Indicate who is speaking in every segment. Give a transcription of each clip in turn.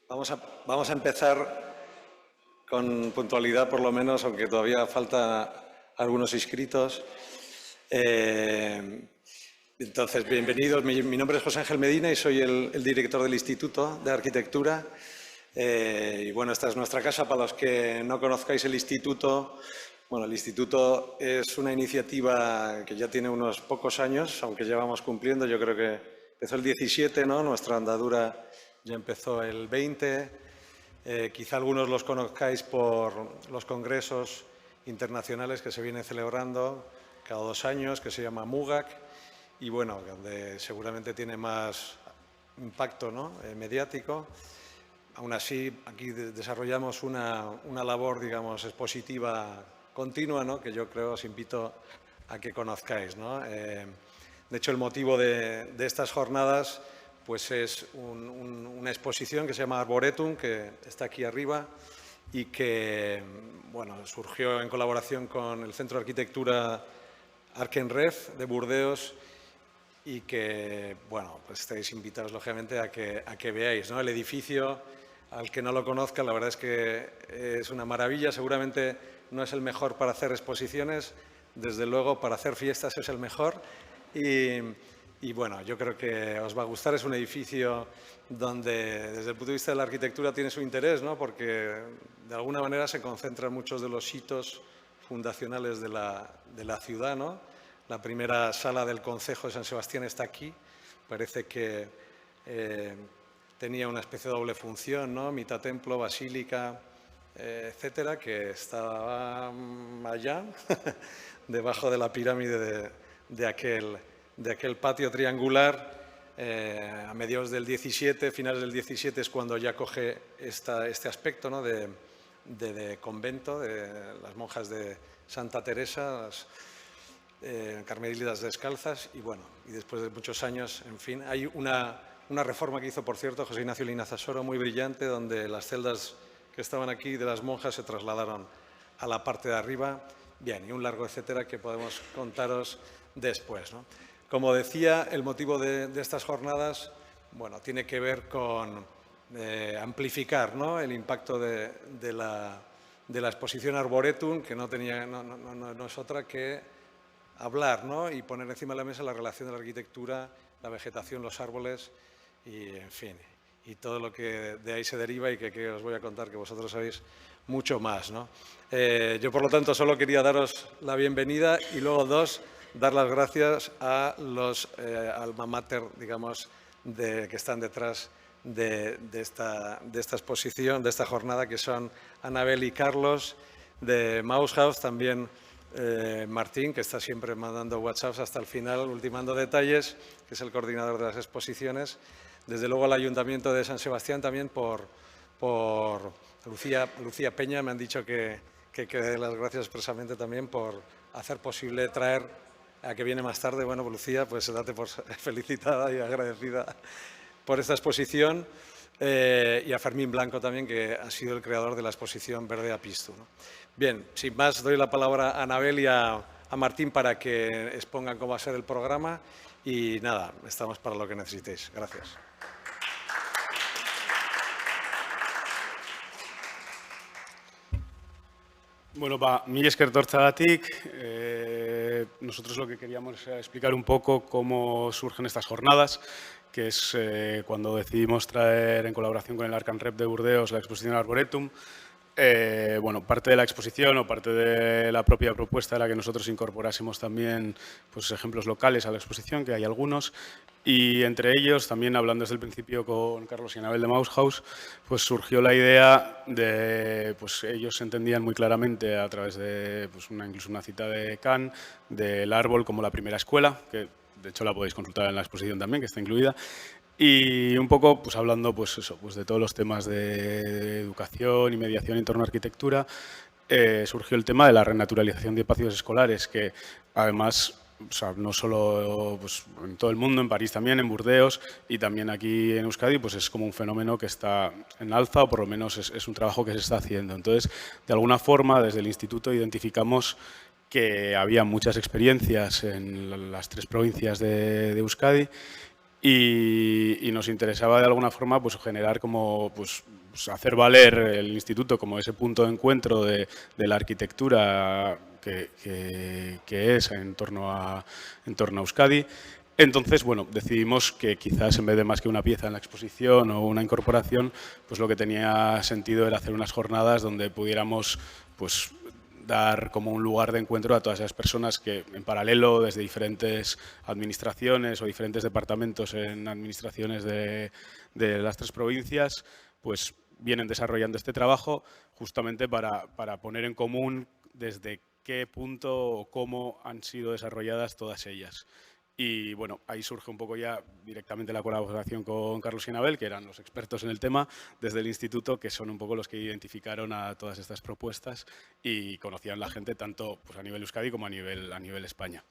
Speaker 1: Vamos a empezar con puntualidad, por lo menos, aunque todavía falta algunos inscritos. Entonces, bienvenidos. Mi nombre es José Ángel Medina y soy el director del Instituto de Arquitectura. Y bueno, esta es nuestra casa. Para los que no conozcáis el Instituto, bueno, el Instituto es una iniciativa que ya tiene unos pocos años, aunque llevamos cumpliendo. Yo creo que empezó el 17, ¿no? Nuestra andadura ya empezó el 20. Quizá algunos los conozcáis por los congresos internacionales que se vienen celebrando cada 2 años, que se llama MUGAC, y bueno, donde seguramente tiene más impacto, ¿no? Mediático. Aún así, aquí desarrollamos una labor, digamos, expositiva continua, ¿no? Que yo creo os invito a que conozcáis, ¿no? De hecho, el motivo de estas jornadas pues es una exposición que se llama Arboretum, que está aquí arriba y que bueno, surgió en colaboración con el Centro de Arquitectura Arkenref de Burdeos y que, bueno, pues estáis invitados, lógicamente, a que veáis, ¿no? El edificio, al que no lo conozca, la verdad es que es una maravilla. Seguramente no es el mejor para hacer exposiciones, desde luego para hacer fiestas es el mejor. Y bueno, yo creo que os va a gustar. Es un edificio donde, desde el punto de vista de la arquitectura, tiene su interés, ¿no? Porque de alguna manera se concentran muchos de los hitos fundacionales de la ciudad, ¿no? La primera sala del Concejo de San Sebastián está aquí. Parece que tenía una especie de doble función, ¿no? Mitad templo, basílica, etcétera, que estaba allá, debajo de la pirámide de aquel patio triangular. A mediados del 17, finales del 17 es cuando ya coge este aspecto, ¿no? de convento, de las monjas de Santa Teresa, las carmelitas descalzas, y bueno, y después de muchos años, en fin, hay una reforma que hizo, por cierto, José Ignacio Linazasoro, muy brillante, donde las celdas que estaban aquí de las monjas se trasladaron a la parte de arriba. Bien, y un largo etcétera que podemos contaros después, ¿no? Como decía, el motivo de estas jornadas, bueno, tiene que ver con amplificar, ¿no? El impacto de la exposición Arboretum, que no es otra que hablar, ¿no? Y poner encima de la mesa la relación de la arquitectura, la vegetación, los árboles y, en fin, y todo lo que de ahí se deriva y que os voy a contar, que vosotros sabéis mucho más, ¿no? Yo, por lo tanto, solo quería daros la bienvenida y luego dar las gracias a los alma mater, digamos, que están detrás de esta exposición, de esta jornada, que son Anabel y Carlos de Maushaus, también Martín, que está siempre mandando WhatsApps hasta el final, ultimando detalles, que es el coordinador de las exposiciones. Desde luego al Ayuntamiento de San Sebastián también por Lucía Peña, me han dicho que dé las gracias expresamente también por hacer posible traer a que viene más tarde. Bueno, Lucía, pues date por felicitada y agradecida por esta exposición. Y a Fermín Blanco también, que ha sido el creador de la exposición Verde Apistu, ¿no? Bien, sin más, doy la palabra a Anabel y a Martín para que expongan cómo va a ser el programa. Y nada, estamos para lo que necesitéis. Gracias.
Speaker 2: Bueno, mila esker etortzagatik. Nosotros lo que queríamos era explicar un poco cómo surgen estas jornadas, que es cuando decidimos traer en colaboración con el Arkenref de Burdeos la exposición Arboretum. Bueno, parte de la exposición o parte de la propia propuesta era que nosotros incorporásemos también pues, ejemplos locales a la exposición, que hay algunos, y entre ellos, también hablando desde el principio con Carlos y Anabel de Maushaus, pues surgió la idea de, pues ellos entendían muy claramente a través de pues, incluso una cita de Kant, del árbol como la primera escuela, que de hecho la podéis consultar en la exposición también, que está incluida. Y un poco pues hablando pues eso, pues de todos los temas de educación y mediación en torno a arquitectura, surgió el tema de la renaturalización de espacios escolares, que además, o sea, no solo pues, en todo el mundo, en París también, en Burdeos y también aquí en Euskadi, pues es como un fenómeno que está en alza, o por lo menos es un trabajo que se está haciendo. Entonces, de alguna forma, desde el instituto identificamos que había muchas experiencias en las 3 provincias de Euskadi y nos interesaba de alguna forma pues, generar como, pues, hacer valer el instituto como ese punto de encuentro de la arquitectura que es en torno a Euskadi. Entonces, bueno, decidimos que quizás en vez de más que una pieza en la exposición o una incorporación, pues lo que tenía sentido era hacer unas jornadas donde pudiéramos pues, dar como un lugar de encuentro a todas esas personas que en paralelo desde diferentes administraciones o diferentes departamentos en administraciones de las 3 provincias, pues vienen desarrollando este trabajo justamente para poner en común desde qué punto o cómo han sido desarrolladas todas ellas. Y bueno, ahí surge un poco ya directamente la colaboración con Carlos y Anabel, que eran los expertos en el tema desde el instituto, que son un poco los que identificaron a todas estas propuestas y conocían la gente tanto pues, a nivel Euskadi como a nivel España.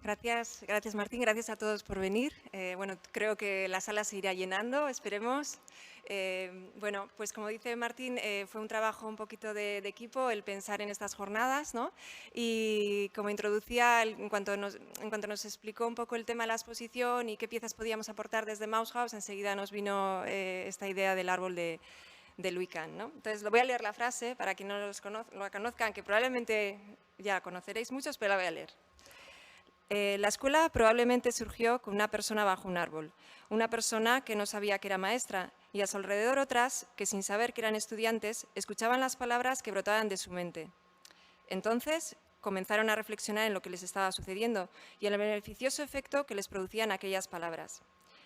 Speaker 3: Gracias Martín, gracias a todos por venir. Bueno, creo que la sala se irá llenando, esperemos. Bueno, pues como dice Martín, fue un trabajo un poquito de equipo el pensar en estas jornadas, ¿no? Y como introducía, en cuanto nos explicó un poco el tema de la exposición y qué piezas podíamos aportar desde Mouse House, enseguida nos vino esta idea del árbol de Luican, ¿no? Entonces, lo voy a leer la frase para quienes no lo conozcan, que probablemente ya conoceréis muchos, pero la voy a leer. La escuela probablemente surgió con una persona bajo un árbol, una persona que no sabía que era maestra y a su alrededor otras que sin saber que eran estudiantes escuchaban las palabras que brotaban de su mente. Entonces comenzaron a reflexionar en lo que les estaba sucediendo y en el beneficioso efecto que les producían aquellas palabras.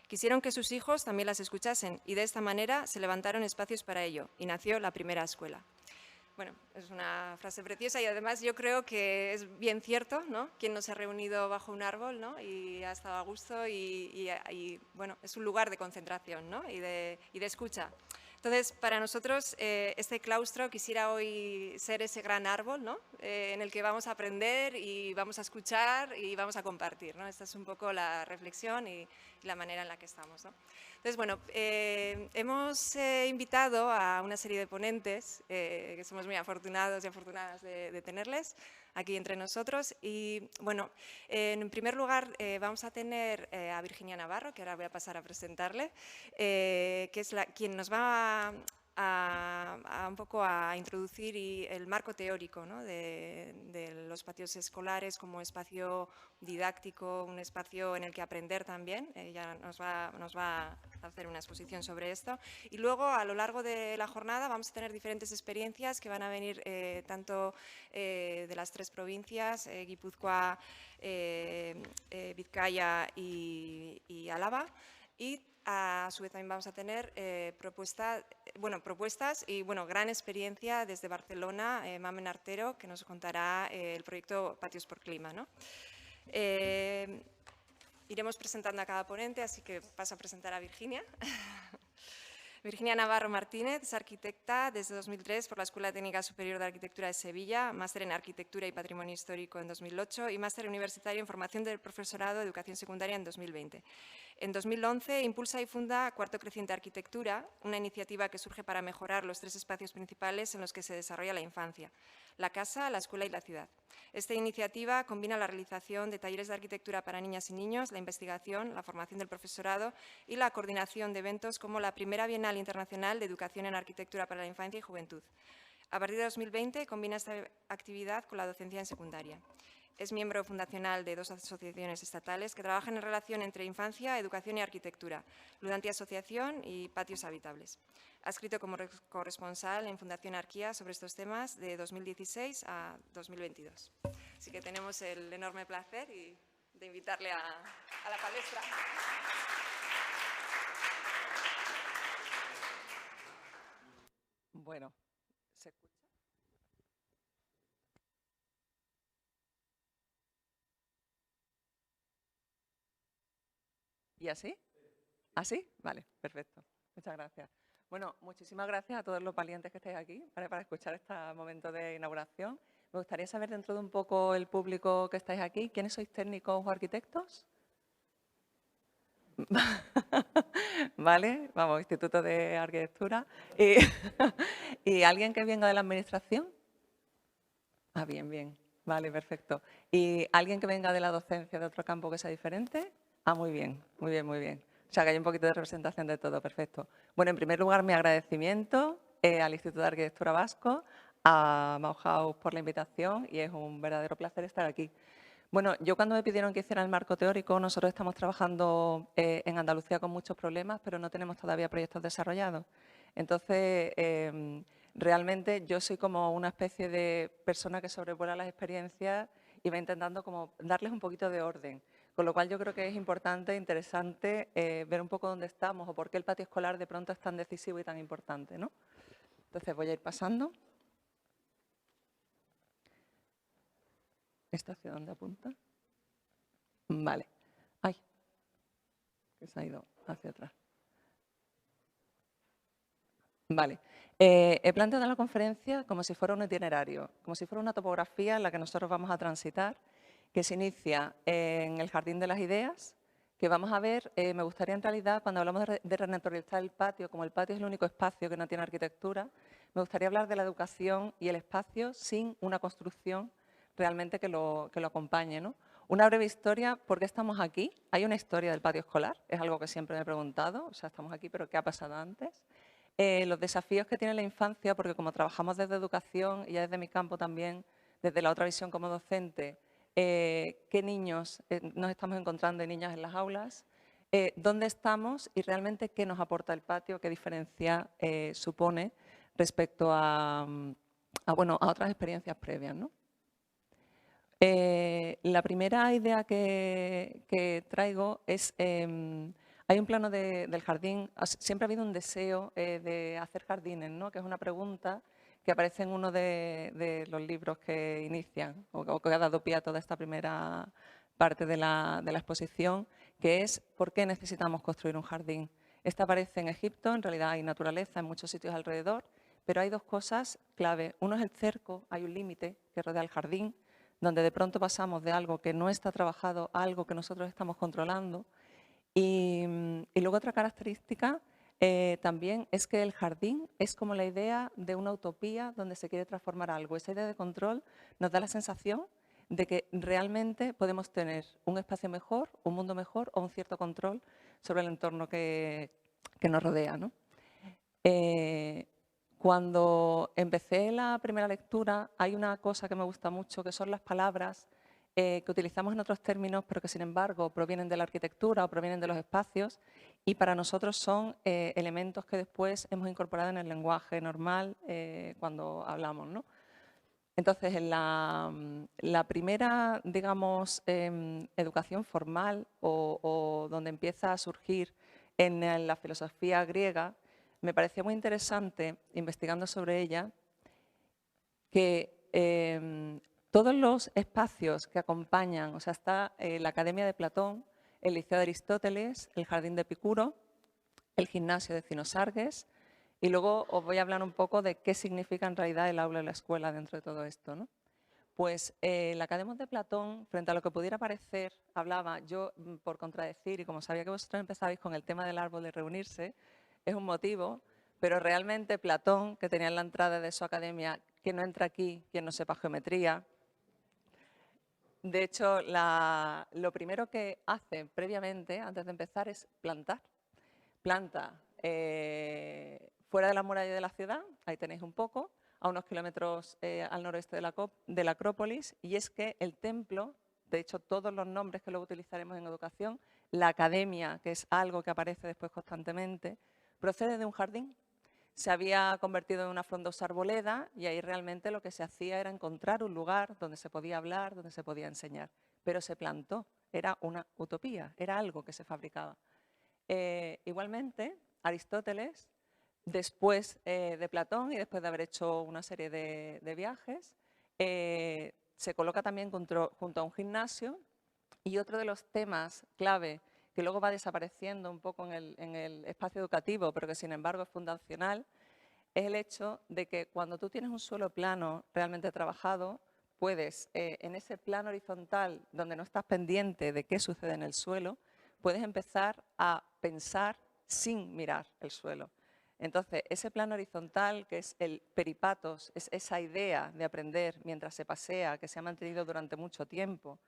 Speaker 3: Quisieron que sus hijos también las escuchasen y de esta manera se levantaron espacios para ello y nació la primera escuela. Bueno, es una frase preciosa y además yo creo que es bien cierto, ¿no? Quien no se ha reunido bajo un árbol, ¿no? Y ha estado a gusto y bueno, es un lugar de concentración, ¿no? y de escucha. Entonces, para nosotros, este claustro quisiera hoy ser ese gran árbol, ¿no? En el que vamos a aprender y vamos a escuchar y vamos a compartir, ¿no? Esta es un poco la reflexión y la manera en la que estamos, ¿no? Entonces, bueno, hemos invitado a una serie de ponentes, que somos muy afortunados y afortunadas de tenerles aquí entre nosotros. Y, bueno, en primer lugar vamos a tener a Virginia Navarro, que ahora voy a pasar a presentarle, que es quien nos va un poco a introducir el marco teórico, ¿no? de los patios escolares como espacio didáctico, un espacio en el que aprender también. Ella nos va a hacer una exposición sobre esto. Y luego, a lo largo de la jornada, vamos a tener diferentes experiencias que van a venir tanto de las 3 provincias, Guipúzcoa, Vizcaya y Álava. Y a su vez también vamos a tener propuestas y gran experiencia desde Barcelona, Mamen Artero, que nos contará el proyecto Patios por Clima, ¿no? Iremos presentando a cada ponente, así que paso a presentar a Virginia. Virginia Navarro Martínez es arquitecta desde 2003 por la Escuela Técnica Superior de Arquitectura de Sevilla, máster en Arquitectura y Patrimonio Histórico en 2008 y máster universitario en Formación del Profesorado de Educación Secundaria en 2020. En 2011 impulsa y funda Cuarto Creciente Arquitectura, una iniciativa que surge para mejorar los 3 espacios principales en los que se desarrolla la infancia: la casa, la escuela y la ciudad. Esta iniciativa combina la realización de talleres de arquitectura para niñas y niños, la investigación, la formación del profesorado y la coordinación de eventos como la primera Bienal Internacional de Educación en Arquitectura para la Infancia y Juventud. A partir de 2020 combina esta actividad con la docencia en secundaria. Es miembro fundacional de 2 asociaciones estatales que trabajan en relación entre infancia, educación y arquitectura, Ludanti Asociación y Patios Habitables. Ha escrito como corresponsal en Fundación Arquía sobre estos temas de 2016 a 2022. Así que tenemos el enorme placer de invitarle a la palestra.
Speaker 4: Bueno, ¿se escucha? ¿Y así? ¿Así? Vale, perfecto. Muchas gracias. Bueno, muchísimas gracias a todos los valientes que estáis aquí para escuchar este momento de inauguración. Me gustaría saber dentro de un poco el público que estáis aquí, ¿quiénes sois técnicos o arquitectos? Vale, vamos, Instituto de Arquitectura. ¿Y alguien que venga de la administración? Ah, bien, bien. Vale, perfecto. ¿Y alguien que venga de la docencia de otro campo que sea diferente? Ah, muy bien, muy bien, muy bien. O sea, que hay un poquito de representación de todo, perfecto. Bueno, en primer lugar, mi agradecimiento al Instituto de Arquitectura Vasco, a Bauhaus por la invitación y es un verdadero placer estar aquí. Bueno, yo cuando me pidieron que hiciera el marco teórico, nosotros estamos trabajando en Andalucía con muchos problemas, pero no tenemos todavía proyectos desarrollados. Entonces, realmente yo soy como una especie de persona que sobrevuela las experiencias y va intentando como darles un poquito de orden. Con lo cual yo creo que es importante e interesante ver un poco dónde estamos o por qué el patio escolar de pronto es tan decisivo y tan importante, ¿no? Entonces voy a ir pasando. ¿Esto hacia dónde apunta? Vale. Ay, que se ha ido hacia atrás. Vale. He planteado la conferencia como si fuera un itinerario, como si fuera una topografía en la que nosotros vamos a transitar, que se inicia en el Jardín de las Ideas, que vamos a ver, me gustaría en realidad, cuando hablamos de renaturalizar el patio, como el patio es el único espacio que no tiene arquitectura, me gustaría hablar de la educación y el espacio sin una construcción realmente que lo acompañe, ¿no? Una breve historia, ¿por qué estamos aquí? Hay una historia del patio escolar, es algo que siempre me he preguntado, o sea, estamos aquí, pero ¿qué ha pasado antes? Los desafíos que tiene la infancia, porque como trabajamos desde educación y ya desde mi campo también, desde la otra visión como docente, qué niños nos estamos encontrando y niñas en las aulas, dónde estamos y realmente qué nos aporta el patio, qué diferencia supone respecto a otras experiencias previas, ¿no? La primera idea que traigo es, hay un plano del jardín, siempre ha habido un deseo de hacer jardines, ¿no? Que es una pregunta que aparece en uno de los libros que inician o que ha dado pie a toda esta primera parte de la exposición, que es ¿por qué necesitamos construir un jardín? Esta aparece en Egipto, en realidad hay naturaleza en muchos sitios alrededor, pero hay dos cosas clave. Uno es el cerco, hay un límite que rodea el jardín, donde de pronto pasamos de algo que no está trabajado a algo que nosotros estamos controlando. Y luego otra característica también es que el jardín es como la idea de una utopía donde se quiere transformar algo. Esa idea de control nos da la sensación de que realmente podemos tener un espacio mejor, un mundo mejor o un cierto control sobre el entorno que nos rodea, ¿no? Cuando empecé la primera lectura hay una cosa que me gusta mucho, que son las palabras que utilizamos en otros términos, pero que sin embargo provienen de la arquitectura o provienen de los espacios y para nosotros son elementos que después hemos incorporado en el lenguaje normal cuando hablamos, ¿no? Entonces, en la primera, digamos, educación formal o donde empieza a surgir en la filosofía griega, me pareció muy interesante, investigando sobre ella, que todos los espacios que acompañan, o sea, está la Academia de Platón, el Liceo de Aristóteles, el Jardín de Epicuro, el Gimnasio de Cinosargues, y luego os voy a hablar un poco de qué significa en realidad el aula y la escuela dentro de todo esto, ¿no? Pues la Academia de Platón, frente a lo que pudiera parecer, hablaba, yo por contradecir, y como sabía que vosotros empezabais con el tema del árbol de reunirse, es un motivo, pero realmente Platón, que tenía en la entrada de su academia, que no entra aquí, quien no sepa geometría. De hecho, lo primero que hace previamente, antes de empezar, es plantar. Planta fuera de la muralla de la ciudad, ahí tenéis un poco, a unos kilómetros al noroeste de la Acrópolis, y es que el templo, de hecho todos los nombres que luego utilizaremos en educación, la academia, que es algo que aparece después constantemente, procede de un jardín. Se había convertido en una frondosa arboleda y ahí realmente lo que se hacía era encontrar un lugar donde se podía hablar, donde se podía enseñar. Pero se plantó, era una utopía, era algo que se fabricaba. Igualmente, Aristóteles, después de Platón y después de haber hecho una serie de viajes, se coloca también junto a un gimnasio y otro de los temas clave que luego va desapareciendo un poco en el espacio educativo, pero que sin embargo es fundacional, es el hecho de que cuando tú tienes un suelo plano realmente trabajado, puedes, en ese plano horizontal donde no estás pendiente de qué sucede en el suelo, puedes empezar a pensar sin mirar el suelo. Entonces, ese plano horizontal, que es el peripatos, es esa idea de aprender mientras se pasea, que se ha mantenido durante mucho tiempo,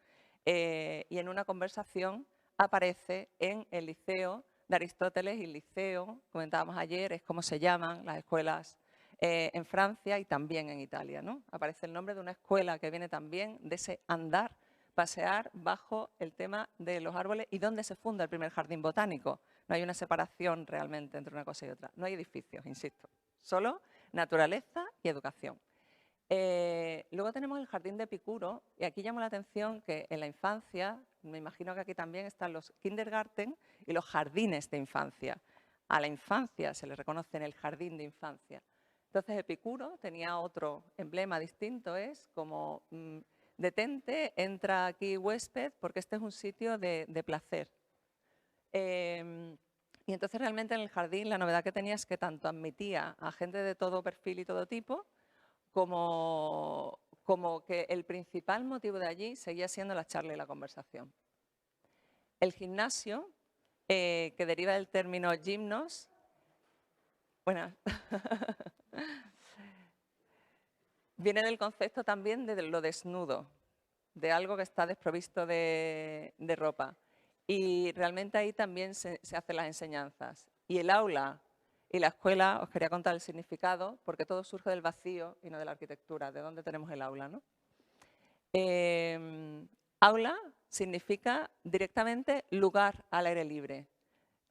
Speaker 4: y en una conversación aparece en el Liceo de Aristóteles y el Liceo, comentábamos ayer, es como se llaman las escuelas en Francia y también en Italia, ¿no? Aparece el nombre de una escuela que viene también de ese andar, pasear bajo el tema de los árboles y dónde se funda el primer jardín botánico. No hay una separación realmente entre una cosa y otra. No hay edificios, insisto. Solo naturaleza y educación. Luego tenemos el jardín de Epicuro y aquí llamo la atención que en la infancia, me imagino que aquí también están los kindergarten y los jardines de infancia. A la infancia se le reconoce en el jardín de infancia. Entonces Epicuro tenía otro emblema distinto, es como detente, entra aquí huésped porque este es un sitio de placer. Y entonces realmente en el jardín la novedad que tenía es que tanto admitía a gente de todo perfil y todo tipo, como que el principal motivo de allí seguía siendo la charla y la conversación. El gimnasio, que deriva del término gimnos, bueno, viene del concepto también de lo desnudo, de algo que está desprovisto de ropa. Y realmente ahí también se hacen las enseñanzas. Y el aula y la escuela, os quería contar el significado, porque todo surge del vacío y no de la arquitectura, de dónde tenemos el aula, ¿no? Aula significa directamente lugar al aire libre,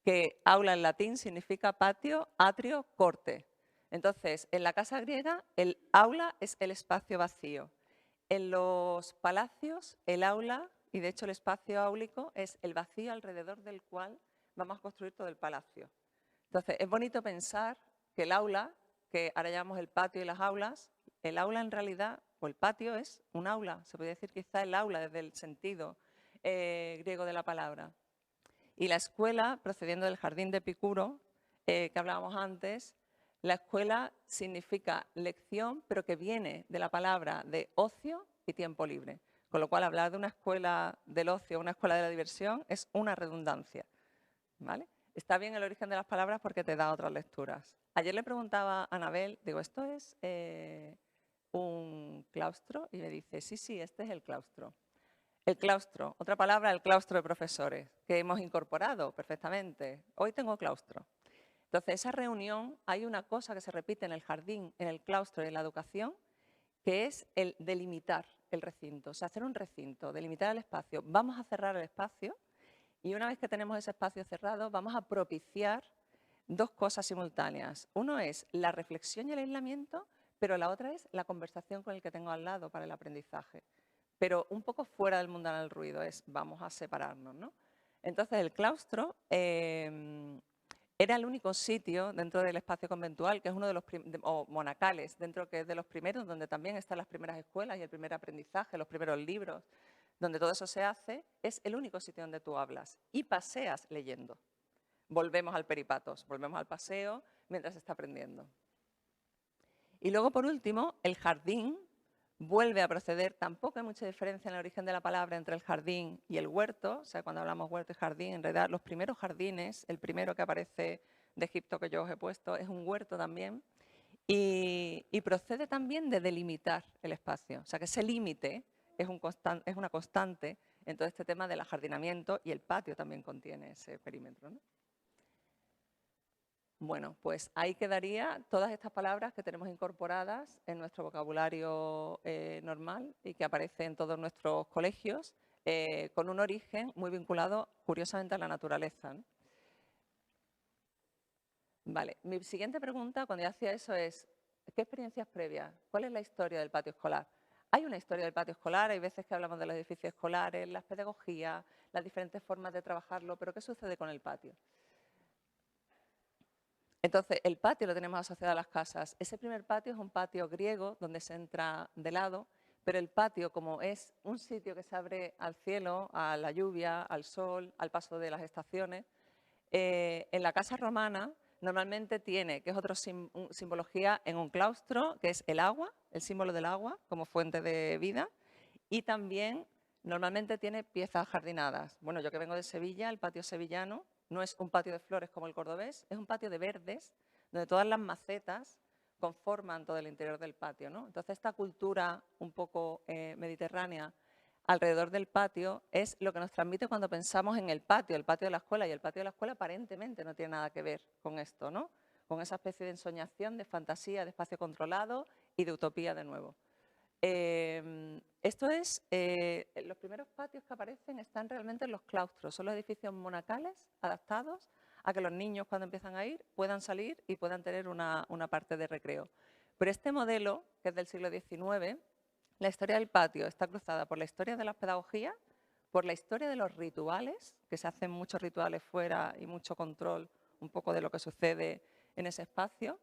Speaker 4: que aula en latín significa patio, atrio, corte. Entonces, en la casa griega, el aula es el espacio vacío. En los palacios, el aula, y de hecho el espacio áulico, es el vacío alrededor del cual vamos a construir todo el palacio. Entonces, es bonito pensar que el aula, que ahora llamamos el patio y las aulas, el aula en realidad, o el patio es un aula. Se puede decir quizá el aula desde el sentido griego de la palabra. Y la escuela, procediendo del jardín de Epicuro, que hablábamos antes, la escuela significa lección, pero que viene de la palabra de ocio y tiempo libre. Con lo cual, hablar de una escuela del ocio, una escuela de la diversión, es una redundancia, ¿vale? Está bien el origen de las palabras porque te da otras lecturas. Ayer le preguntaba a Anabel, digo, ¿esto es un claustro? Y me dice, sí, sí, este es el claustro. El claustro, otra palabra, el claustro de profesores, que hemos incorporado perfectamente. Hoy tengo claustro. Entonces, esa reunión, hay una cosa que se repite en el jardín, en el claustro y en la educación, que es el delimitar el recinto, o sea, hacer un recinto, delimitar el espacio. Vamos a cerrar el espacio y una vez que tenemos ese espacio cerrado, vamos a propiciar dos cosas simultáneas. Uno es la reflexión y el aislamiento, pero la otra es la conversación con el que tengo al lado para el aprendizaje. Pero un poco fuera del mundanal del ruido, es vamos a separarnos, ¿no? Entonces, el claustro era el único sitio dentro del espacio conventual, que es uno de los o monacales, dentro que es de los primeros, donde también están las primeras escuelas y el primer aprendizaje, los primeros libros, donde todo eso se hace, es el único sitio donde tú hablas y paseas leyendo. Volvemos al peripatos, volvemos al paseo mientras se está aprendiendo. Y luego, por último, el jardín vuelve a proceder. Tampoco hay mucha diferencia en el origen de la palabra entre el jardín y el huerto. O sea, cuando hablamos huerto y jardín, en realidad los primeros jardines, el primero que aparece de Egipto que yo os he puesto, es un huerto también. Y procede también de delimitar el espacio. O sea, que ese límite es una constante en todo este tema del ajardinamiento y el patio también contiene ese perímetro, ¿no? Bueno, pues ahí quedaría todas estas palabras que tenemos incorporadas en nuestro vocabulario normal y que aparece en todos nuestros colegios, con un origen muy vinculado, curiosamente, a la naturaleza, ¿no? Vale, mi siguiente pregunta cuando yo hacía eso es, ¿qué experiencias previas? ¿Cuál es la historia del patio escolar? Hay una historia del patio escolar, hay veces que hablamos de los edificios escolares, las pedagogías, las diferentes formas de trabajarlo, pero ¿qué sucede con el patio? Entonces, el patio lo tenemos asociado a las casas. Ese primer patio es un patio griego donde se entra de lado, pero el patio, como es un sitio que se abre al cielo, a la lluvia, al sol, al paso de las estaciones, en la casa romana normalmente tiene, que es otra simbología, en un claustro, que es el agua, el símbolo del agua como fuente de vida, y también normalmente tiene piezas jardinadas. Bueno, yo que vengo de Sevilla, el patio sevillano no es un patio de flores como el cordobés, es un patio de verdes, donde todas las macetas conforman todo el interior del patio, ¿no? Entonces, esta cultura un poco mediterránea alrededor del patio es lo que nos transmite cuando pensamos en el patio de la escuela, y el patio de la escuela aparentemente no tiene nada que ver con esto, ¿no? Con esa especie de ensoñación, de fantasía, de espacio controlado y de utopía de nuevo. Esto es, los primeros patios que aparecen están realmente en los claustros, son los edificios monacales adaptados a que los niños cuando empiezan a ir puedan salir y puedan tener una parte de recreo. Pero este modelo, que es del siglo XIX, la historia del patio está cruzada por la historia de las pedagogías, por la historia de los rituales, que se hacen muchos rituales fuera y mucho control un poco de lo que sucede en ese espacio.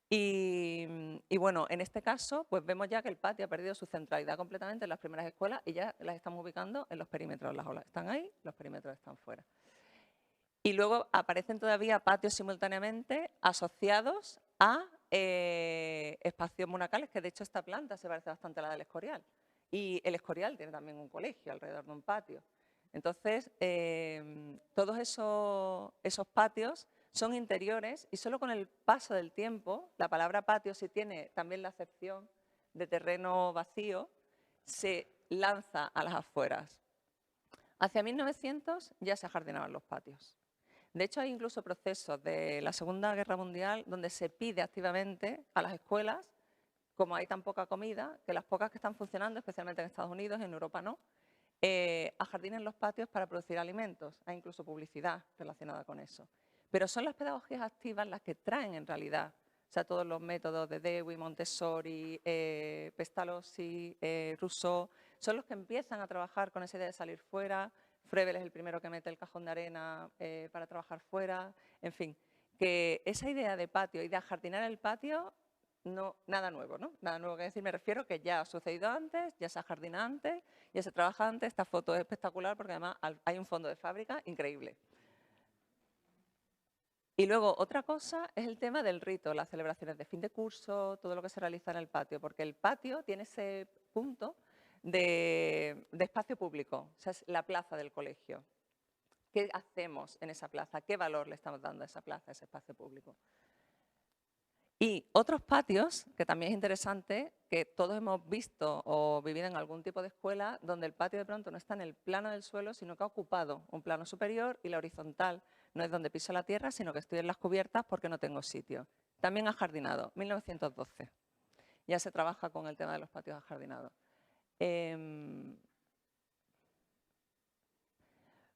Speaker 4: Y bueno, en este caso, pues vemos ya que el patio ha perdido su centralidad completamente en las primeras escuelas y ya las estamos ubicando en los perímetros. Las aulas están ahí, los perímetros están fuera. Y luego aparecen todavía patios simultáneamente asociados a espacios monacales, que de hecho esta planta se parece bastante a la del Escorial. Y el Escorial tiene también un colegio alrededor de un patio. Entonces, todos esos patios son interiores y solo con el paso del tiempo, la palabra patio sí tiene también la acepción de terreno vacío, se lanza a las afueras. Hacia 1900 ya se ajardinaban los patios. De hecho, hay incluso procesos de la Segunda Guerra Mundial donde se pide activamente a las escuelas, como hay tan poca comida, que las pocas que están funcionando, especialmente en Estados Unidos, en Europa no, ajardinen los patios para producir alimentos. Hay incluso publicidad relacionada con eso. Pero son las pedagogías activas las que traen en realidad, o sea, todos los métodos de Dewey, Montessori, Pestalozzi, Rousseau, son los que empiezan a trabajar con esa idea de salir fuera. Froebel es el primero que mete el cajón de arena para trabajar fuera. En fin, que esa idea de patio y de ajardinar el patio, no, nada nuevo, ¿no? Nada nuevo que decir, me refiero que ya ha sucedido antes, ya se ajardina antes, ya se trabaja antes. Esta foto es espectacular porque además hay un fondo de fábrica increíble. Y luego otra cosa es el tema del rito, las celebraciones de fin de curso, todo lo que se realiza en el patio, porque el patio tiene ese punto de espacio público, o sea, es la plaza del colegio. ¿Qué hacemos en esa plaza? ¿Qué valor le estamos dando a esa plaza, a ese espacio público? Y otros patios, que también es interesante, que todos hemos visto o vivido en algún tipo de escuela, donde el patio de pronto no está en el plano del suelo, sino que ha ocupado un plano superior y la horizontal no es donde piso la tierra, sino que estoy en las cubiertas porque no tengo sitio. También ajardinado, 1912. Ya se trabaja con el tema de los patios ajardinados.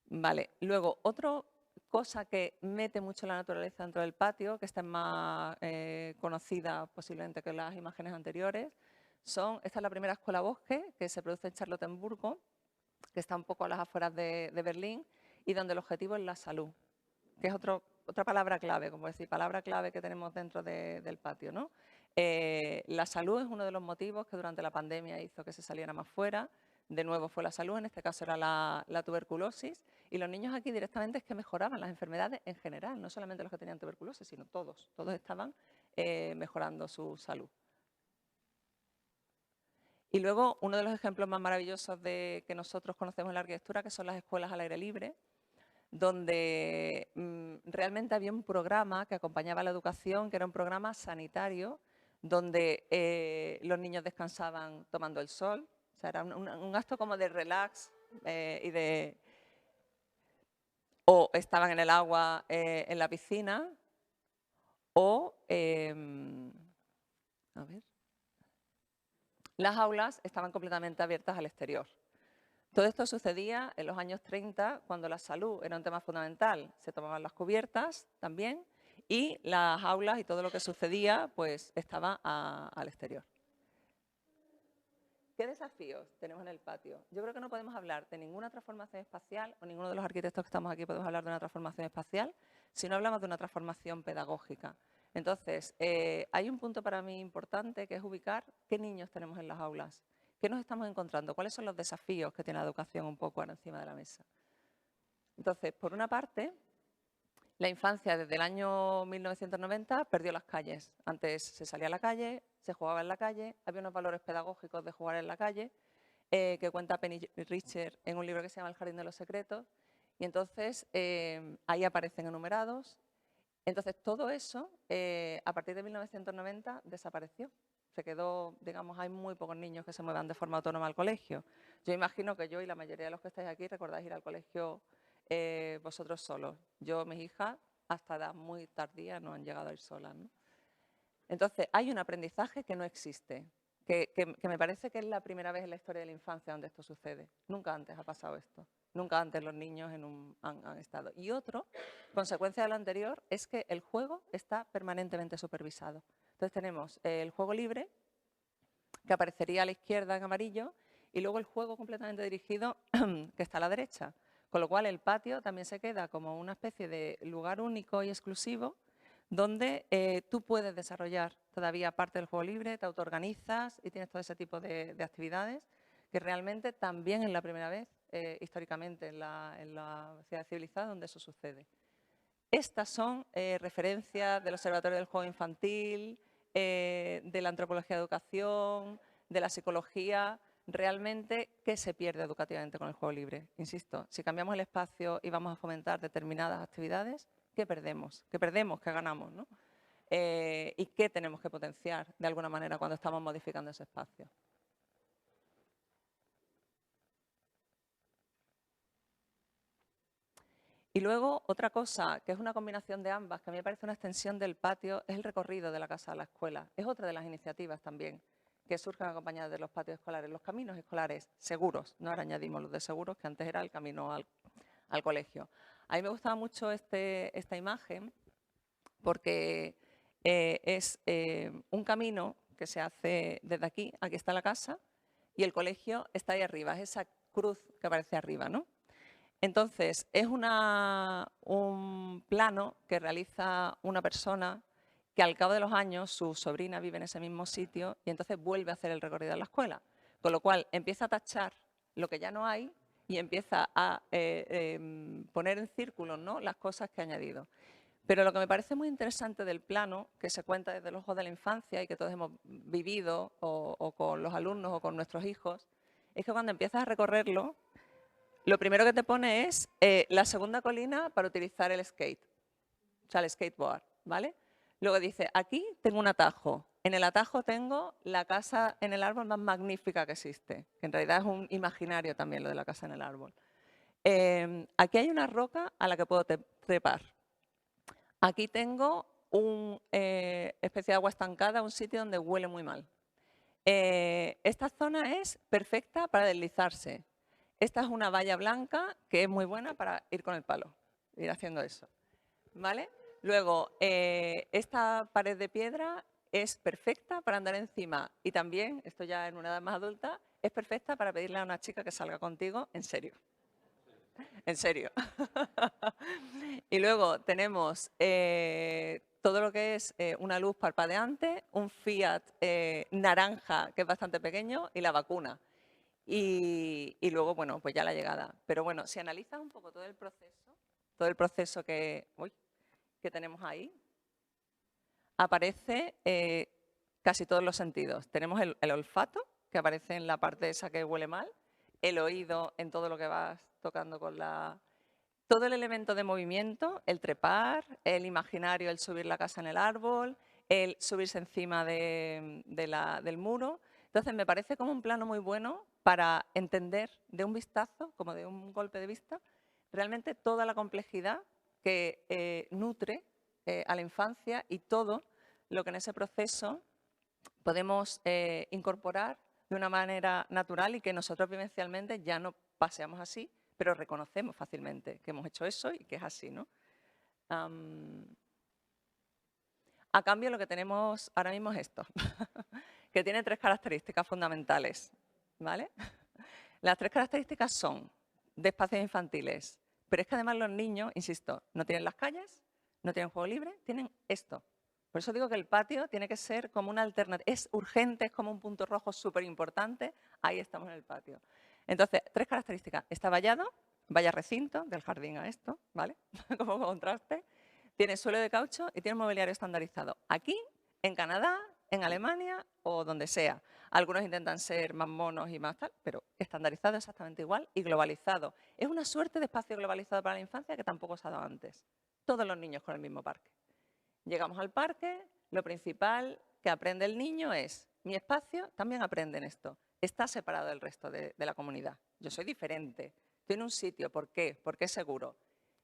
Speaker 4: Vale, luego otra cosa que mete mucho la naturaleza dentro del patio, que está más conocida posiblemente que las imágenes anteriores, esta es la primera escuela bosque que se produce en Charlottenburgo, que está un poco a las afueras de Berlín, y donde el objetivo es la salud, que es otra palabra clave, como decir, palabra clave que tenemos dentro del patio, ¿no? La salud es uno de los motivos que durante la pandemia hizo que se saliera más fuera. De nuevo fue la salud, en este caso era la tuberculosis, y los niños aquí directamente es que mejoraban las enfermedades en general, no solamente los que tenían tuberculosis, sino todos estaban mejorando su salud. Y luego uno de los ejemplos más maravillosos que nosotros conocemos en la arquitectura, que son las escuelas al aire libre, donde realmente había un programa que acompañaba la educación, que era un programa sanitario, donde los niños descansaban tomando el sol. O sea, era un acto como de relax o estaban en el agua, en la piscina, o a ver, las aulas estaban completamente abiertas al exterior. Todo esto sucedía en los años 30, cuando la salud era un tema fundamental. Se tomaban las cubiertas también y las aulas y todo lo que sucedía pues estaba al exterior. ¿Qué desafíos tenemos en el patio? Yo creo que no podemos hablar de ninguna transformación espacial, o ninguno de los arquitectos que estamos aquí podemos hablar de una transformación espacial, si no hablamos de una transformación pedagógica. Entonces, hay un punto para mí importante, que es ubicar qué niños tenemos en las aulas, qué nos estamos encontrando, cuáles son los desafíos que tiene la educación un poco ahora encima de la mesa. Entonces, por una parte, la infancia desde el año 1990 perdió las calles. Antes se salía a la calle, se jugaba en la calle, había unos valores pedagógicos de jugar en la calle, que cuenta Penny Richter en un libro que se llama El jardín de los secretos, y entonces ahí aparecen enumerados. Entonces todo eso, a partir de 1990, desapareció. se quedó, digamos, hay muy pocos niños que se muevan de forma autónoma al colegio. Yo imagino que yo y la mayoría de los que estáis aquí recordáis ir al colegio vosotros solos. Yo, mis hijas, hasta edad muy tardía no han llegado a ir solas, ¿no? Entonces, hay un aprendizaje que no existe, que me parece que es la primera vez en la historia de la infancia donde esto sucede. Nunca antes ha pasado esto. Nunca antes los niños han estado. Y otro, consecuencia de lo anterior, es que el juego está permanentemente supervisado. Entonces tenemos el juego libre, que aparecería a la izquierda en amarillo, y luego el juego completamente dirigido, que está a la derecha. Con lo cual el patio también se queda como una especie de lugar único y exclusivo, donde tú puedes desarrollar todavía parte del juego libre, te autoorganizas y tienes todo ese tipo de actividades que realmente también es la primera vez históricamente en la sociedad civilizada donde eso sucede. Estas son referencias del Observatorio del Juego Infantil, de la Antropología de Educación, de la Psicología. Realmente, ¿qué se pierde educativamente con el juego libre? Insisto, si cambiamos el espacio y vamos a fomentar determinadas actividades, ¿qué perdemos? ¿Qué perdemos? ¿Qué ganamos? ¿No? ¿Y qué tenemos que potenciar de alguna manera cuando estamos modificando ese espacio? Y luego, otra cosa, que es una combinación de ambas, que a mí me parece una extensión del patio, es el recorrido de la casa a la escuela. Es otra de las iniciativas también que surgen acompañadas de los patios escolares. Los caminos escolares seguros, no ahora añadimos los de seguros, que antes era el camino al colegio. A mí me gustaba mucho esta imagen porque es un camino que se hace desde aquí está la casa, y el colegio está ahí arriba, es esa cruz que aparece arriba, ¿no? Entonces, es un plano que realiza una persona que al cabo de los años su sobrina vive en ese mismo sitio y entonces vuelve a hacer el recorrido de la escuela. Con lo cual, empieza a tachar lo que ya no hay y empieza a poner en círculos, ¿no?, las cosas que ha añadido. Pero lo que me parece muy interesante del plano, que se cuenta desde los ojos de la infancia y que todos hemos vivido o con los alumnos o con nuestros hijos, es que cuando empiezas a recorrerlo, lo primero que te pone es la segunda colina para utilizar el skate, o sea, el skateboard, ¿vale? Luego dice, aquí tengo un atajo. En el atajo tengo la casa en el árbol más magnífica que existe, que en realidad es un imaginario también lo de la casa en el árbol. Aquí hay una roca a la que puedo trepar. Aquí tengo una especie de agua estancada, un sitio donde huele muy mal. Esta zona es perfecta para deslizarse. Esta es una valla blanca que es muy buena para ir con el palo, ir haciendo eso, ¿vale? Luego, esta pared de piedra es perfecta para andar encima y también, esto ya en una edad más adulta, es perfecta para pedirle a una chica que salga contigo en serio. En serio. Y luego tenemos todo lo que es una luz parpadeante, un Fiat naranja que es bastante pequeño y la vacuna. Y luego, bueno, pues ya la llegada. Pero bueno, si analizas un poco todo el proceso que tenemos ahí, aparece casi todos los sentidos. Tenemos el olfato, que aparece en la parte esa que huele mal, el oído en todo lo que vas tocando con todo el elemento de movimiento, el trepar, el imaginario, el subir la casa en el árbol, el subirse encima del muro. Entonces, me parece como un plano muy bueno para entender de un vistazo, como de un golpe de vista, realmente toda la complejidad que nutre a la infancia y todo lo que en ese proceso podemos incorporar de una manera natural y que nosotros vivencialmente ya no paseamos así, pero reconocemos fácilmente que hemos hecho eso y que es así, ¿no? A cambio, lo que tenemos ahora mismo es esto, que tiene 3 características fundamentales, ¿vale? Las 3 características son de espacios infantiles, pero es que además los niños, insisto, no tienen las calles, no tienen juego libre, tienen esto. Por eso digo que el patio tiene que ser como una alternativa, es urgente, es como un punto rojo súper importante, ahí estamos en el patio. Entonces, 3 características, está vallado, valla recinto, del jardín a esto, ¿vale? Como contraste, tiene suelo de caucho y tiene mobiliario estandarizado. Aquí, en Canadá, en Alemania o donde sea. Algunos intentan ser más monos y más tal, pero estandarizado exactamente igual y globalizado. Es una suerte de espacio globalizado para la infancia que tampoco se ha dado antes. Todos los niños con el mismo parque. Llegamos al parque, lo principal que aprende el niño es mi espacio también aprenden esto. Está separado del resto de la comunidad. Yo soy diferente. Estoy en un sitio. ¿Por qué? Porque es seguro.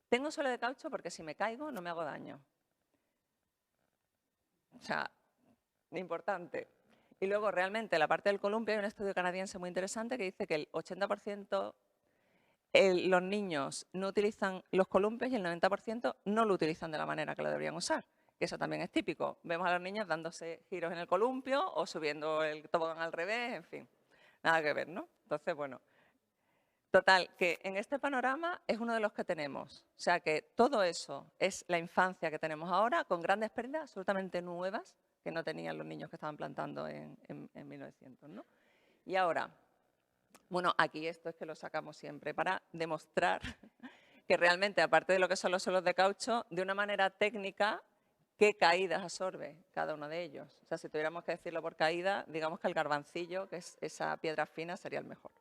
Speaker 4: Tengo suelo de caucho porque si me caigo no me hago daño. O sea, importante. Y luego, realmente, la parte del columpio, hay un estudio canadiense muy interesante que dice que el 80% los niños no utilizan los columpios y el 90% no lo utilizan de la manera que lo deberían usar. Que eso también es típico. Vemos a los niños dándose giros en el columpio o subiendo el tobogán al revés, en fin. Nada que ver, ¿no? Entonces, bueno. Total, que en este panorama es uno de los que tenemos. O sea que todo eso es la infancia que tenemos ahora, con grandes pérdidas absolutamente nuevas que no tenían los niños que estaban plantando en 1900, ¿no? Y ahora, bueno, aquí esto es que lo sacamos siempre para demostrar que realmente, aparte de lo que son los suelos de caucho, de una manera técnica, ¿qué caídas absorbe cada uno de ellos? O sea, si tuviéramos que decirlo por caída, digamos que el garbancillo, que es esa piedra fina, sería el mejor.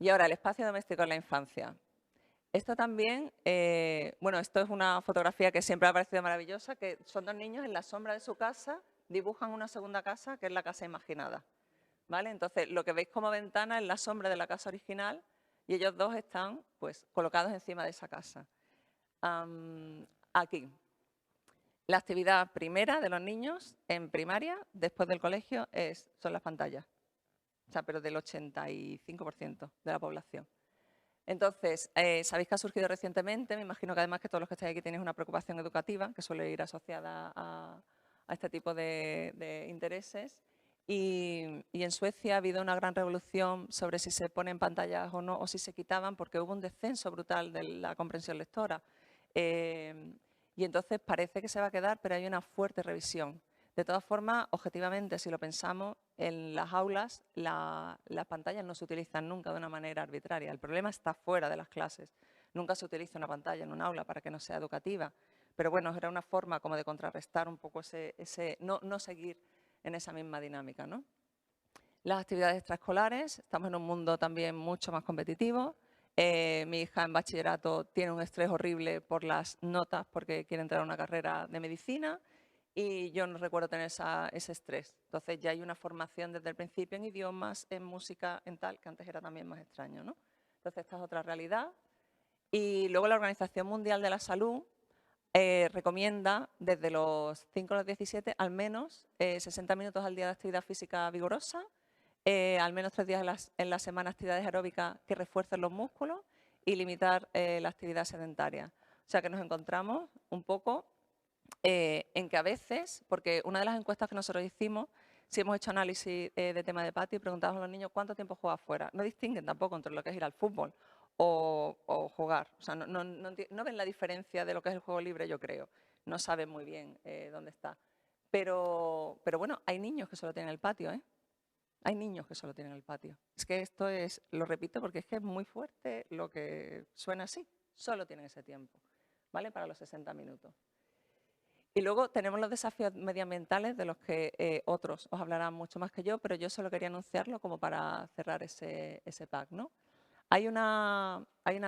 Speaker 4: Y ahora, el espacio doméstico en la infancia. Esto también, bueno, esto es una fotografía que siempre ha parecido maravillosa, que son dos niños en la sombra de su casa, dibujan una segunda casa, que es la casa imaginada. ¿Vale? Entonces, lo que veis como ventana es la sombra de la casa original y ellos dos están, pues, colocados encima de esa casa. Aquí. La actividad primera de los niños en primaria, después del colegio, son las pantallas. O sea, pero del 85% de la población. Entonces, sabéis que ha surgido recientemente, me imagino que además que todos los que estáis aquí tenéis una preocupación educativa que suele ir asociada a este tipo de intereses. Y en Suecia ha habido una gran revolución sobre si se ponen pantallas o no, o si se quitaban, porque hubo un descenso brutal de la comprensión lectora. Y entonces parece que se va a quedar, pero hay una fuerte revisión. De todas formas, objetivamente, si lo pensamos, en las aulas las pantallas no se utilizan nunca de una manera arbitraria. El problema está fuera de las clases. Nunca se utiliza una pantalla en un aula para que no sea educativa. Pero bueno, era una forma como de contrarrestar un poco no seguir en esa misma dinámica, ¿no? Las actividades extraescolares, estamos en un mundo también mucho más competitivo. Mi hija en bachillerato tiene un estrés horrible por las notas porque quiere entrar a una carrera de medicina. Y yo no recuerdo tener ese estrés. Entonces ya hay una formación desde el principio en idiomas, en música, en tal, que antes era también más extraño, ¿no? Entonces esta es otra realidad. Y luego la Organización Mundial de la Salud recomienda desde los 5 a los 17 al menos 60 minutos al día de actividad física vigorosa, al menos 3 días en la semana actividades aeróbicas que refuercen los músculos y limitar la actividad sedentaria. O sea que nos encontramos un poco en que a veces, porque una de las encuestas que nosotros hicimos, si hemos hecho análisis de tema de patio y preguntamos a los niños cuánto tiempo juega afuera, no distinguen tampoco entre lo que es ir al fútbol o jugar. O sea, no ven la diferencia de lo que es el juego libre, yo creo. No saben muy bien dónde está. Pero bueno, hay niños que solo tienen el patio, ¿eh? Hay niños que solo tienen el patio. Es que esto es, lo repito porque es que es muy fuerte lo que suena así. Solo tienen ese tiempo, ¿vale? Para los 60 minutos. Y luego tenemos los desafíos medioambientales de los que otros os hablarán mucho más que yo, pero yo solo quería anunciarlo como para cerrar ese pack, ¿no? Hay una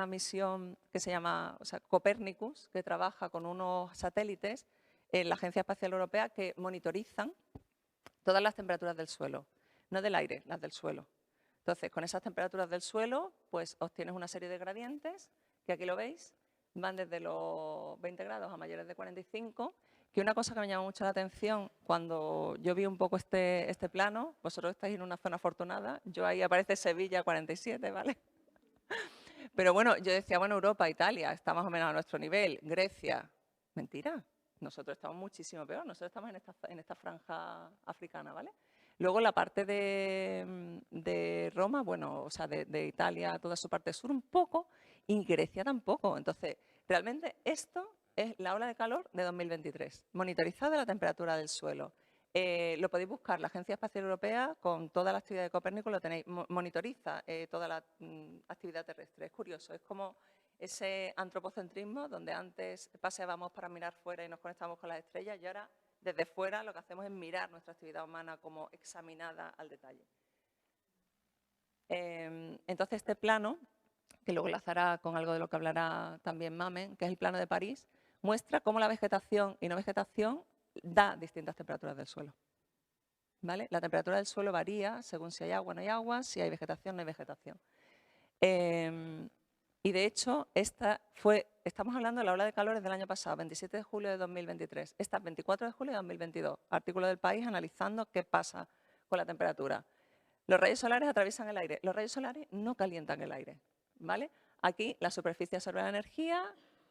Speaker 4: misión que se llama Copernicus, que trabaja con unos satélites en la Agencia Espacial Europea que monitorizan todas las temperaturas del suelo, no del aire, las del suelo. Entonces, con esas temperaturas del suelo, pues obtienes una serie de gradientes, que aquí lo veis, van desde los 20 grados a mayores de 45, que una cosa que me llamó mucho la atención cuando yo vi un poco este plano, vosotros estáis en una zona afortunada, yo ahí aparece Sevilla 47, ¿vale? Pero bueno, yo decía, bueno, Europa, Italia, está más o menos a nuestro nivel, Grecia, mentira, nosotros estamos muchísimo peor, nosotros estamos en esta franja africana, ¿vale? Luego la parte de Roma, bueno, o sea, de Italia, toda su parte sur un poco, y Grecia tampoco. Entonces, realmente esto es la ola de calor de 2023, monitorizada la temperatura del suelo. Lo podéis buscar, la Agencia Espacial Europea, con toda la actividad de Copérnico, lo tenéis, monitoriza toda la actividad terrestre. Es curioso, es como ese antropocentrismo donde antes paseábamos para mirar fuera y nos conectamos con las estrellas y ahora desde fuera lo que hacemos es mirar nuestra actividad humana como examinada al detalle. Entonces este plano, que luego enlazará con algo de lo que hablará también Mamen, que es el plano de París, muestra cómo la vegetación y no vegetación da distintas temperaturas del suelo. ¿Vale? La temperatura del suelo varía según si hay agua o no hay agua, si hay vegetación o no hay vegetación. Y de hecho, estamos hablando de la ola de calores del año pasado, 27 de julio de 2023. Esta es 24 de julio de 2022. Artículo del País analizando qué pasa con la temperatura. Los rayos solares atraviesan el aire. Los rayos solares no calientan el aire. ¿Vale? Aquí la superficie absorbe la energía,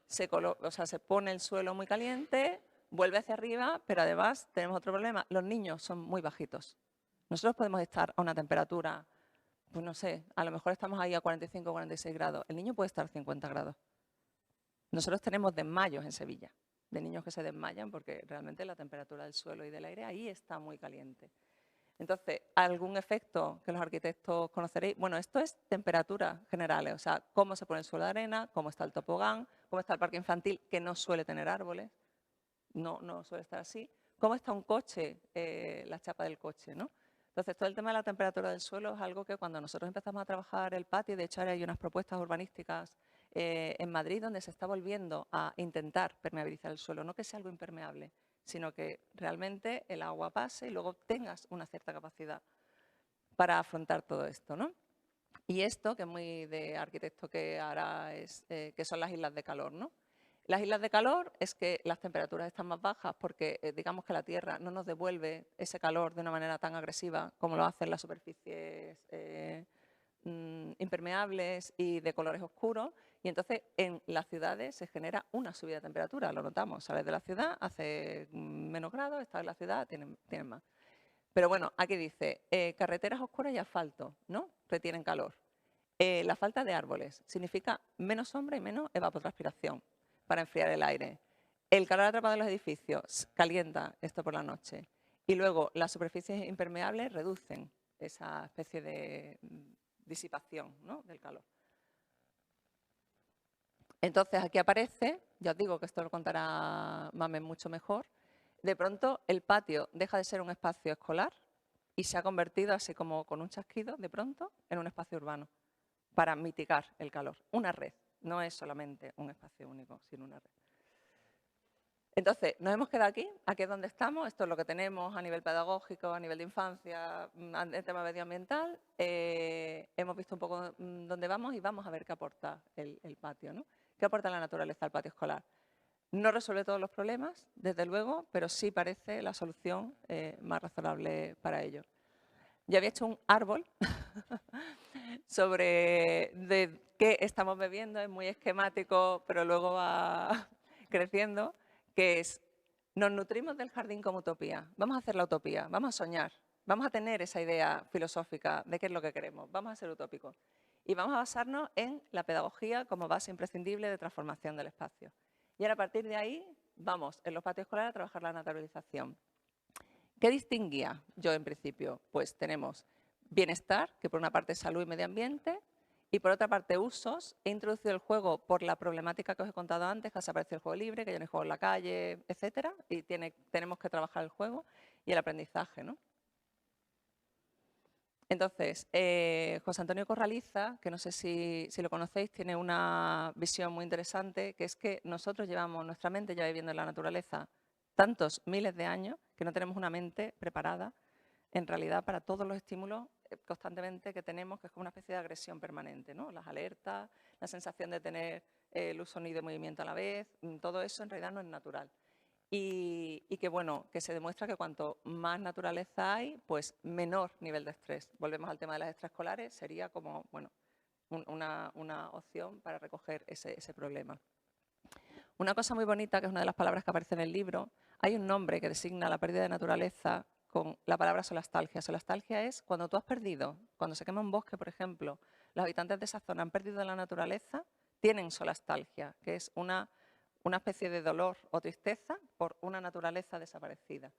Speaker 4: se pone el suelo muy caliente, vuelve hacia arriba, pero además tenemos otro problema. Los niños son muy bajitos. Nosotros podemos estar a una temperatura, pues no sé, a lo mejor estamos ahí a 45 o 46 grados. El niño puede estar a 50 grados. Nosotros tenemos desmayos en Sevilla, de niños que se desmayan porque realmente la temperatura del suelo y del aire ahí está muy caliente. Entonces, ¿algún efecto que los arquitectos conoceréis? Bueno, esto es temperaturas generales, o sea, cómo se pone el suelo de arena, cómo está el tobogán, cómo está el parque infantil, que no suele tener árboles, no suele estar así, cómo está un coche, la chapa del coche, ¿no? Entonces, todo el tema de la temperatura del suelo es algo que cuando nosotros empezamos a trabajar el patio, de hecho ahora hay unas propuestas urbanísticas en Madrid donde se está volviendo a intentar permeabilizar el suelo, no que sea algo impermeable, sino que realmente el agua pase y luego tengas una cierta capacidad para afrontar todo esto, ¿no? Y esto, que es muy de arquitecto que ahora que son las islas de calor, ¿no? Las islas de calor es que las temperaturas están más bajas porque digamos que la Tierra no nos devuelve ese calor de una manera tan agresiva como lo hacen las superficies impermeables y de colores oscuros, y entonces en las ciudades se genera una subida de temperatura, lo notamos, sales de la ciudad, hace menos grados, estás en la ciudad, tienes más. Pero bueno, aquí dice, carreteras oscuras y asfalto, ¿no? Retienen calor. La falta de árboles significa menos sombra y menos evapotranspiración para enfriar el aire. El calor atrapado en los edificios calienta esto por la noche. Y luego las superficies impermeables reducen esa especie de disipación, ¿no? Del calor. Entonces aquí aparece, ya os digo que esto lo contará Mamen mucho mejor, de pronto el patio deja de ser un espacio escolar y se ha convertido así como con un chasquido de pronto en un espacio urbano para mitigar el calor. Una red, no es solamente un espacio único, sino una red. Entonces, nos hemos quedado aquí es donde estamos, esto es lo que tenemos a nivel pedagógico, a nivel de infancia, en tema medioambiental. Hemos visto un poco dónde vamos y vamos a ver qué aporta el patio, ¿no? ¿Qué aporta la naturaleza al patio escolar? No resuelve todos los problemas, desde luego, pero sí parece la solución más razonable para ello. Yo había hecho un árbol sobre de qué estamos bebiendo, es muy esquemático, pero luego va creciendo, que es, nos nutrimos del jardín como utopía, vamos a hacer la utopía, vamos a soñar, vamos a tener esa idea filosófica de qué es lo que queremos, vamos a ser utópicos y vamos a basarnos en la pedagogía como base imprescindible de transformación del espacio. Y ahora a partir de ahí vamos en los patios escolares a trabajar la naturalización. ¿Qué distinguía yo en principio? Pues tenemos bienestar, que por una parte es salud y medio ambiente, y por otra parte usos. He introducido el juego por la problemática que os he contado antes, que ha desaparecido el juego libre, que ya no hay juego en la calle, etcétera, y tenemos que trabajar el juego y el aprendizaje, ¿no? Entonces, José Antonio Corraliza, que no sé si lo conocéis, tiene una visión muy interesante, que es que nosotros nuestra mente ya viviendo en la naturaleza tantos miles de años que no tenemos una mente preparada en realidad para todos los estímulos constantemente que tenemos, que es como una especie de agresión permanente, ¿no? Las alertas, la sensación de tener luz, sonido y movimiento a la vez, todo eso en realidad no es natural. Y que bueno, que se demuestra que cuanto más naturaleza hay, pues menor nivel de estrés. Volvemos al tema de las extraescolares, sería como, bueno, una opción para recoger ese problema. Una cosa muy bonita, que es una de las palabras que aparece en el libro, hay un nombre que designa la pérdida de naturaleza con la palabra solastalgia. Solastalgia es cuando tú has perdido, cuando se quema un bosque, por ejemplo, los habitantes de esa zona han perdido la naturaleza, tienen solastalgia, que es una especie de dolor o tristeza por una naturaleza desaparecida.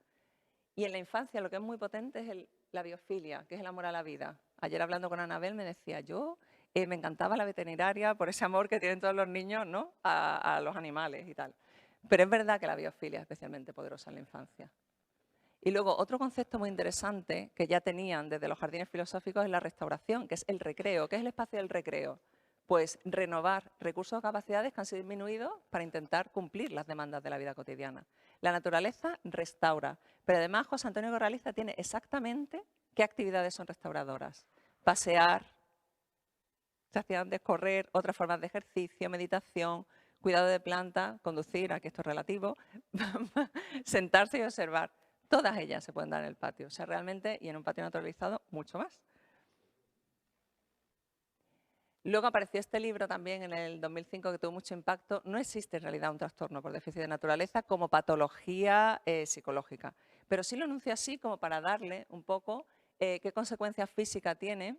Speaker 4: Y en la infancia lo que es muy potente es la biofilia, que es el amor a la vida. Ayer hablando con Anabel me decía, me encantaba la veterinaria por ese amor que tienen todos los niños, ¿no? a los animales y tal. Pero es verdad que la biofilia es especialmente poderosa en la infancia. Y luego otro concepto muy interesante que ya tenían desde los jardines filosóficos es la restauración, que es el recreo. ¿Qué es el espacio del recreo? Pues renovar recursos o capacidades que han sido disminuidos para intentar cumplir las demandas de la vida cotidiana. La naturaleza restaura, pero además José Antonio Corraliza tiene exactamente qué actividades son restauradoras. Pasear, se hacía antes correr, otras formas de ejercicio, meditación, cuidado de planta, conducir, aquí esto es relativo, sentarse y observar. Todas ellas se pueden dar en el patio, o sea, realmente, y en un patio naturalizado, mucho más. Luego apareció este libro también en el 2005 que tuvo mucho impacto. No existe en realidad un trastorno por déficit de naturaleza como patología psicológica, pero sí lo anuncio así como para darle un poco qué consecuencias físicas tiene,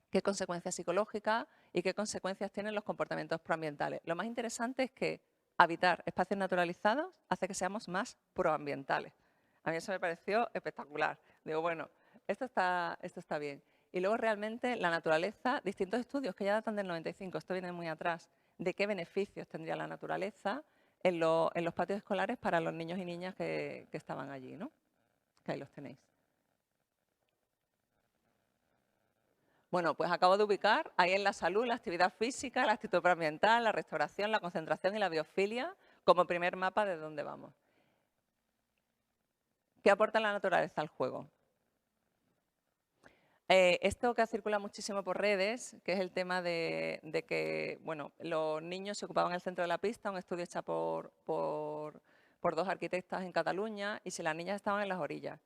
Speaker 4: qué consecuencias psicológicas y qué consecuencias tienen los comportamientos proambientales. Lo más interesante es que habitar espacios naturalizados hace que seamos más proambientales. A mí eso me pareció espectacular. Digo, bueno, esto está bien. Y luego realmente la naturaleza, distintos estudios que ya datan del 95, esto viene muy atrás, de qué beneficios tendría la naturaleza en los patios escolares para los niños y niñas que estaban allí, ¿no? Que ahí los tenéis. Bueno, pues acabo de ubicar ahí en la salud, la actividad física, la actitud ambiental, la restauración, la concentración y la biofilia como primer mapa de dónde vamos. ¿Qué aporta la naturaleza al juego? Esto que circula muchísimo por redes, que es el tema de que bueno, los niños se ocupaban el centro de la pista, un estudio hecho por dos arquitectas en Cataluña, y si las niñas estaban en las orillas.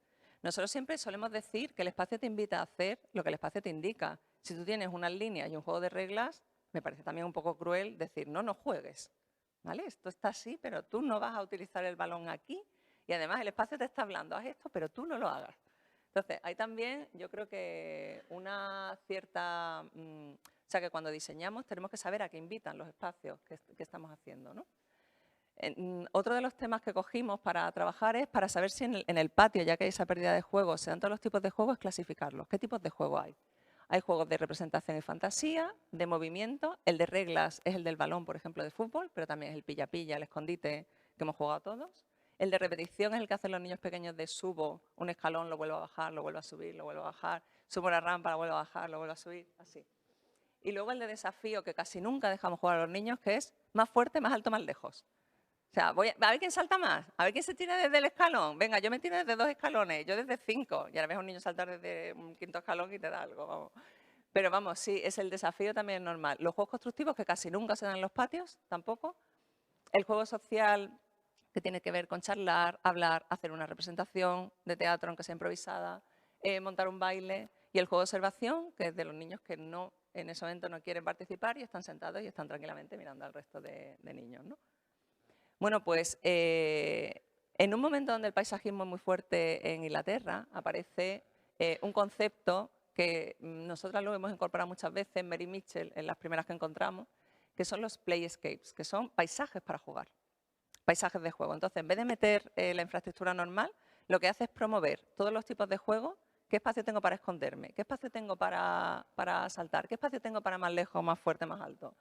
Speaker 4: Nosotros siempre solemos decir que el espacio te invita a hacer lo que el espacio te indica. Si tú tienes unas líneas y un juego de reglas, me parece también un poco cruel decir, no juegues. ¿Vale? Esto está así, pero tú no vas a utilizar el balón aquí, y además el espacio te está hablando, haz esto, pero tú no lo hagas. Entonces, hay también, yo creo que una cierta... o sea, que cuando diseñamos tenemos que saber a qué invitan los espacios que estamos haciendo, ¿no? Otro de los temas que cogimos para trabajar es para saber si en el patio, ya que hay esa pérdida de juego, se dan todos los tipos de juegos, es clasificarlos. ¿Qué tipos de juego hay? Hay juegos de representación y fantasía, de movimiento. El de reglas es el del balón, por ejemplo, de fútbol, pero también es el pilla-pilla, el escondite, que hemos jugado todos. El de repetición es el que hacen los niños pequeños de subo un escalón, lo vuelvo a bajar, lo vuelvo a subir, lo vuelvo a bajar, subo una rampa, lo vuelvo a bajar, lo vuelvo a subir, así. Y luego el de desafío, que casi nunca dejamos jugar a los niños, que es más fuerte, más alto, más lejos. O sea, a ver quién salta más, a ver quién se tira desde el escalón. Venga, yo me tiro desde 2 escalones, yo desde 5. Y ahora ves a un niño saltar desde un 5.º escalón y te da algo, vamos. Pero vamos, sí, es el desafío también normal. Los juegos constructivos, que casi nunca se dan en los patios, tampoco. El juego social, que tiene que ver con charlar, hablar, hacer una representación de teatro, aunque sea improvisada, montar un baile. Y el juego de observación, que es de los niños que no, en ese momento no quieren participar y están sentados y están tranquilamente mirando al resto de niños, ¿no? Bueno, pues en un momento donde el paisajismo es muy fuerte en Inglaterra, aparece un concepto que nosotras lo hemos incorporado muchas veces, Mary Mitchell, en las primeras que encontramos, que son los playscapes, que son paisajes para jugar, paisajes de juego. Entonces, en vez de meter la infraestructura normal, lo que hace es promover todos los tipos de juegos. ¿Qué espacio tengo para esconderme? ¿Qué espacio tengo para saltar? ¿Qué espacio tengo para más lejos, más fuerte, más alto?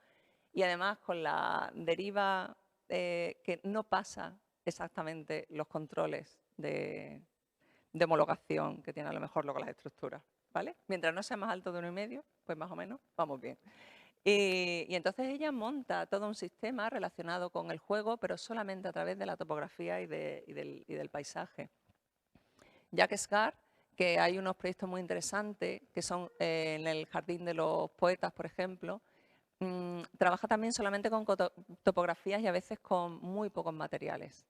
Speaker 4: Y además con la deriva que no pasa exactamente los controles de homologación que tienen a lo mejor luego las estructuras, ¿vale? Mientras no sea más alto de 1,5, pues más o menos vamos bien. Y entonces ella monta todo un sistema relacionado con el juego, pero solamente a través de la topografía y del paisaje. Jacques Scar, que hay unos proyectos muy interesantes, que son en el Jardín de los Poetas, por ejemplo, trabaja también solamente con topografías y a veces con muy pocos materiales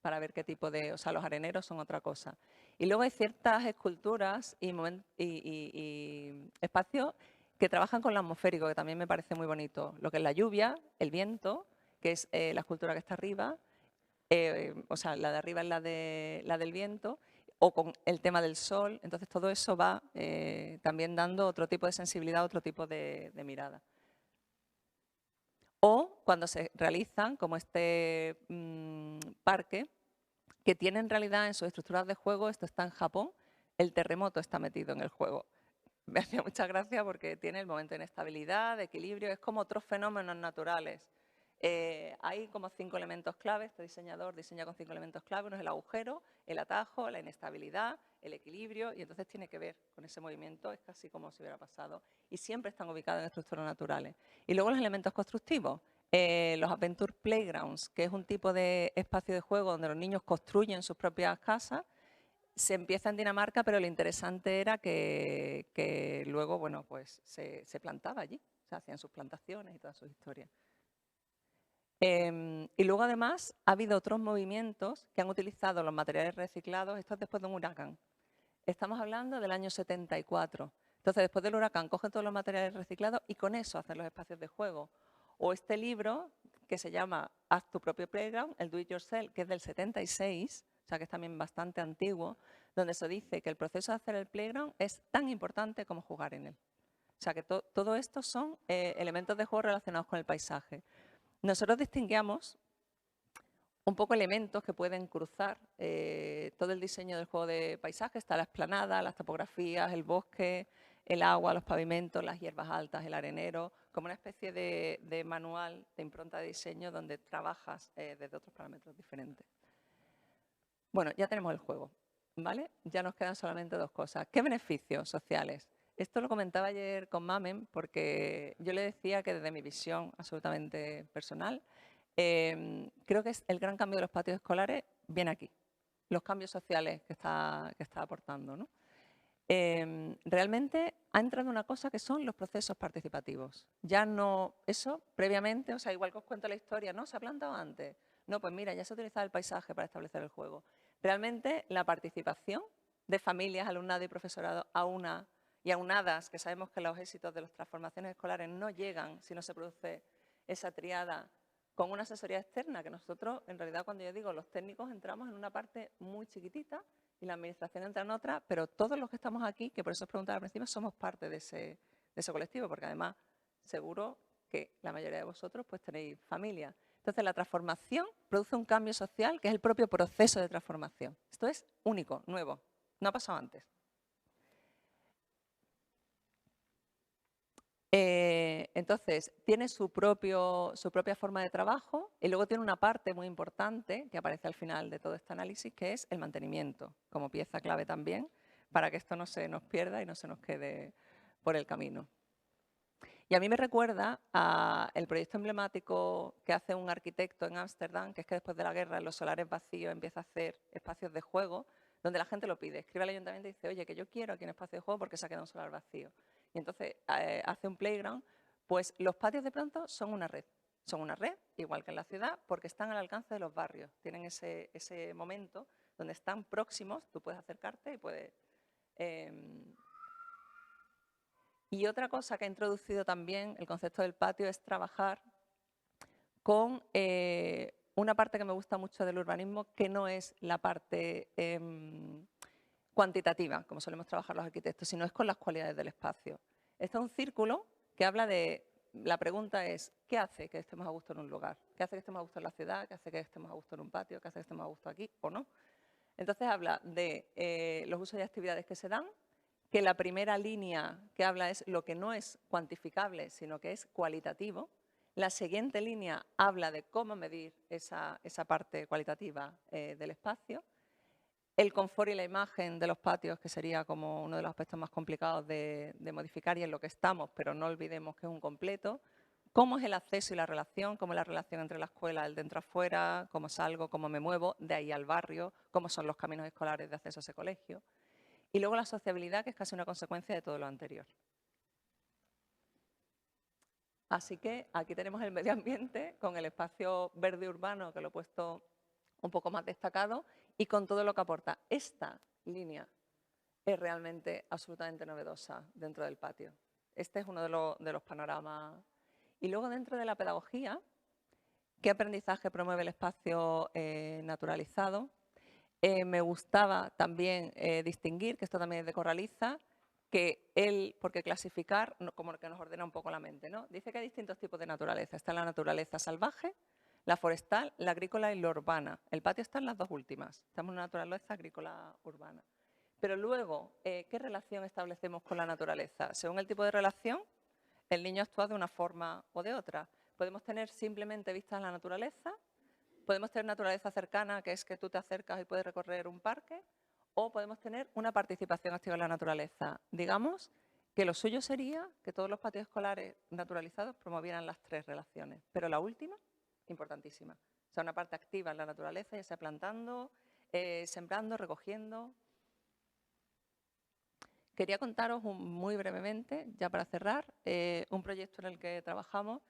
Speaker 4: para ver qué tipo de... O sea, los areneros son otra cosa. Y luego hay ciertas esculturas y espacios que trabajan con lo atmosférico, que también me parece muy bonito. Lo que es la lluvia, el viento, que es la escultura que está arriba, o sea, la de arriba es la del viento, o con el tema del sol. Entonces, todo eso va también dando otro tipo de sensibilidad, otro tipo de mirada. O cuando se realizan, como este parque, que tiene en realidad en sus estructuras de juego, esto está en Japón, el terremoto está metido en el juego. Me hacía mucha gracia porque tiene el momento de inestabilidad, de equilibrio, es como otros fenómenos naturales. Hay como 5 elementos clave, este diseñador diseña con 5 elementos clave, uno es el agujero, el atajo, la inestabilidad, el equilibrio, y entonces tiene que ver con ese movimiento, es casi como si hubiera pasado, y siempre están ubicados en estructuras naturales. Y luego los elementos constructivos, los Adventure Playgrounds, que es un tipo de espacio de juego donde los niños construyen sus propias casas. Se empieza en Dinamarca, pero lo interesante era que luego, bueno, pues se plantaba allí, se hacían sus plantaciones y todas sus historias. Y luego, además, ha habido otros movimientos que han utilizado los materiales reciclados, esto es después de un huracán. Estamos hablando del año 74. Entonces, después del huracán, cogen todos los materiales reciclados y con eso hacen los espacios de juego. O este libro, que se llama Haz tu propio playground, el Do It Yourself, que es del 76, o sea que es también bastante antiguo, donde se dice que el proceso de hacer el playground es tan importante como jugar en él. O sea que todo esto son elementos de juego relacionados con el paisaje. Nosotros distinguíamos un poco elementos que pueden cruzar todo el diseño del juego de paisaje. Está la explanada, las topografías, el bosque, el agua, los pavimentos, las hierbas altas, el arenero, como una especie de manual de impronta de diseño donde trabajas desde otros parámetros diferentes. Bueno, ya tenemos el juego, ¿vale? Ya nos quedan solamente dos cosas. ¿Qué beneficios sociales? Esto lo comentaba ayer con Mamen porque yo le decía que desde mi visión absolutamente personal, creo que es el gran cambio de los patios escolares viene aquí, los cambios sociales que está aportando, ¿no? Realmente ha entrado una cosa que son los procesos participativos. Ya no, eso previamente, o sea, igual que os cuento la historia, ¿no? ¿Se ha plantado antes? No, pues mira, ya se ha utilizado el paisaje para establecer el juego. Realmente la participación de familias, alumnado y profesorado y aunadas, que sabemos que los éxitos de las transformaciones escolares no llegan si no se produce esa triada con una asesoría externa, que nosotros, en realidad, cuando yo digo los técnicos, entramos en una parte muy chiquitita y la administración entra en otra, pero todos los que estamos aquí, que por eso os preguntaba al principio, somos parte de ese colectivo, porque además seguro que la mayoría de vosotros pues tenéis familia. Entonces, la transformación produce un cambio social que es el propio proceso de transformación. Esto es único, nuevo, no ha pasado antes. Entonces, tiene su propia forma de trabajo y luego tiene una parte muy importante que aparece al final de todo este análisis, que es el mantenimiento, como pieza clave también, para que esto no se nos pierda y no se nos quede por el camino. Y a mí me recuerda al proyecto emblemático que hace un arquitecto en Ámsterdam, que es que después de la guerra en los solares vacíos empieza a hacer espacios de juego, donde la gente lo pide. Escribe al ayuntamiento y dice, oye, que yo quiero aquí un espacio de juego porque se ha quedado un solar vacío. Y entonces hace un playground. Pues los patios de pronto son una red. Son una red, igual que en la ciudad, porque están al alcance de los barrios. Tienen ese momento donde están próximos, tú puedes acercarte y puedes... Y otra cosa que ha introducido también el concepto del patio es trabajar con una parte que me gusta mucho del urbanismo, que no es la parte cuantitativa, como solemos trabajar los arquitectos, sino es con las cualidades del espacio. Este es un círculo que habla de, la pregunta es, ¿qué hace que estemos a gusto en un lugar? ¿Qué hace que estemos a gusto en la ciudad? ¿Qué hace que estemos a gusto en un patio? ¿Qué hace que estemos a gusto aquí o no? Entonces habla de los usos y actividades que se dan, que la primera línea que habla es lo que no es cuantificable, sino que es cualitativo. La siguiente línea habla de cómo medir esa parte cualitativa del espacio. El confort y la imagen de los patios, que sería como uno de los aspectos más complicados de modificar y en lo que estamos, pero no olvidemos que es un completo. Cómo es el acceso y la relación, cómo es la relación entre la escuela, el dentro-afuera, cómo salgo, cómo me muevo, de ahí al barrio, cómo son los caminos escolares de acceso a ese colegio. Y luego la sociabilidad, que es casi una consecuencia de todo lo anterior. Así que aquí tenemos el medio ambiente con el espacio verde urbano, que lo he puesto un poco más destacado, y con todo lo que aporta. Esta línea es realmente absolutamente novedosa dentro del patio. Este es uno de los panoramas. Y luego dentro de la pedagogía, ¿qué aprendizaje promueve el espacio naturalizado? Me gustaba también distinguir, que esto también es de Corraliza, que porque clasificar como que nos ordena un poco la mente, ¿no? Dice que hay distintos tipos de naturaleza. Está la naturaleza salvaje, la forestal, la agrícola y la urbana. El patio está en las dos últimas. Estamos en una naturaleza agrícola urbana. Pero luego, ¿qué relación establecemos con la naturaleza? Según el tipo de relación, el niño actúa de una forma o de otra. Podemos tener simplemente vistas a la naturaleza, podemos tener naturaleza cercana, que es que tú te acercas y puedes recorrer un parque, o podemos tener una participación activa en la naturaleza. Digamos que lo suyo sería que todos los patios escolares naturalizados promovieran las 3 relaciones, pero la última, importantísima. O sea, una parte activa en la naturaleza, ya sea plantando, sembrando, recogiendo. Quería contaros muy brevemente, ya para cerrar, un proyecto en el que trabajamos.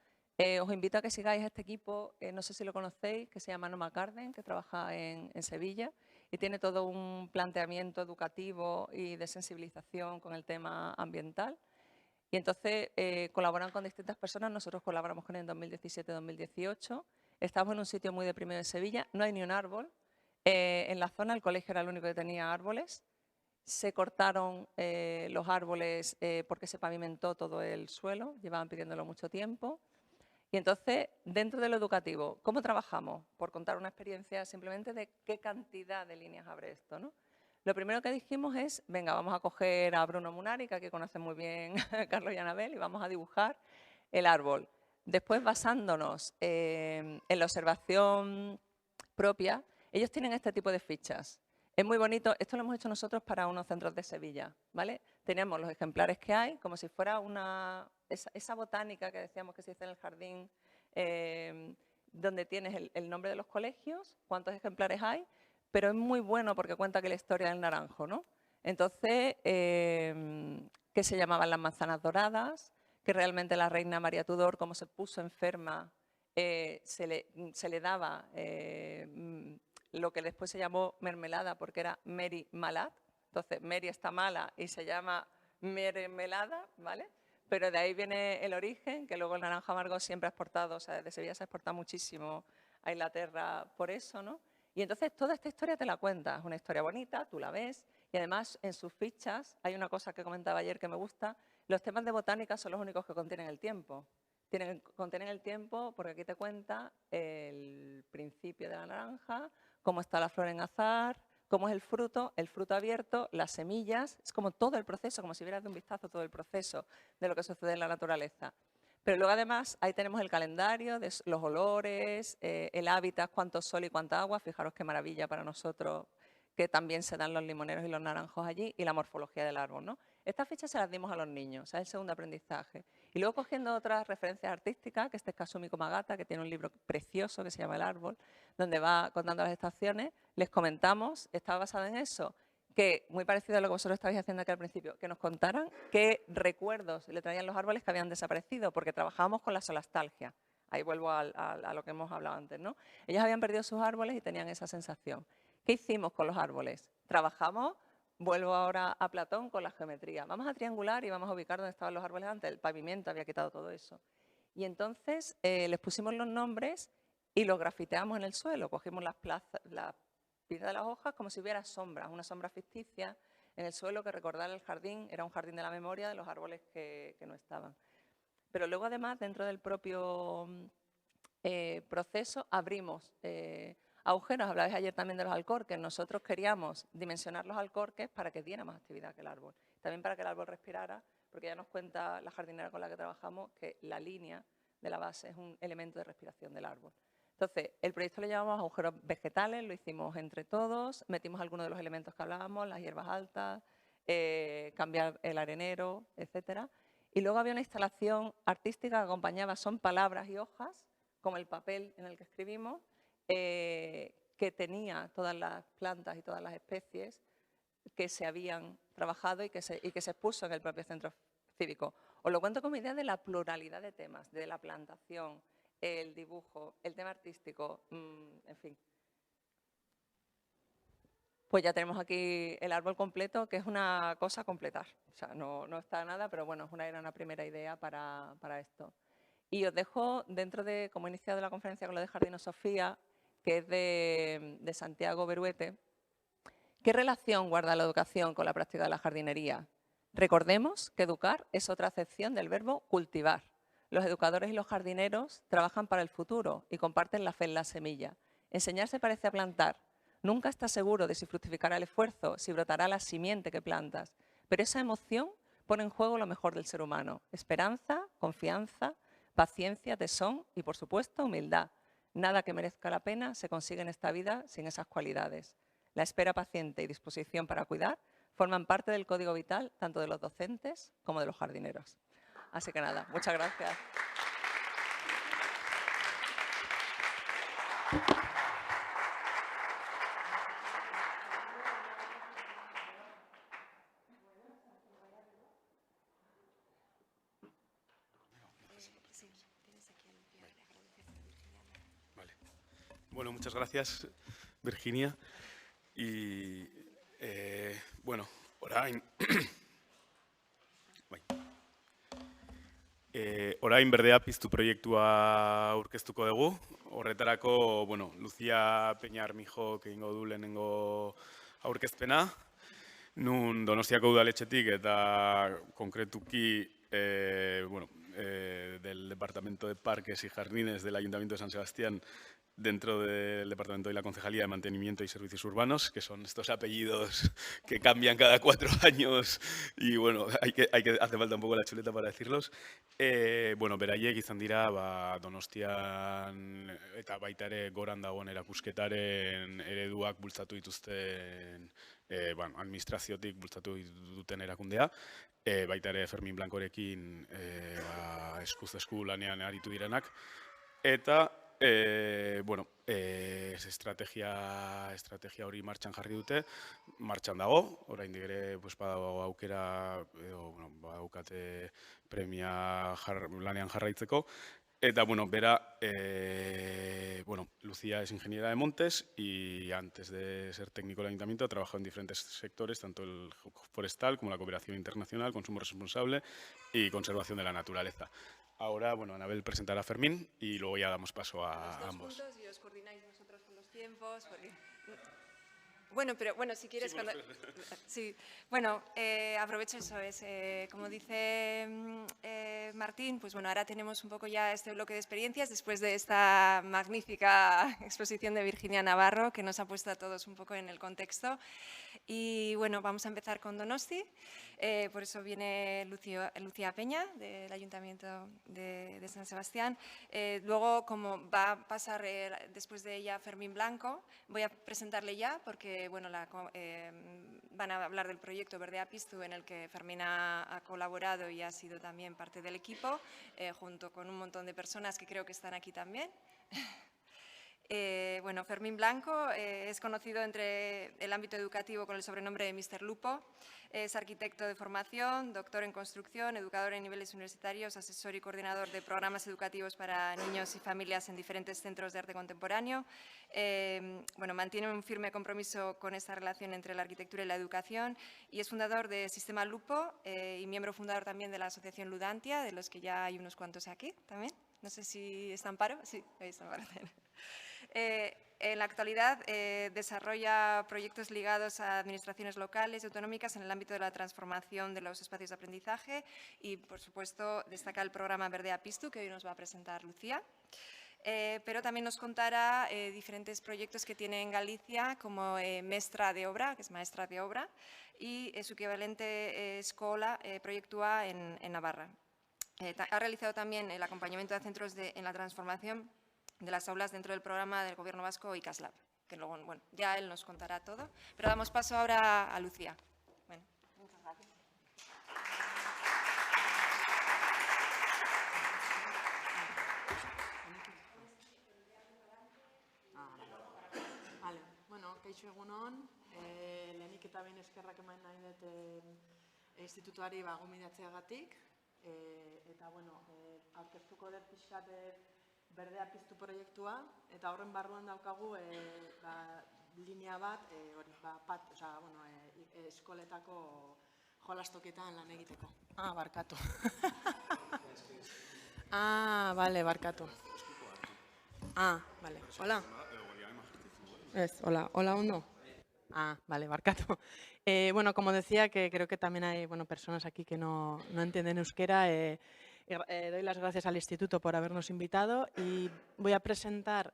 Speaker 4: Os invito a que sigáis a este equipo, no sé si lo conocéis, que se llama Noma Garden, que trabaja en Sevilla y tiene todo un planteamiento educativo y de sensibilización con el tema ambiental. Y entonces colaboran con distintas personas, nosotros colaboramos con él en 2017-2018. Estamos en un sitio muy deprimido de Sevilla, no hay ni un árbol. En la zona el colegio era el único que tenía árboles. Se cortaron los árboles porque se pavimentó todo el suelo, llevaban pidiéndolo mucho tiempo. Y entonces, dentro de lo educativo, ¿cómo trabajamos? Por contar una experiencia simplemente de qué cantidad de líneas abre esto, ¿no? Lo primero que dijimos es, venga, vamos a coger a Bruno Munari, que aquí conocen muy bien Carlos y Anabel, y vamos a dibujar el árbol. Después, basándonos en la observación propia, ellos tienen este tipo de fichas. Es muy bonito, esto lo hemos hecho nosotros para unos centros de Sevilla, ¿vale? Tenemos los ejemplares que hay, como si fuera esa botánica que decíamos que se dice en el jardín, donde tienes el nombre de los colegios, cuántos ejemplares hay, pero es muy bueno porque cuenta que la historia del naranjo, ¿no? Entonces, que se llamaban las manzanas doradas, que realmente la reina María Tudor, como se puso enferma, se le daba lo que después se llamó mermelada porque era Mary Malad. Entonces, Mary está mala y se llama mermelada, ¿vale? Pero de ahí viene el origen, que luego el naranjo amargo siempre ha exportado, o sea, desde Sevilla se ha exportado muchísimo a Inglaterra por eso, ¿no? Y entonces toda esta historia te la cuenta, es una historia bonita, tú la ves, y además en sus fichas hay una cosa que comentaba ayer que me gusta, los temas de botánica son los únicos que contienen el tiempo. Contienen el tiempo porque aquí te cuenta el principio de la naranja, cómo está la flor en azar, cómo es el fruto abierto, las semillas, es como todo el proceso, como si vieras de un vistazo todo el proceso de lo que sucede en la naturaleza. Pero luego además ahí tenemos el calendario de los olores, el hábitat, cuánto sol y cuánta agua, fijaros qué maravilla para nosotros que también se dan los limoneros y los naranjos allí, y la morfología del árbol, ¿no? Estas fichas se las dimos a los niños, es el segundo aprendizaje. Y luego cogiendo otras referencias artísticas, que este es Kasumi Komagata, que tiene un libro precioso que se llama El árbol, donde va contando las estaciones, les comentamos, estaba basado en eso, que muy parecido a lo que vosotros estabais haciendo aquí al principio, que nos contaran qué recuerdos le traían los árboles que habían desaparecido, porque trabajábamos con la solastalgia. Ahí vuelvo a lo que hemos hablado antes, ¿no? Ellos habían perdido sus árboles y tenían esa sensación. ¿Qué hicimos con los árboles? Trabajamos, vuelvo ahora a Platón, con la geometría. Vamos a triangular y vamos a ubicar donde estaban los árboles antes. El pavimento había quitado todo eso. Y entonces les pusimos los nombres y los grafiteamos en el suelo. Cogimos las piedras de las hojas como si hubiera sombras, una sombra ficticia en el suelo que recordara el jardín. Era un jardín de la memoria de los árboles que no estaban. Pero luego además, dentro del propio proceso, abrimos agujeros. Hablabais ayer también de los alcorques. Nosotros queríamos dimensionar los alcorques para que diera más actividad que el árbol. También para que el árbol respirara, porque ya nos cuenta la jardinera con la que trabajamos que la línea de la base es un elemento de respiración del árbol. Entonces, el proyecto le llamamos agujeros vegetales, lo hicimos entre todos, metimos algunos de los elementos que hablábamos, las hierbas altas, cambiar el arenero, etcétera. Y luego había una instalación artística que acompañaba, son palabras y hojas, como el papel en el que escribimos, que tenía todas las plantas y todas las especies que se habían trabajado y que se expuso en el propio centro cívico. Os lo cuento como idea de la pluralidad de temas, de la plantación, el dibujo, el tema artístico, en fin. Pues ya tenemos aquí el árbol completo, que es una cosa a completar. O sea, no está nada, pero bueno, era una primera idea para esto. Y os dejo, dentro de, como he iniciado la conferencia con lo de Jardinosofía, que es de Santiago Beruete, ¿qué relación guarda la educación con la práctica de la jardinería? Recordemos que educar es otra acepción del verbo cultivar. Los educadores y los jardineros trabajan para el futuro y comparten la fe en la semilla. Enseñar se parece a plantar. Nunca estás seguro de si fructificará el esfuerzo, si brotará la simiente que plantas. Pero esa emoción pone en juego lo mejor del ser humano. Esperanza, confianza, paciencia, tesón y, por supuesto, humildad. Nada que merezca la pena se consigue en esta vida sin esas cualidades. La espera paciente y disposición para cuidar forman parte del código vital tanto de los docentes como de los jardineros. Así que nada, muchas gracias.
Speaker 2: Vale. Bueno, muchas gracias, Virginia. Y, bueno, orain orain Berdea Piztu proiektua aurkeztuko dugu. Horretarako, bueno, Lucia Peña Armijok egingo du lehenengo aurkezpena. Nun Donostiako udaletxetik eta konkretuki, bueno, del Departamento de Parques y Jardines del Ayuntamiento de San Sebastián, dentro del Departamento de la Concejalía de Mantenimiento y Servicios Urbanos, que son estos apellidos que cambian cada 4 años y, bueno, hace falta un poco la chuleta para decirlos. Bueno, beraiek izan dira, Donostian eta baita ere goran dagoen erakusketaren ereduak bultzatu dituzten, bueno, administraziotik bultzatu duten erakundea. Baita ere Fermin Blancorekin eskuz esku lanean aritu direnak. Eta, bueno, estrategia hori martxan jarri dute, martxan dago, oraindik ere badago aukera, badaukate premia lanean jarraitzeko. Eta, bueno, bera, bueno, Lucía es ingeniera de montes y antes de ser técnico del ayuntamiento ha trabajado en diferentes sectores, tanto el forestal como la cooperación internacional, consumo responsable y conservación de la naturaleza. Ahora, bueno, Anabel presentará a Fermín y luego ya damos paso a ambos.
Speaker 3: Juntos y os coordináis vosotros con los tiempos. Porque... Bueno, pero bueno, si quieres... Sí, bueno, aprovecho eso. Como dice Martín, pues bueno, ahora tenemos un poco ya este bloque de experiencias después de esta magnífica exposición de Virginia Navarro que nos ha puesto a todos un poco en el contexto. Y bueno, vamos a empezar con Donosti. Por eso viene Lucía Peña, del Ayuntamiento de San Sebastián. Luego, como va a pasar después de ella Fermín Blanco, voy a presentarle ya, porque bueno, van a hablar del proyecto Berdea Piztu, en el que Fermín ha colaborado y ha sido también parte del equipo, junto con un montón de personas que creo que están aquí también. Bueno, Fermín Blanco es conocido entre el ámbito educativo con el sobrenombre de Mr. Lupo. Es arquitecto de formación, doctor en construcción, educador en niveles universitarios, asesor y coordinador de programas educativos para niños y familias en diferentes centros de arte contemporáneo. Bueno, mantiene un firme compromiso con esta relación entre la arquitectura y la educación y es fundador de Sistema Lupo y miembro fundador también de la Asociación Ludantia, de los que ya hay unos cuantos aquí también. No sé si está Amparo. Sí, ahí está Amparo. En la actualidad desarrolla proyectos ligados a administraciones locales y autonómicas en el ámbito de la transformación de los espacios de aprendizaje y, por supuesto, destaca el programa Berdea Piztu, que hoy nos va a presentar Lucía. Pero también nos contará diferentes proyectos que tiene en Galicia, como Mestra de Obra, que es maestra de obra, y su equivalente Escola Proiektua en Navarra. Ha realizado también el acompañamiento de centros en la transformación de las aulas dentro del programa del Gobierno vasco ICASLab, que luego, bueno, ya él nos contará todo. Pero damos paso ahora a Lucía. Bueno, muchas gracias.
Speaker 5: Vale, bueno, kaixo egunon, lehenik eta behin eskerrak eman nahi dut institutuari gomidatzeagatik, eta, bueno, aurkeztuko dut pixkat Berdea Piztu proiektua, eta horren barruan daukagu linea bat, eskoletako jolastokietan lan egiteko. Barkatu. Bale, barkatu. Bale, hola. Ez, hola ondo. Vale, barkatu. Bueno, como decía, que creo que también hay personas aquí que no entienden euskera. Doy las gracias al Instituto por habernos invitado y voy a presentar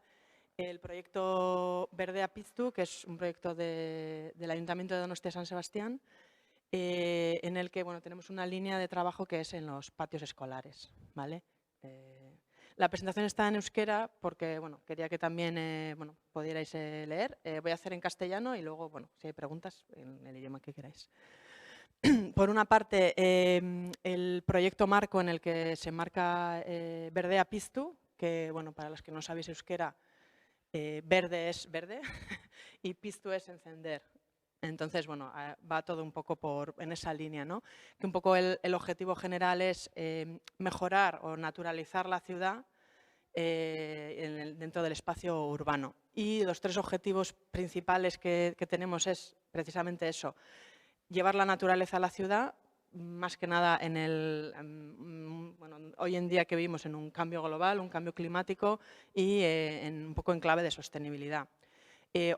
Speaker 5: el proyecto Berdea Piztu, que es un proyecto del Ayuntamiento de Donostia San Sebastián, en el que tenemos una línea de trabajo que es en los patios escolares, ¿vale? La presentación está en euskera porque bueno, quería que también bueno, pudierais leer. Voy a hacer en castellano y luego, bueno, si hay preguntas, en el idioma que queráis. Por una parte, el proyecto marco en el que se marca Berdea Piztu, que bueno, para los que no sabéis euskera, verde es verde y piztu es encender. Entonces, bueno, va todo un poco en esa línea, ¿no? Que un poco el objetivo general es mejorar o naturalizar la ciudad dentro del espacio urbano. Y los 3 objetivos principales que tenemos es precisamente eso: llevar la naturaleza a la ciudad, más que nada bueno, hoy en día que vivimos en un cambio global, un cambio climático y un poco en clave de sostenibilidad.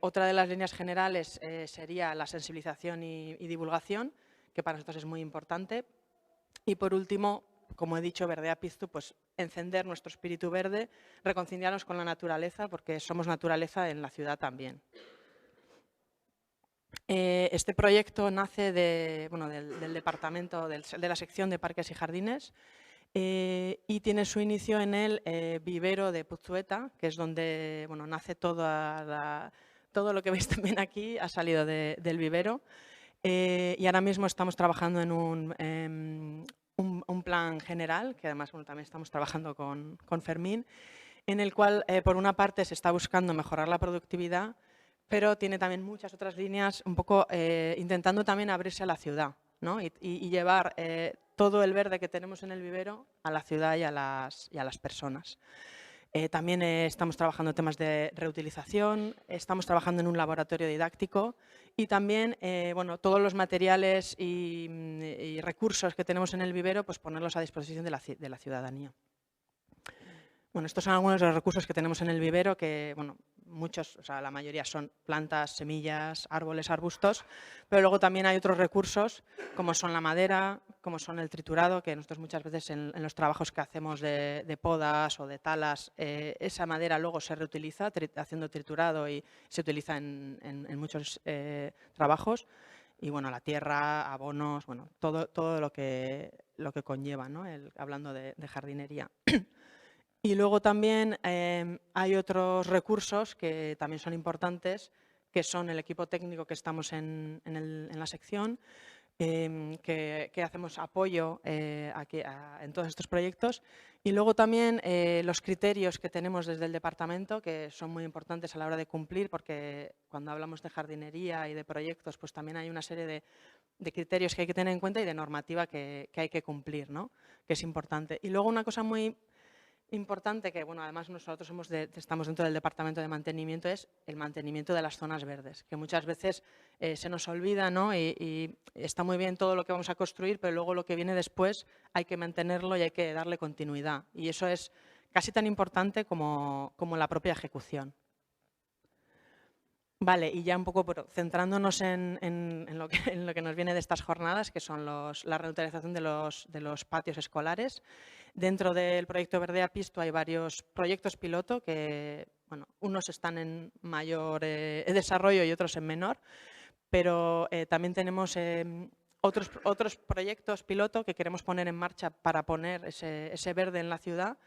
Speaker 5: Otra de las líneas generales sería la sensibilización y divulgación, que para nosotros es muy importante. Y por último, como he dicho, Berdea Piztu, pues encender nuestro espíritu verde, reconciliarnos con la naturaleza, porque somos naturaleza en la ciudad también. Este proyecto nace del departamento, de la sección de parques y jardines, y tiene su inicio en el vivero de Putzueta, que es donde bueno, nace todo lo que veis también aquí, ha salido del vivero. Y ahora mismo estamos trabajando en un plan general, que además bueno, también estamos trabajando con Fermín, en el cual, por una parte, se está buscando mejorar la productividad, pero tiene también muchas otras líneas, un poco intentando también abrirse a la ciudad, ¿no? y llevar todo el verde que tenemos en el vivero a la ciudad y a las personas. También estamos trabajando temas de reutilización, estamos trabajando en un laboratorio didáctico y también bueno, todos los materiales y recursos que tenemos en el vivero, pues ponerlos a disposición de la ciudadanía. Bueno, estos son algunos de los recursos que tenemos en el vivero, que bueno, muchos, o sea, la mayoría son plantas, semillas, árboles, arbustos, pero luego también hay otros recursos como son la madera, como son el triturado, que nosotros muchas veces en los trabajos que hacemos de podas o de talas, esa madera luego se reutiliza haciendo triturado y se utiliza en muchos trabajos. Y bueno, la tierra, abonos, bueno, todo lo que conlleva, ¿no? Hablando de jardinería. Y luego también hay otros recursos que también son importantes, que son el equipo técnico que estamos en la sección, que hacemos apoyo en todos estos proyectos. Y luego también los criterios que tenemos desde el departamento, que son muy importantes a la hora de cumplir, porque cuando hablamos de jardinería y de proyectos, pues también hay una serie de criterios que hay que tener en cuenta y de normativa que hay que cumplir, ¿no? Que es importante. Y luego una cosa muy importante que, bueno, además nosotros estamos dentro del departamento de mantenimiento, es el mantenimiento de las zonas verdes, que muchas veces se nos olvida, ¿no? Y está muy bien todo lo que vamos a construir, pero luego lo que viene después hay que mantenerlo y hay que darle continuidad. Y eso es casi tan importante como la propia ejecución. Vale, y ya un poco centrándonos en lo que nos viene de estas jornadas, que son la reutilizzación de los patios escolares. Dentro del proyecto Berdea Piztu hay varios proyectos piloto que, bueno, unos están en mayor desarrollo y otros en menor, pero también tenemos otros proyectos piloto que queremos poner en marcha para poner ese verde en la ciudad,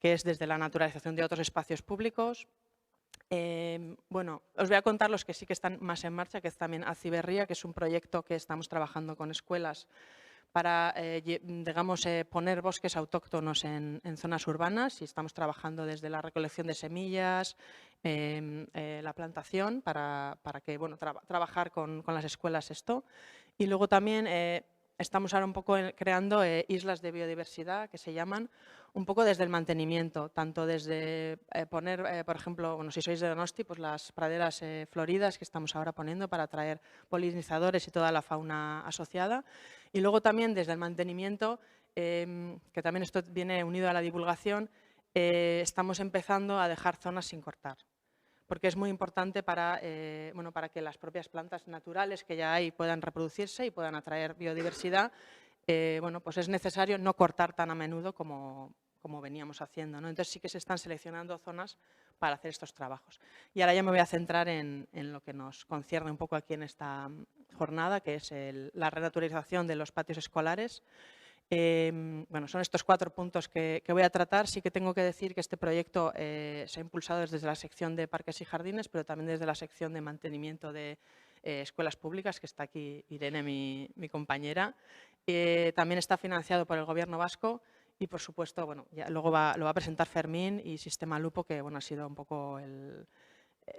Speaker 5: que es desde la naturalización de otros espacios públicos. Bueno, os voy a contar los que sí que están más en marcha, que es también Aciberría, que es un proyecto que estamos trabajando con escuelas para, digamos, poner bosques autóctonos en zonas urbanas, y estamos trabajando desde la recolección de semillas, la plantación, para que, bueno, trabajar con las escuelas esto. Y luego también estamos ahora un poco creando islas de biodiversidad, que se llaman, un poco desde el mantenimiento, tanto desde poner, por ejemplo, bueno, si sois de Donosti, pues las praderas floridas que estamos ahora poniendo para atraer polinizadores y toda la fauna asociada. Y luego también desde el mantenimiento, que también esto viene unido a la divulgación, estamos empezando a dejar zonas sin cortar, porque es muy importante para que las propias plantas naturales que ya hay puedan reproducirse y puedan atraer biodiversidad. Bueno, pues es necesario no cortar tan a menudo como veníamos haciendo, ¿no? Entonces sí que se están seleccionando zonas para hacer estos trabajos. Y ahora ya me voy a centrar en lo que nos concierne un poco aquí en esta jornada, que es la renaturalización de los patios escolares. Bueno, son estos 4 puntos que voy a tratar. Sí que tengo que decir que este proyecto se ha impulsado desde la sección de parques y jardines, pero también desde la sección de mantenimiento de escuelas públicas, que está aquí Irene, mi compañera. También está financiado por el Gobierno vasco y, por supuesto, bueno, ya luego lo va a presentar Fermín y Sistema Lupo, que bueno, ha sido un poco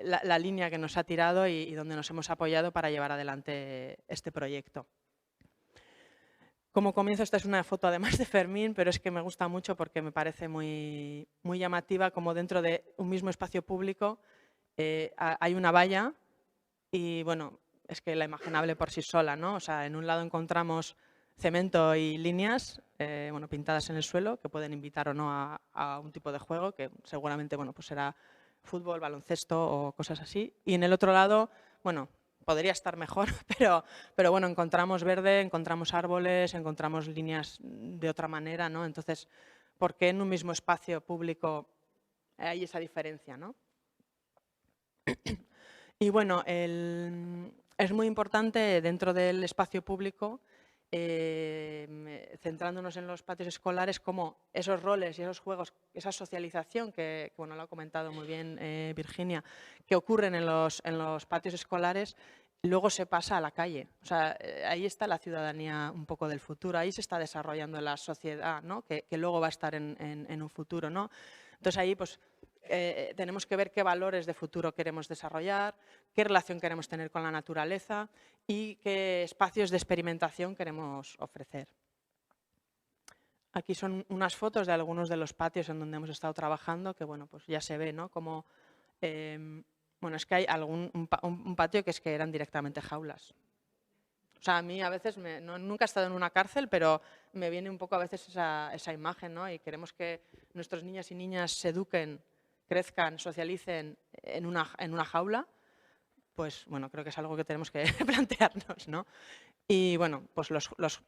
Speaker 5: la línea que nos ha tirado y donde nos hemos apoyado para llevar adelante este proyecto. Como comienzo, esta es una foto además de Fermín, pero es que me gusta mucho porque me parece muy llamativa, como dentro de un mismo espacio público hay una valla y, bueno, es que la imaginable por sí sola, ¿no? O sea, en un lado encontramos cemento y líneas bueno, pintadas en el suelo que pueden invitar o no a un tipo de juego que seguramente bueno, pues será fútbol, baloncesto o cosas así. Y en el otro lado, bueno, podría estar mejor, pero bueno, encontramos verde, encontramos árboles, encontramos líneas de otra manera, ¿no? Entonces, ¿por qué en un mismo espacio público hay esa diferencia, ¿no? Y bueno, es muy importante dentro del espacio público, centrándonos en los patios escolares, como esos roles y esos juegos, esa socialización que bueno, lo ha comentado muy bien Virginia, que ocurren en los patios escolares, luego se pasa a la calle. O sea, ahí está la ciudadanía un poco del futuro, ahí se está desarrollando la sociedad, ¿no? que luego va a estar en un futuro, ¿no? Entonces ahí pues tenemos que ver qué valores de futuro queremos desarrollar, qué relación queremos tener con la naturaleza y qué espacios de experimentación queremos ofrecer. Aquí son unas fotos de algunos de los patios en donde hemos estado trabajando, que bueno, pues ya se ve, ¿no? Como, bueno, es que hay un patio que es que eran directamente jaulas. O sea, a mí a veces, nunca he estado en una cárcel, pero me viene un poco a veces esa imagen, ¿no? Y queremos que nuestros niños y niñas se eduquen, crezcan, socialicen en una jaula, pues bueno, creo que es algo que tenemos que plantearnos, ¿no? Y bueno, pues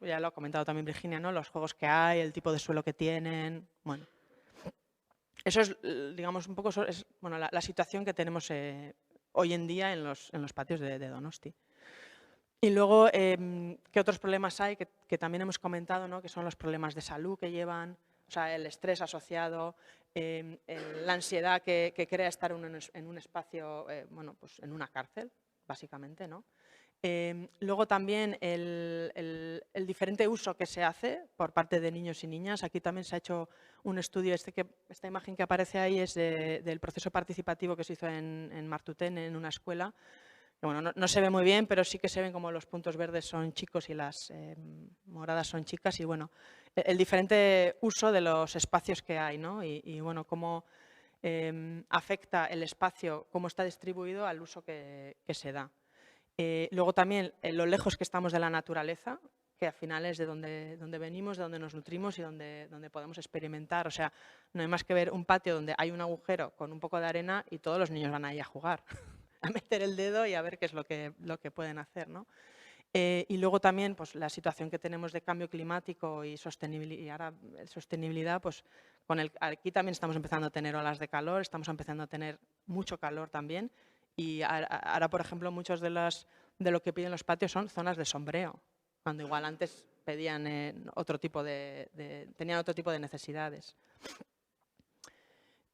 Speaker 5: ya lo ha comentado también Virginia, ¿no? Los juegos que hay, el tipo de suelo que tienen, bueno. Eso es, digamos, un poco bueno, la situación que tenemos hoy en día en los patios de Donosti. Y luego, ¿qué otros problemas hay que también hemos comentado, ¿no? Que son los problemas de salud que llevan, o sea, el estrés asociado, la ansiedad que crea estar en un espacio, bueno, pues en una cárcel, básicamente, ¿no? Luego también el diferente uso que se hace por parte de niños y niñas. Aquí también se ha hecho un estudio, esta imagen que aparece ahí es del proceso participativo que se hizo en Martutén, en una escuela. Bueno, no se ve muy bien, pero sí que se ven como los puntos verdes son chicos y las moradas son chicas. Y bueno, el diferente uso de los espacios que hay, ¿no? Y bueno, cómo afecta el espacio, cómo está distribuido al uso que se da. Luego también lo lejos que estamos de la naturaleza, que al final es de donde venimos, de donde nos nutrimos y donde podemos experimentar. O sea, no hay más que ver un patio donde hay un agujero con un poco de arena y todos los niños van ahí a jugar, a meter el dedo y a ver qué es lo que pueden hacer, ¿no? Y luego también pues, la situación que tenemos de cambio climático y sostenibilidad, pues aquí también estamos empezando a tener olas de calor, estamos empezando a tener mucho calor también. Y ahora, por ejemplo, muchos de lo que piden los patios son zonas de sombreo, cuando igual antes pedían tenían otro tipo de necesidades.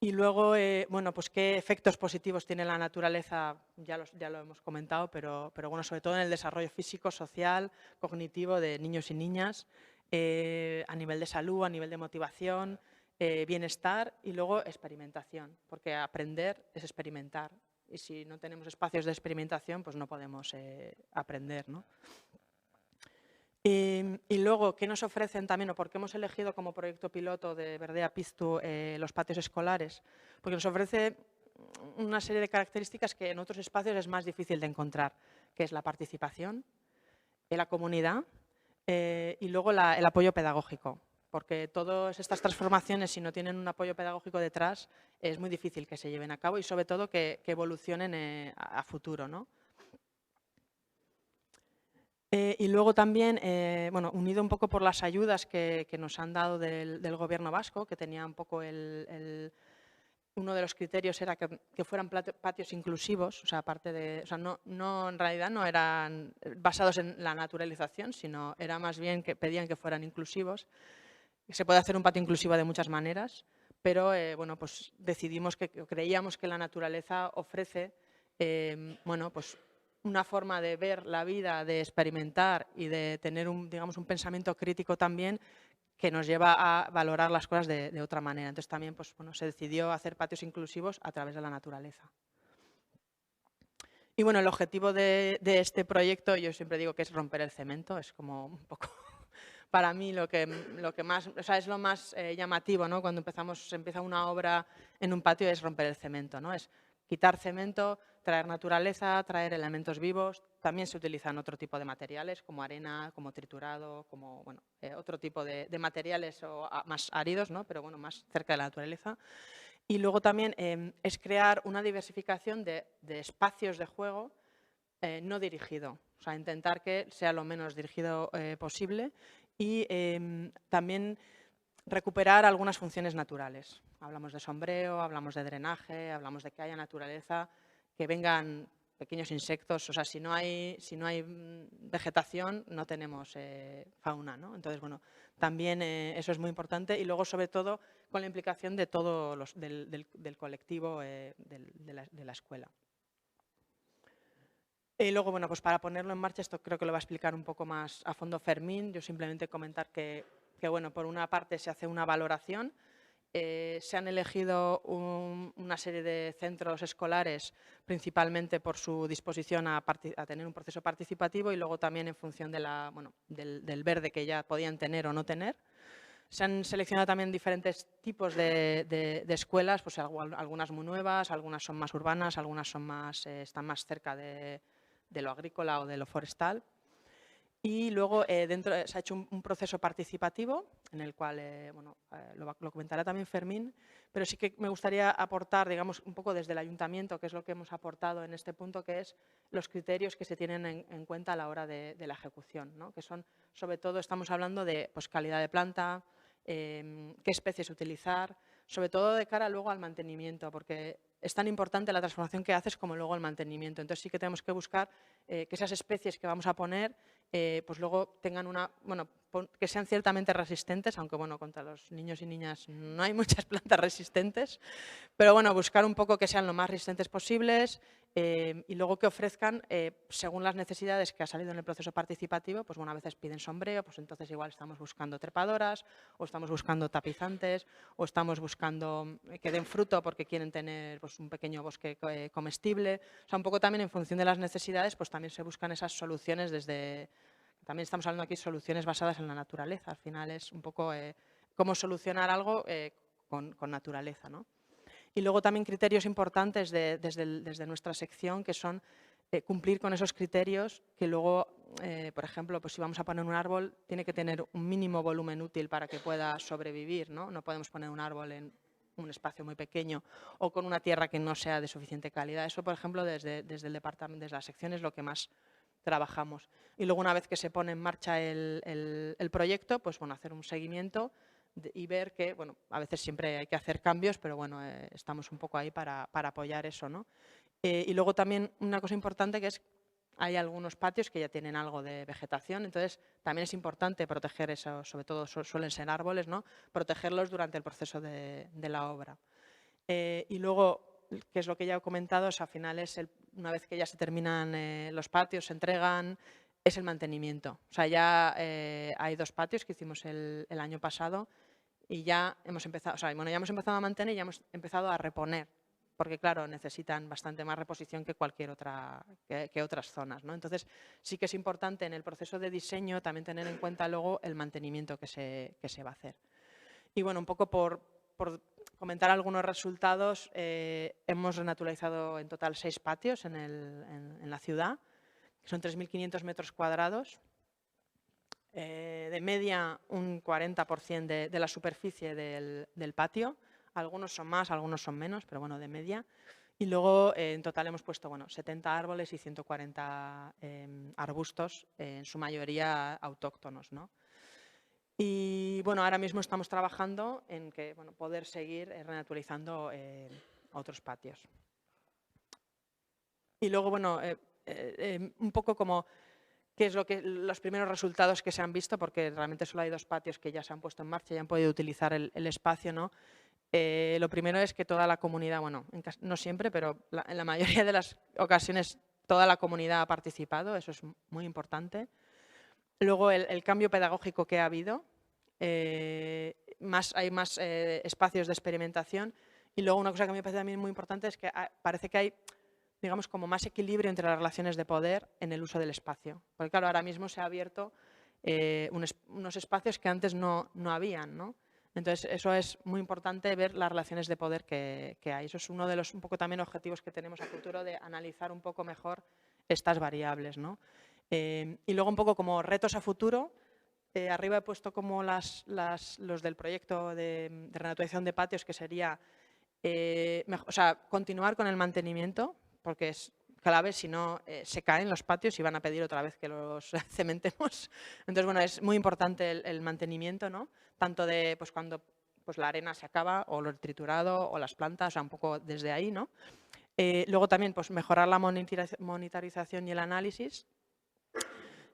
Speaker 5: Y luego, bueno, pues qué efectos positivos tiene la naturaleza, ya lo hemos comentado, pero bueno, sobre todo en el desarrollo físico, social, cognitivo de niños y niñas, a nivel de salud, a nivel de motivación, bienestar y luego experimentación, porque aprender es experimentar. Y si no tenemos espacios de experimentación, pues no podemos aprender, ¿no? Y luego, ¿qué nos ofrecen también o por qué hemos elegido como proyecto piloto de Verdea Piztu los patios escolares? Porque nos ofrece una serie de características que en otros espacios es más difícil de encontrar, que es la participación, la comunidad y luego el apoyo pedagógico. Porque todas estas transformaciones, si no tienen un apoyo pedagógico detrás, es muy difícil que se lleven a cabo y sobre todo que evolucionen a futuro, ¿no? Y luego también, bueno, unido un poco por las ayudas que nos han dado del Gobierno vasco, que tenía un poco uno de los criterios era que fueran patios inclusivos, o sea, aparte de, o sea, no en realidad no eran basados en la naturalización, sino era más bien que pedían que fueran inclusivos. Se puede hacer un patio inclusivo de muchas maneras, pero bueno, pues decidimos creíamos que la naturaleza ofrece bueno, pues una forma de ver la vida, de experimentar y de tener digamos, un pensamiento crítico también que nos lleva a valorar las cosas de otra manera. Entonces también pues, bueno, se decidió hacer patios inclusivos a través de la naturaleza. Y bueno, el objetivo de este proyecto, yo siempre digo que es romper el cemento, es como un poco para mí lo que más, o sea, es lo más llamativo, ¿no? Cuando se empieza una obra en un patio es romper el cemento, ¿no? Es quitar cemento, traer naturaleza, traer elementos vivos. También se utilizan otro tipo de materiales como arena, como triturado, como bueno, otro tipo de materiales más áridos, ¿no? Pero bueno, más cerca de la naturaleza. Y luego también es crear una diversificación de espacios de juego no dirigido. O sea, intentar que sea lo menos dirigido posible y también recuperar algunas funciones naturales. Hablamos de sombreo, hablamos de drenaje, hablamos de que haya naturaleza, que vengan pequeños insectos. O sea, si no hay vegetación, no tenemos fauna, ¿no? Entonces, bueno, también eso es muy importante. Y luego, sobre todo, con la implicación de todos del colectivo de la escuela. Y luego, bueno, pues para ponerlo en marcha, esto creo que lo va a explicar un poco más a fondo Fermín. Yo simplemente comentar que bueno, por una parte se hace una valoración. Se han elegido una serie de centros escolares, principalmente por su disposición a tener un proceso participativo y luego también en función del verde que ya podían tener o no tener. Se han seleccionado también diferentes tipos de escuelas, pues algunas muy nuevas, algunas son más urbanas, algunas están más cerca de lo agrícola o de lo forestal. Y luego dentro se ha hecho un proceso participativo en el cual, bueno, lo comentará también Fermín, pero sí que me gustaría aportar, digamos, un poco desde el ayuntamiento, que es lo que hemos aportado en este punto, que es los criterios que se tienen en cuenta a la hora de la ejecución, ¿no? Que son, sobre todo, estamos hablando de pues, calidad de planta, qué especies utilizar, sobre todo de cara luego al mantenimiento, porque es tan importante la transformación que haces como luego el mantenimiento. Entonces sí que tenemos que buscar que esas especies que vamos a poner pues luego tengan que sean ciertamente resistentes, aunque bueno, contra los niños y niñas no hay muchas plantas resistentes, pero bueno, buscar un poco que sean lo más resistentes posibles y luego que ofrezcan, según las necesidades que ha salido en el proceso participativo, pues bueno, a veces piden sombreo, pues entonces igual estamos buscando trepadoras, o estamos buscando tapizantes, o estamos buscando que den fruto porque quieren tener pues, un pequeño bosque comestible. O sea, un poco también en función de las necesidades, pues también se buscan esas soluciones desde... También estamos hablando aquí de soluciones basadas en la naturaleza. Al final es un poco cómo solucionar algo con naturaleza, ¿no? Y luego también criterios importantes desde nuestra sección, que son cumplir con esos criterios que luego, por ejemplo, pues si vamos a poner un árbol, tiene que tener un mínimo volumen útil para que pueda sobrevivir, ¿no? No podemos poner un árbol en un espacio muy pequeño o con una tierra que no sea de suficiente calidad. Eso, por ejemplo, desde el departamento, desde la sección es lo que más trabajamos. Y luego, una vez que se pone en marcha el proyecto, pues bueno, hacer un seguimiento y ver que, bueno, a veces siempre hay que hacer cambios, pero bueno, estamos un poco ahí para apoyar eso, ¿no? Y luego también una cosa importante que es, hay algunos patios que ya tienen algo de vegetación, entonces también es importante proteger eso, sobre todo suelen ser árboles, ¿no? Protegerlos durante el proceso de la obra. Y luego, que es lo que ya he comentado, al final es una vez que ya se terminan los patios, se entregan, es el mantenimiento. O sea, ya hay 2 patios que hicimos el año pasado y ya hemos empezado, o sea, bueno, ya hemos empezado a mantener y ya hemos empezado a reponer, porque claro, necesitan bastante más reposición que cualquier otra, que otras zonas, ¿no? Entonces, sí que es importante en el proceso de diseño también tener en cuenta luego el mantenimiento que se va a hacer. Y bueno, un poco por comentar algunos resultados, hemos renaturalizado en total 6 patios en la ciudad, que son 3.500 metros cuadrados. De media un 40% de la superficie del patio. Algunos son más, algunos son menos, pero bueno, de media. Y luego en total hemos puesto 70 árboles y 140 arbustos, en su mayoría autóctonos, ¿no? Y bueno, ahora mismo estamos trabajando en que, bueno, poder seguir renaturalizando otros patios. Y luego, bueno, un poco como qué es los primeros resultados que se han visto, porque realmente solo hay 2 patios que ya se han puesto en marcha y han podido utilizar el espacio, ¿no? Lo primero es que toda la comunidad, bueno, no siempre, pero en la mayoría de las ocasiones toda la comunidad ha participado, eso es muy importante. Luego el cambio pedagógico que ha habido, hay más espacios de experimentación, y luego una cosa que a mí me parece también muy importante es que parece que hay, digamos, como más equilibrio entre las relaciones de poder en el uso del espacio. Porque claro, ahora mismo se ha abierto unos espacios que antes no habían, ¿no? Entonces, eso es muy importante, ver las relaciones de poder que hay. Eso es uno de los un poco también objetivos que tenemos a futuro, de analizar un poco mejor estas variables, ¿no? Y luego un poco como retos a futuro, arriba he puesto como los del proyecto de renaturalización de patios, que sería continuar con el mantenimiento, porque es clave, si no se caen los patios y van a pedir otra vez que los cementemos. Entonces, bueno, es muy importante el mantenimiento, ¿no? Tanto de cuando la arena se acaba, o el triturado, o las plantas, o sea, un poco desde ahí, ¿no? Luego también mejorar la monitorización y el análisis.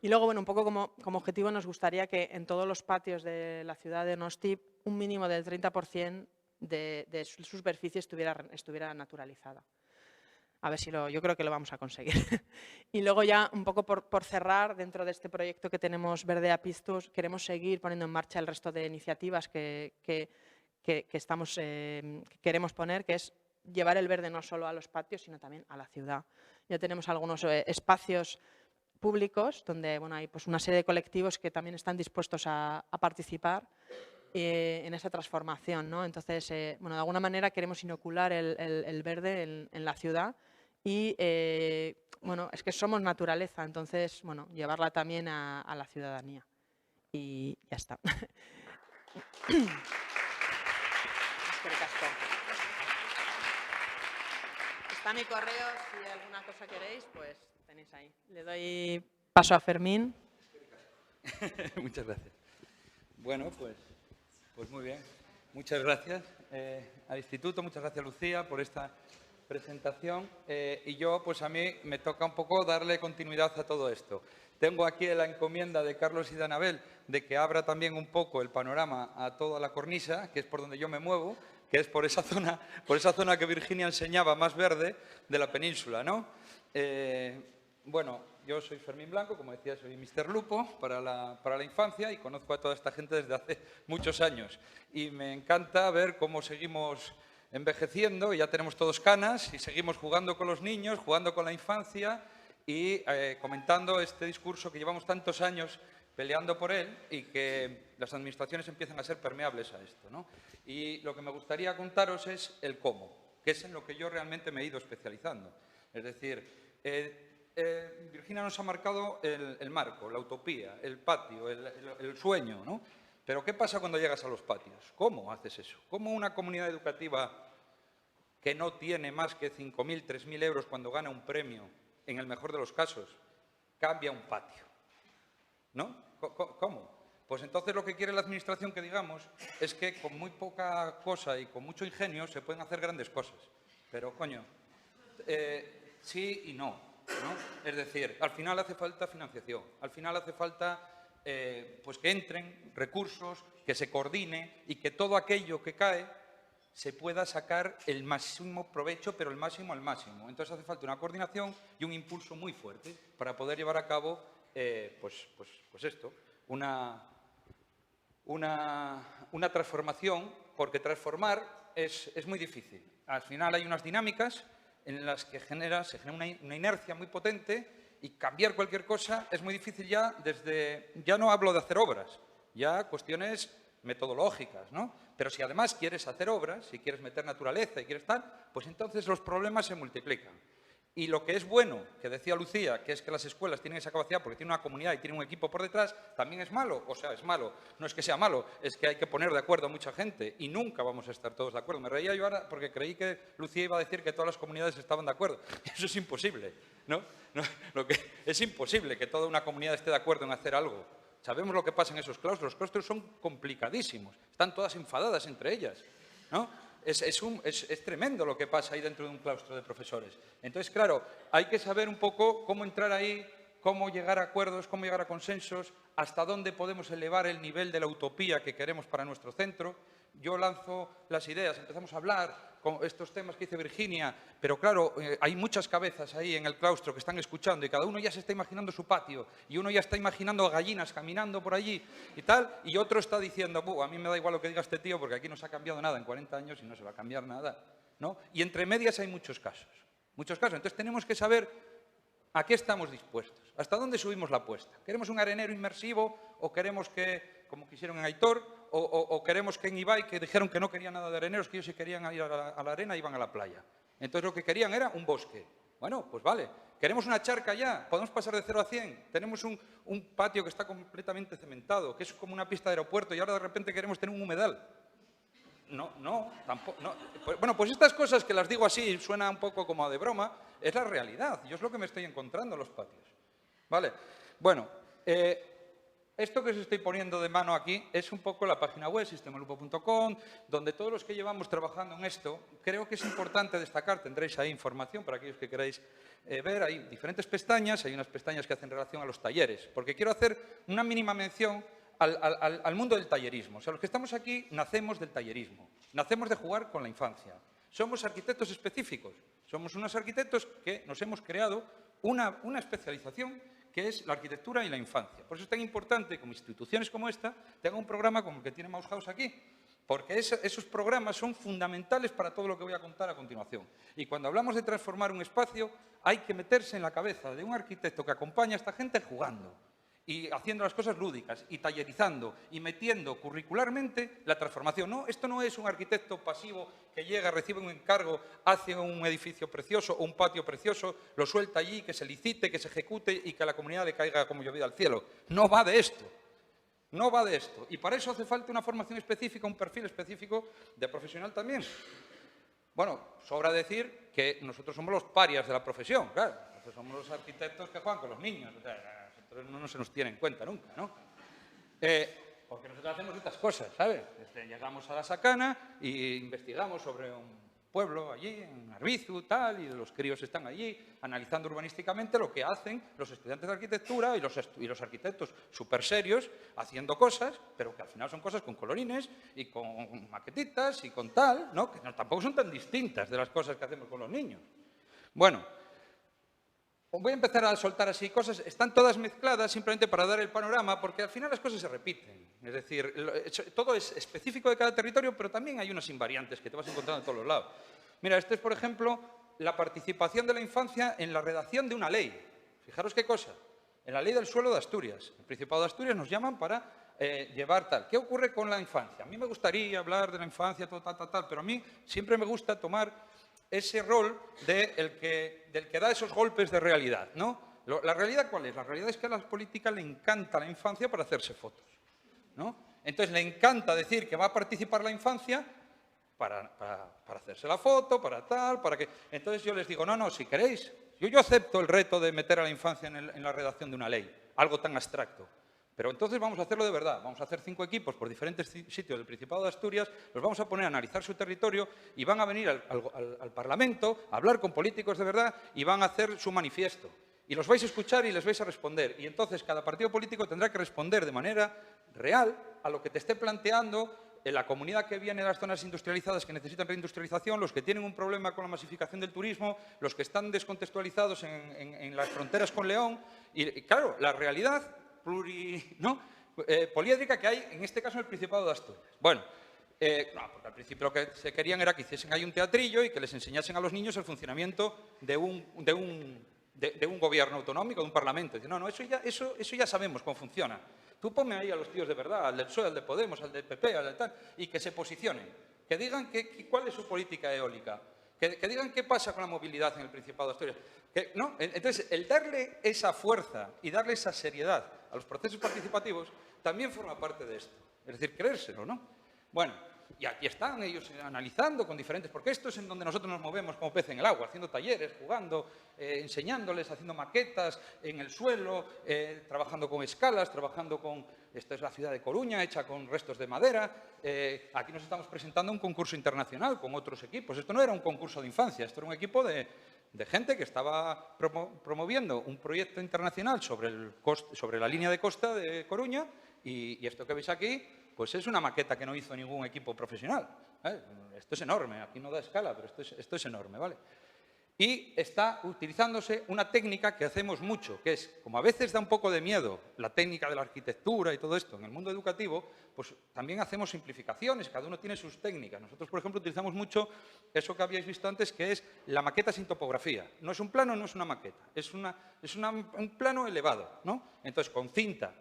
Speaker 5: Y luego, bueno, un poco como objetivo nos gustaría que en todos los patios de la ciudad de Donosti un mínimo del 30% de su superficie estuviera naturalizada. A ver si yo creo que lo vamos a conseguir. Y luego ya un poco por cerrar, dentro de este proyecto que tenemos Verde a Piztus, queremos seguir poniendo en marcha el resto de iniciativas que queremos poner, que es llevar el verde no solo a los patios, sino también a la ciudad. Ya tenemos algunos espacios públicos donde, bueno, hay una serie de colectivos que también están dispuestos a participar en esa transformación, ¿no? Entonces, bueno, de alguna manera queremos inocular el verde en la ciudad y, bueno, es que somos naturaleza, entonces, bueno, llevarla también a la ciudadanía. Y ya está. Está mi correo, si alguna cosa queréis, pues tenéis ahí. Le doy paso a Fermín.
Speaker 6: Muchas gracias. Bueno, pues muy bien. Muchas gracias al Instituto, muchas gracias Lucía por esta presentación. Y yo, pues a mí me toca un poco darle continuidad a todo esto. Tengo aquí la encomienda de Carlos y de Anabel de que abra también un poco el panorama a toda la cornisa, que es por donde yo me muevo, que es por esa zona que Virginia enseñaba, más verde, de la península, ¿no? Bueno, yo soy Fermín Blanco, como decía, soy Mr. Lupo para la infancia y conozco a toda esta gente desde hace muchos años. Y me encanta ver cómo seguimos envejeciendo, y ya tenemos todos canas, y seguimos jugando con los niños, jugando con la infancia y comentando este discurso que llevamos tantos años peleando por él, y que las administraciones empiezan a ser permeables a esto, ¿no? Y lo que me gustaría contaros es el cómo, que es en lo que yo realmente me he ido especializando. Es decir, Virginia nos ha marcado el marco, la utopía, el patio, el sueño, ¿no? Pero ¿qué pasa cuando llegas a los patios? ¿Cómo haces eso? ¿Cómo una comunidad educativa que no tiene más que 5.000, 3.000 euros cuando gana un premio, en el mejor de los casos, cambia un patio? ¿No? ¿Cómo? Pues entonces lo que quiere la administración que digamos es que con muy poca cosa y con mucho ingenio se pueden hacer grandes cosas. Pero, coño, sí y no, ¿no? Es decir, al final hace falta financiación, al final hace falta pues que entren recursos, que se coordine y que todo aquello que cae se pueda sacar el máximo provecho, pero el máximo al máximo. Entonces hace falta una coordinación y un impulso muy fuerte para poder llevar a cabo pues esto, una transformación, porque transformar es muy difícil. Al final hay unas dinámicas en las que se genera una inercia muy potente, y cambiar cualquier cosa es muy difícil ya ya no hablo de hacer obras, ya cuestiones metodológicas, ¿no? Pero si además quieres hacer obras, si quieres meter naturaleza y quieres tal, pues entonces los problemas se multiplican. Y lo que es bueno, que decía Lucía, que es que las escuelas tienen esa capacidad porque tienen una comunidad y tienen un equipo por detrás, también es malo. O sea, es malo. No es que sea malo, es que hay que poner de acuerdo a mucha gente y nunca vamos a estar todos de acuerdo. Me reía yo ahora porque creí que Lucía iba a decir que todas las comunidades estaban de acuerdo. Eso es imposible, ¿no? Es imposible que toda una comunidad esté de acuerdo en hacer algo. Sabemos lo que pasa en esos claustros. Los claustros son complicadísimos. Están todas enfadadas entre ellas, ¿no? Es tremendo lo que pasa ahí dentro de un claustro de profesores. Entonces, claro, hay que saber un poco cómo entrar ahí, cómo llegar a acuerdos, cómo llegar a consensos, hasta dónde podemos elevar el nivel de la utopía que queremos para nuestro centro. Yo lanzo las ideas, empezamos a hablar con estos temas que dice Virginia, pero claro, hay muchas cabezas ahí en el claustro que están escuchando y cada uno ya se está imaginando su patio y uno ya está imaginando gallinas caminando por allí y tal, y otro está diciendo, a mí me da igual lo que diga este tío porque aquí no se ha cambiado nada en 40 años y no se va a cambiar nada, ¿no? Y entre medias hay muchos casos. Entonces tenemos que saber a qué estamos dispuestos, hasta dónde subimos la apuesta. ¿Queremos un arenero inmersivo o queremos que, como quisieron en Aitor, o queremos que en Ibai, que dijeron que no querían nada de areneros, que ellos sí querían ir a la arena, iban a la playa? Entonces lo que querían era un bosque. Bueno, pues vale. ¿Queremos una charca ya? ¿Podemos pasar de 0 a 100? Tenemos un patio que está completamente cementado, que es como una pista de aeropuerto y ahora de repente queremos tener un humedal. No, tampoco. No. Bueno, pues estas cosas que las digo así, suena un poco como de broma, es la realidad. Yo es lo que me estoy encontrando en los patios. ¿Vale? Bueno, esto que os estoy poniendo de mano aquí es un poco la página web, sistemalupo.com, donde todos los que llevamos trabajando en esto, creo que es importante destacar, tendréis ahí información para aquellos que queráis ver, hay diferentes pestañas, hay unas pestañas que hacen relación a los talleres, porque quiero hacer una mínima mención al mundo del tallerismo. O sea, los que estamos aquí nacemos del tallerismo, nacemos de jugar con la infancia. Somos arquitectos específicos, somos unos arquitectos que nos hemos creado una especialización que es la arquitectura y la infancia. Por eso es tan importante, como instituciones como esta, tengan un programa como el que tiene Mouse House aquí, porque esos programas son fundamentales para todo lo que voy a contar a continuación. Y cuando hablamos de transformar un espacio, hay que meterse en la cabeza de un arquitecto que acompaña a esta gente jugando y haciendo las cosas lúdicas y tallerizando y metiendo curricularmente la transformación. No, esto no es un arquitecto pasivo que llega, recibe un encargo, hace un edificio precioso o un patio precioso, lo suelta allí, que se licite, que se ejecute y que a la comunidad le caiga como llovida al cielo. No va de esto. No va de esto. Y para eso hace falta una formación específica, un perfil específico de profesional también. Bueno, sobra decir que nosotros somos los parias de la profesión, claro. Nosotros somos los arquitectos que juegan con los niños. O sea, no se nos tiene en cuenta nunca, ¿no? Porque nosotros hacemos estas cosas, ¿sabes? Llegamos a la Sacana e investigamos sobre un pueblo allí, en Arbizu, tal, y los críos están allí analizando urbanísticamente lo que hacen los estudiantes de arquitectura y los arquitectos súper serios haciendo cosas, pero que al final son cosas con colorines y con maquetitas y con tal, ¿no? Que tampoco son tan distintas de las cosas que hacemos con los niños. Bueno, voy a empezar a soltar así cosas, están todas mezcladas simplemente para dar el panorama, porque al final las cosas se repiten. Es decir, todo es específico de cada territorio, pero también hay unas invariantes que te vas encontrando en todos los lados. Mira, esto es, por ejemplo, la participación de la infancia en la redacción de una ley. Fijaros qué cosa. En la ley del suelo de Asturias. El Principado de Asturias nos llaman para llevar tal. ¿Qué ocurre con la infancia? A mí me gustaría hablar de la infancia, tal, pero a mí siempre me gusta tomar ese rol del que da esos golpes de realidad, ¿no? ¿La realidad cuál es? La realidad es que a la política le encanta la infancia para hacerse fotos, ¿no? Entonces le encanta decir que va a participar la infancia para hacerse la foto, para tal, para que... Entonces yo les digo, no, si queréis, yo acepto el reto de meter a la infancia en la redacción de una ley, algo tan abstracto. Pero entonces vamos a hacerlo de verdad. Vamos a hacer 5 equipos por diferentes sitios del Principado de Asturias, los vamos a poner a analizar su territorio y van a venir al Parlamento a hablar con políticos de verdad y van a hacer su manifiesto. Y los vais a escuchar y les vais a responder. Y entonces cada partido político tendrá que responder de manera real a lo que te esté planteando en la comunidad que viene de las zonas industrializadas que necesitan reindustrialización, los que tienen un problema con la masificación del turismo, los que están descontextualizados en las fronteras con León. Y claro, la realidad poliédrica que hay, en este caso, en el Principado de Asturias. Bueno, porque al principio lo que se querían era que hiciesen ahí un teatrillo y que les enseñasen a los niños el funcionamiento de un gobierno autonómico, de un parlamento. Dicen, no, eso ya sabemos cómo funciona. Tú ponme ahí a los tíos de verdad, al del PSOE, al de Podemos, al del PP, al de tal, y que se posicionen, que digan cuál es su política eólica, que digan qué pasa con la movilidad en el Principado de Asturias. ¿No? Entonces, el darle esa fuerza y darle esa seriedad a los procesos participativos también forma parte de esto. Es decir, creérselo, ¿no? Bueno, Y aquí están ellos analizando con diferentes, porque esto es en donde nosotros nos movemos como pez en el agua, haciendo talleres, jugando, enseñándoles, haciendo maquetas en el suelo, trabajando con escalas, trabajando con... Esta es la ciudad de Coruña, hecha con restos de madera. Aquí nos estamos presentando a un concurso internacional con otros equipos. Esto no era un concurso de infancia, esto era un equipo de gente que estaba promoviendo un proyecto internacional sobre la línea de costa de Coruña, y esto que veis aquí pues es una maqueta que no hizo ningún equipo profesional. Esto es enorme, aquí no da escala, pero esto es enorme, ¿vale? Y está utilizándose una técnica que hacemos mucho, que es, como a veces da un poco de miedo la técnica de la arquitectura y todo esto en el mundo educativo, pues también hacemos simplificaciones, cada uno tiene sus técnicas. Nosotros, por ejemplo, utilizamos mucho eso que habíais visto antes, que es la maqueta sin topografía. No es un plano, no es una maqueta, es un plano elevado, ¿no? Entonces, con cinta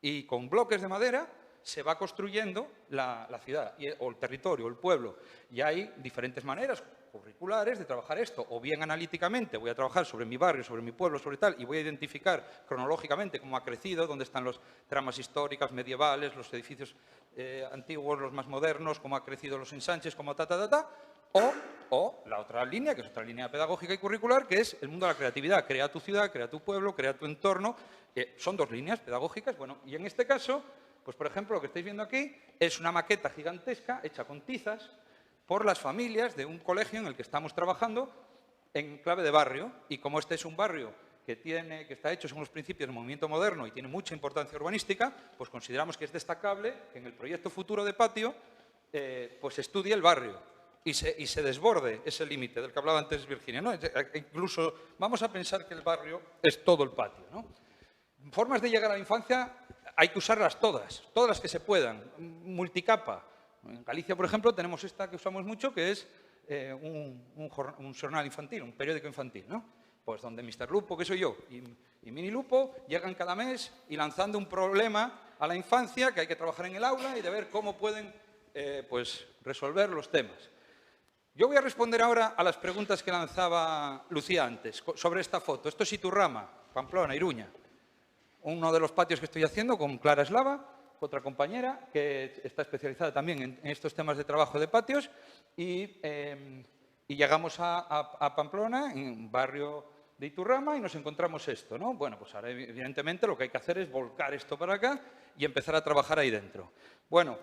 Speaker 6: y con bloques de madera se va construyendo la ciudad, o el territorio, o el pueblo. Y hay diferentes maneras curriculares de trabajar esto, o bien analíticamente, voy a trabajar sobre mi barrio, sobre mi pueblo, sobre tal, y voy a identificar cronológicamente cómo ha crecido, dónde están las tramas históricas, medievales, los edificios antiguos, los más modernos, cómo ha crecido los ensanches, cómo o la otra línea, que es otra línea pedagógica y curricular, que es el mundo de la creatividad. Crea tu ciudad, crea tu pueblo, crea tu entorno. Son dos líneas pedagógicas. Bueno, y en este caso, pues por ejemplo, lo que estáis viendo aquí es una maqueta gigantesca hecha con tizas por las familias de un colegio en el que estamos trabajando en clave de barrio. Y como este es un barrio que está hecho según los principios del movimiento moderno y tiene mucha importancia urbanística, pues consideramos que es destacable que en el proyecto futuro de patio pues estudie el barrio y se desborde ese límite del que hablaba antes Virginia, ¿no? Incluso vamos a pensar que el barrio es todo el patio, ¿no? Formas de llegar a la infancia hay que usarlas todas las que se puedan, multicapa. En Galicia, por ejemplo, tenemos esta que usamos mucho, que es un jornal infantil, un periódico infantil, ¿no? Pues donde Mr. Lupo, que soy yo, y Mini Lupo llegan cada mes y lanzando un problema a la infancia que hay que trabajar en el aula y de ver cómo pueden pues resolver los temas. Yo voy a responder ahora a las preguntas que lanzaba Lucía antes sobre esta foto. Esto es Iturrama, Pamplona, Iruña. Uno de los patios que estoy haciendo con Clara Eslava, otra compañera que está especializada también en estos temas de trabajo de patios, y llegamos a Pamplona, en un barrio de Iturrama, y nos encontramos esto, ¿no? Bueno, pues ahora evidentemente lo que hay que hacer es volcar esto para acá y empezar a trabajar ahí dentro. Bueno,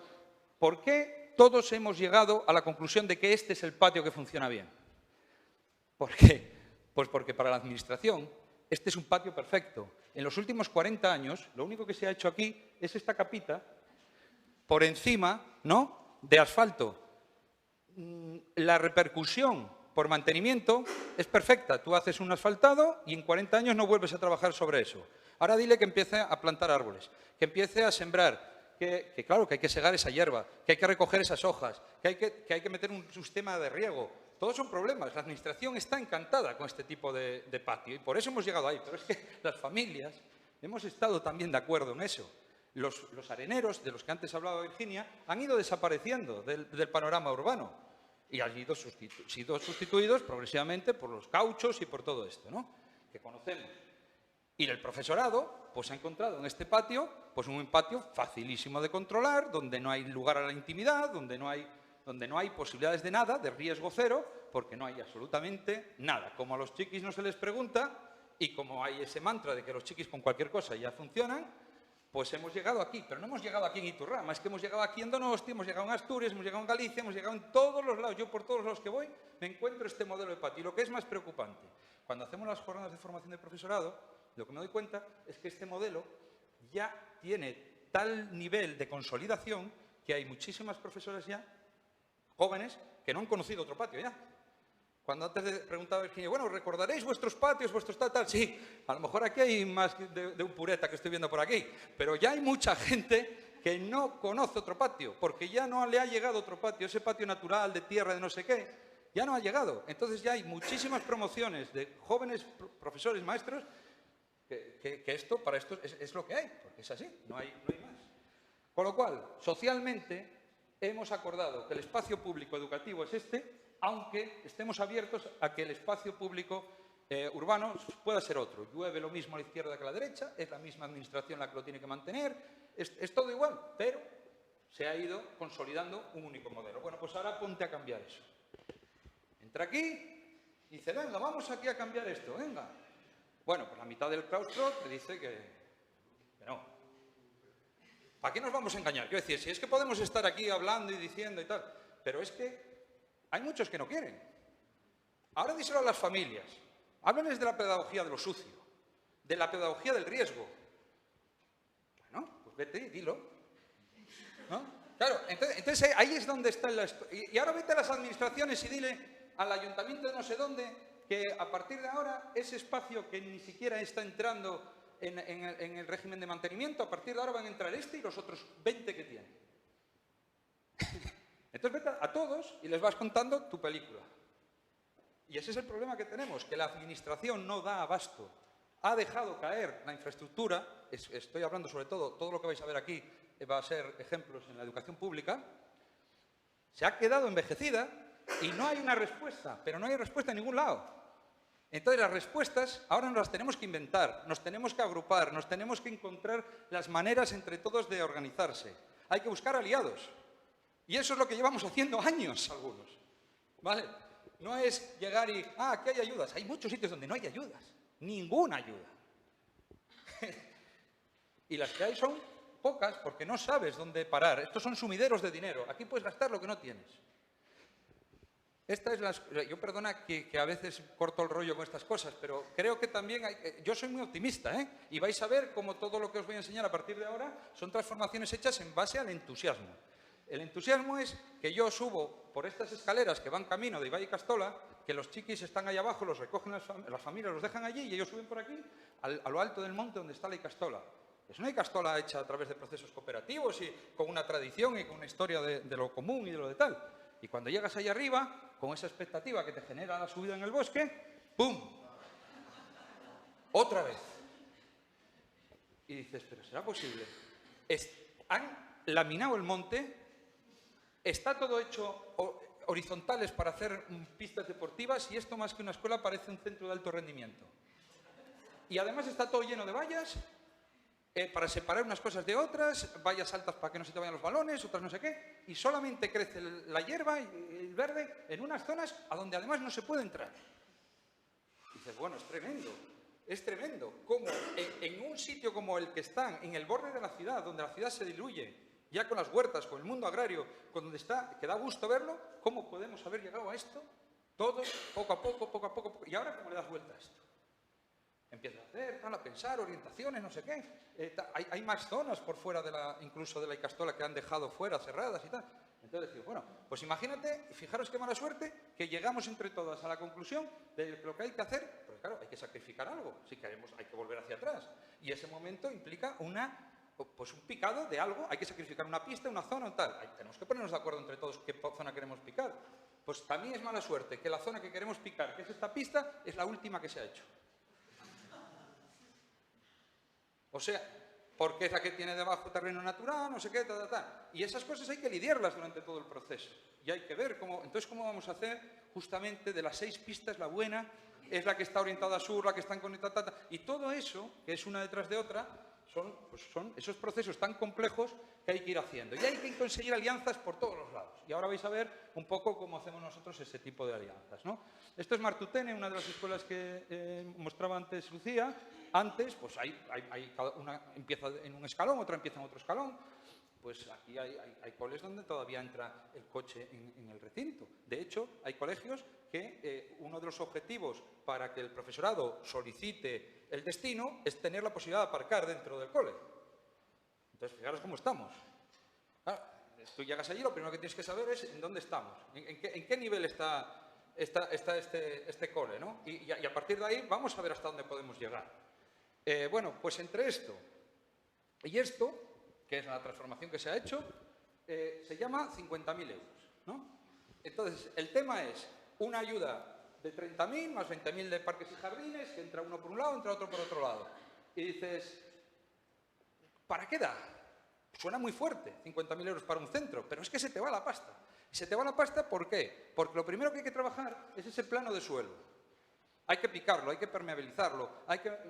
Speaker 6: ¿por qué todos hemos llegado a la conclusión de que este es el patio que funciona bien? ¿Por qué? Pues porque para la administración este es un patio perfecto. En los últimos 40 años, lo único que se ha hecho aquí es esta capita por encima, ¿no?, de asfalto. La repercusión por mantenimiento es perfecta. Tú haces un asfaltado y en 40 años no vuelves a trabajar sobre eso. Ahora dile que empiece a plantar árboles, que empiece a sembrar, que claro, que hay que segar esa hierba, que hay que recoger esas hojas, que hay que meter un sistema de riego. Todos son problemas. La administración está encantada con este tipo de patio y por eso hemos llegado ahí. Pero es que las familias hemos estado también de acuerdo en eso. Los areneros, de los que antes hablaba Virginia, han ido desapareciendo del panorama urbano y han sido sustituidos progresivamente por los cauchos y por todo esto, ¿no?, que conocemos. Y el profesorado pues ha encontrado en este patio pues un patio facilísimo de controlar, donde no hay lugar a la intimidad, donde no hay posibilidades de nada, de riesgo cero, porque no hay absolutamente nada. Como a los chiquis no se les pregunta y como hay ese mantra de que los chiquis con cualquier cosa ya funcionan, pues hemos llegado aquí. Pero no hemos llegado aquí en Iturrama, es que hemos llegado aquí en Donosti, hemos llegado en Asturias, hemos llegado en Galicia, hemos llegado en todos los lados. Yo por todos los lados que voy me encuentro este modelo de patio. Y lo que es más preocupante, cuando hacemos las jornadas de formación de profesorado, lo que me doy cuenta es que este modelo ya tiene tal nivel de consolidación que hay muchísimas profesoras ya, jóvenes, que no han conocido otro patio ya. Cuando antes preguntaba a Virginia, bueno, ¿recordaréis vuestros patios, vuestros tal? Sí, a lo mejor aquí hay más de un pureta que estoy viendo por aquí, pero ya hay mucha gente que no conoce otro patio, porque ya no le ha llegado otro patio, ese patio natural de tierra de no sé qué, ya no ha llegado. Entonces ya hay muchísimas promociones de jóvenes profesores, maestros, que para esto es lo que hay, porque es así, no hay más. Con lo cual, socialmente, hemos acordado que el espacio público educativo es este, aunque estemos abiertos a que el espacio público urbano pueda ser otro. Llueve lo mismo a la izquierda que a la derecha, es la misma administración la que lo tiene que mantener, es todo igual, pero se ha ido consolidando un único modelo. Bueno, pues ahora ponte a cambiar eso. Entra aquí y dice, venga, vamos aquí a cambiar esto, venga. Bueno, pues la mitad del claustro te dice que no. ¿Para qué nos vamos a engañar? Quiero decir, si es que podemos estar aquí hablando y diciendo y tal, pero es que hay muchos que no quieren. Ahora díselo a las familias. Háblenles de la pedagogía de lo sucio, de la pedagogía del riesgo. Bueno, pues vete y dilo, ¿no? Claro, entonces ahí es donde está y ahora vete a las administraciones y dile al ayuntamiento de no sé dónde que a partir de ahora ese espacio que ni siquiera está entrando en el régimen de mantenimiento, a partir de ahora van a entrar este y los otros 20 que tienen. Entonces vete a todos y les vas contando tu película. Y ese es el problema que tenemos, que la administración no da abasto. Ha dejado caer la infraestructura, estoy hablando sobre todo lo que vais a ver aquí va a ser ejemplos en la educación pública, se ha quedado envejecida y no hay una respuesta, pero no hay respuesta en ningún lado. Entonces las respuestas ahora nos las tenemos que inventar, nos tenemos que agrupar, nos tenemos que encontrar las maneras entre todos de organizarse. Hay que buscar aliados. Y eso es lo que llevamos haciendo años algunos, ¿vale? No es llegar y, aquí hay ayudas. Hay muchos sitios donde no hay ayudas. Ninguna ayuda. Y las que hay son pocas porque no sabes dónde parar. Estos son sumideros de dinero. Aquí puedes gastar lo que no tienes. Yo perdona que a veces corto el rollo con estas cosas, pero creo que también yo soy muy optimista, ¿eh? Y vais a ver cómo todo lo que os voy a enseñar a partir de ahora son transformaciones hechas en base al entusiasmo. El entusiasmo es que yo subo por estas escaleras que van camino de Ibai y Castola, que los chiquis están ahí abajo, los recogen las familias, los dejan allí y ellos suben por aquí a lo alto del monte donde está la Icastola. Es una Icastola hecha a través de procesos cooperativos y con una tradición y con una historia de lo común y de lo de tal. Y cuando llegas ahí arriba, con esa expectativa que te genera la subida en el bosque, ¡pum! Otra vez. Y dices, ¿pero será posible? Han laminado el monte. Está todo hecho horizontales para hacer pistas deportivas y esto más que una escuela parece un centro de alto rendimiento. Y además está todo lleno de vallas para separar unas cosas de otras, vallas altas para que no se te vayan los balones, otras no sé qué, y solamente crece la hierba y el verde en unas zonas a donde además no se puede entrar. Y dices, bueno, es tremendo, como en un sitio como el que están, en el borde de la ciudad, donde la ciudad se diluye, ya con las huertas, con el mundo agrario, con donde está, que da gusto verlo, ¿cómo podemos haber llegado a esto? Todos, poco a poco, y ahora ¿cómo le das vuelta a esto? Empiezas a hacer, a pensar, orientaciones, no sé qué. Hay más zonas por fuera incluso de la Icastola que han dejado fuera, cerradas y tal. Entonces digo, bueno, pues imagínate, fijaros qué mala suerte, que llegamos entre todas a la conclusión de lo que hay que hacer, porque claro, hay que sacrificar algo, si queremos, hay que volver hacia atrás. Y ese momento implica un picado de algo, hay que sacrificar una pista, una zona o tal. Tenemos que ponernos de acuerdo entre todos qué zona queremos picar. Pues también es mala suerte que la zona que queremos picar, que es esta pista, es la última que se ha hecho. O sea, porque es la que tiene debajo terreno natural, no sé qué, Y esas cosas hay que lidiarlas durante todo el proceso. Y hay que ver cómo vamos a hacer justamente de las 6 pistas la buena, es la que está orientada a sur, la que están conectadas, y todo eso, que es una detrás de otra, son esos procesos tan complejos que hay que ir haciendo. Y hay que conseguir alianzas por todos los lados. Y ahora vais a ver un poco cómo hacemos nosotros ese tipo de alianzas, ¿no? Esto es Martutene, una de las escuelas que mostraba antes Lucía. Antes, pues cada una empieza en un escalón, otra empieza en otro escalón. Pues aquí hay coles donde todavía entra el coche en el recinto. De hecho, hay colegios que uno de los objetivos para que el profesorado solicite el destino es tener la posibilidad de aparcar dentro del cole. Entonces, fijaros cómo estamos. Claro, tú llegas allí, lo primero que tienes que saber es en dónde estamos, en qué nivel está este cole, ¿no? Y a partir de ahí vamos a ver hasta dónde podemos llegar. Bueno, pues entre esto y esto, que es la transformación que se ha hecho, se llama 50.000 euros, ¿no? Entonces, el tema es una ayuda de 30.000 más 20.000 de parques y jardines, que entra uno por un lado, entra otro por otro lado. Y dices, ¿para qué da? Suena muy fuerte, 50.000 euros para un centro, pero es que se te va la pasta. Y se te va la pasta, ¿por qué? Porque lo primero que hay que trabajar es ese plano de suelo. Hay que picarlo, hay que permeabilizarlo,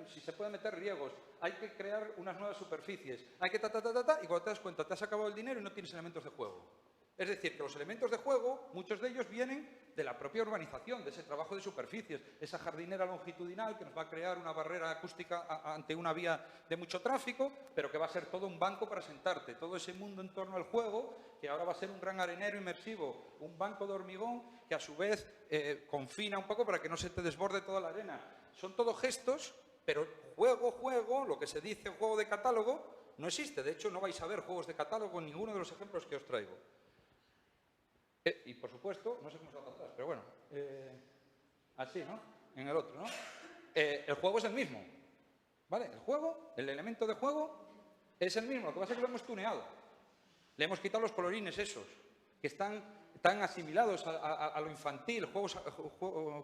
Speaker 6: si se puede meter riegos, hay que crear unas nuevas superficies, hay que y cuando te das cuenta te has acabado el dinero y no tienes elementos de juego. Es decir, que los elementos de juego, muchos de ellos vienen de la propia urbanización, de ese trabajo de superficies, esa jardinera longitudinal que nos va a crear una barrera acústica ante una vía de mucho tráfico, pero que va a ser todo un banco para sentarte, todo ese mundo en torno al juego, que ahora va a ser un gran arenero inmersivo, un banco de hormigón que a su vez confina un poco para que no se te desborde toda la arena. Son todos gestos, pero juego, lo que se dice juego de catálogo, no existe. De hecho, no vais a ver juegos de catálogo en ninguno de los ejemplos que os traigo. Y por supuesto, no sé cómo se va a atrás, pero bueno, así, ¿no? En el otro, ¿no? El juego es el mismo, ¿vale? El juego, el elemento de juego es el mismo, lo que pasa es que lo hemos tuneado. Le hemos quitado los colorines esos, que están asimilados a lo infantil,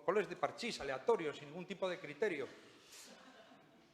Speaker 6: colores de parchís, aleatorios, sin ningún tipo de criterio.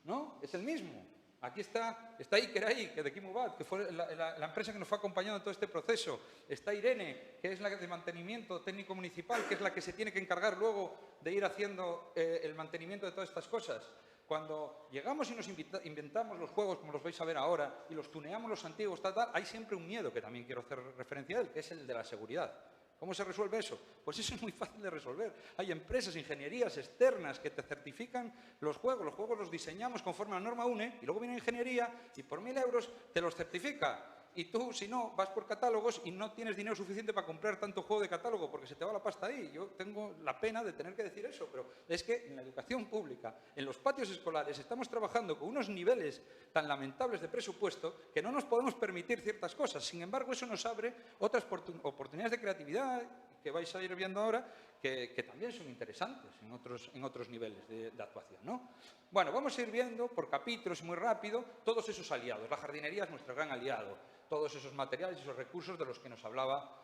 Speaker 6: ¿No? Es el mismo. Aquí está Iker ahí, que de Kimubat, que fue la empresa que nos fue acompañando en todo este proceso. Está Irene, que es la de mantenimiento técnico municipal, que es la que se tiene que encargar luego de ir haciendo el mantenimiento de todas estas cosas. Cuando llegamos y nos inventamos los juegos, como los vais a ver ahora, y los tuneamos los antiguos, hay siempre un miedo, que también quiero hacer referencia a él, que es el de la seguridad. ¿Cómo se resuelve eso? Pues eso es muy fácil de resolver. Hay empresas, ingenierías externas que te certifican los juegos los diseñamos conforme a la norma UNE, y luego viene ingeniería y por 1.000 euros te los certifica. Y tú, si no, vas por catálogos y no tienes dinero suficiente para comprar tanto juego de catálogo porque se te va la pasta ahí. Yo tengo la pena de tener que decir eso, pero es que en la educación pública, en los patios escolares, estamos trabajando con unos niveles tan lamentables de presupuesto que no nos podemos permitir ciertas cosas. Sin embargo, eso nos abre otras oportunidades de creatividad que vais a ir viendo ahora, que también son interesantes en otros niveles de actuación, ¿no? Bueno, vamos a ir viendo por capítulos muy rápido todos esos aliados. La jardinería es nuestro gran aliado. Todos esos materiales y esos recursos de los que nos hablaba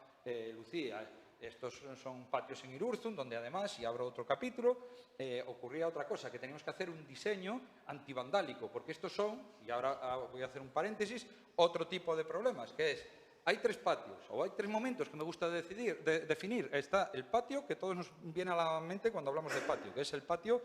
Speaker 6: Lucía. Estos son patios en Irurzun, donde además, y abro otro capítulo, ocurría otra cosa, que teníamos que hacer un diseño antivandálico, porque estos son, y ahora voy a hacer un paréntesis, otro tipo de problemas, que es, hay 3 patios, o hay 3 momentos que me gusta definir. Está el patio, que todos nos viene a la mente cuando hablamos de patio, que es el patio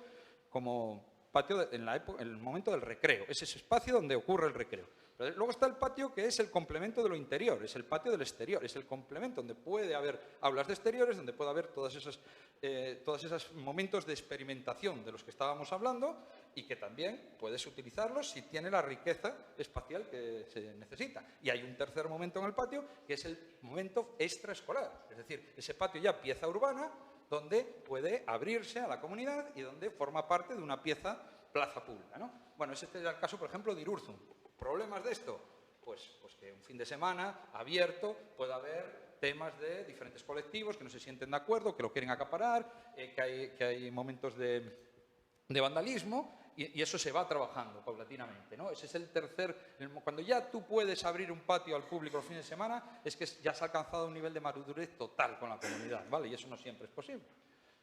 Speaker 6: como patio en el momento del recreo, es ese espacio donde ocurre el recreo. Pero luego está el patio, que es el complemento de lo interior, es el patio del exterior, es el complemento donde puede haber aulas de exteriores, donde puede haber todos esos momentos de experimentación de los que estábamos hablando y que también puedes utilizarlos si tiene la riqueza espacial que se necesita. Y hay un tercer momento en el patio, que es el momento extraescolar, es decir, ese patio ya pieza urbana, donde puede abrirse a la comunidad y donde forma parte de una pieza plaza pública, ¿no? Bueno, ese es el caso, por ejemplo, de Irurzun. ¿Problemas de esto? Pues que un fin de semana abierto pueda haber temas de diferentes colectivos que no se sienten de acuerdo, que lo quieren acaparar, que hay momentos de vandalismo y eso se va trabajando paulatinamente, ¿no? Ese es el tercer... Cuando ya tú puedes abrir un patio al público los fines de semana, es que ya se ha alcanzado un nivel de madurez total con la comunidad, ¿vale? Y eso no siempre es posible,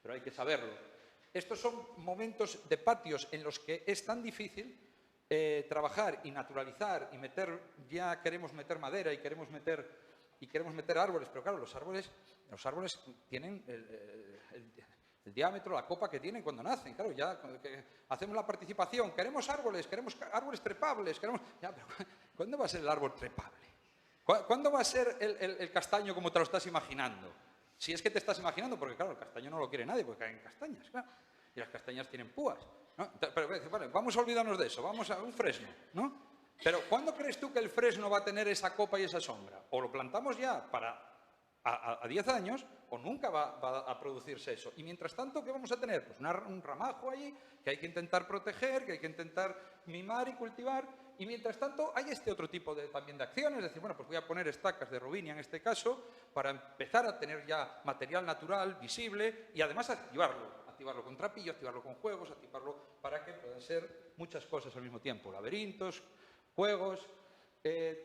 Speaker 6: pero hay que saberlo. Estos son momentos de patios en los que es tan difícil trabajar y naturalizar y ya queremos meter madera y queremos meter árboles, pero claro, los árboles tienen el diámetro, la copa que tienen cuando nacen, claro, ya hacemos la participación, queremos árboles trepables, ya, pero ¿cuándo va a ser el árbol trepable? ¿Cuándo va a ser el castaño como te lo estás imaginando? Si es que te estás imaginando, porque claro, el castaño no lo quiere nadie, porque caen castañas, claro, y las castañas tienen púas, ¿no? Pero vale, vamos a olvidarnos de eso, vamos a un fresno, ¿no? Pero ¿cuándo crees tú que el fresno va a tener esa copa y esa sombra? O lo plantamos ya a 10 años, o nunca va a producirse eso. Y mientras tanto, ¿qué vamos a tener? Pues un ramajo ahí que hay que intentar proteger, que hay que intentar mimar y cultivar. Y mientras tanto, hay este otro tipo también de acciones. Es decir, bueno, pues voy a poner estacas de robinia en este caso para empezar a tener ya material natural, visible, y además activarlo con trapillo, activarlo con juegos, activarlo para que puedan ser muchas cosas al mismo tiempo. Laberintos, juegos...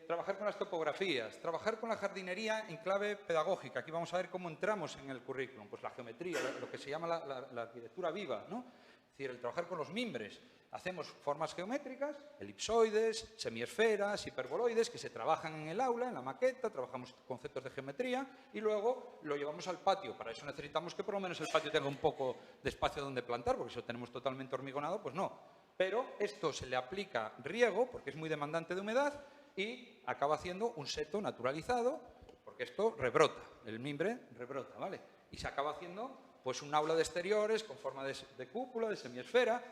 Speaker 6: trabajar con las topografías, trabajar con la jardinería en clave pedagógica. Aquí vamos a ver cómo entramos en el currículum. Pues la geometría, lo que se llama la arquitectura viva, ¿no? Es decir, el trabajar con los mimbres. Hacemos formas geométricas, elipsoides, semiesferas, hiperboloides, que se trabajan en el aula, en la maqueta, trabajamos conceptos de geometría y luego lo llevamos al patio. Para eso necesitamos que por lo menos el patio tenga un poco de espacio donde plantar, porque si lo tenemos totalmente hormigonado, pues no. Pero esto se le aplica riego, porque es muy demandante de humedad, y acaba haciendo un seto naturalizado, porque esto rebrota, el mimbre rebrota, ¿vale? Y se acaba haciendo pues un aula de exteriores con forma de cúpula, de semiesfera.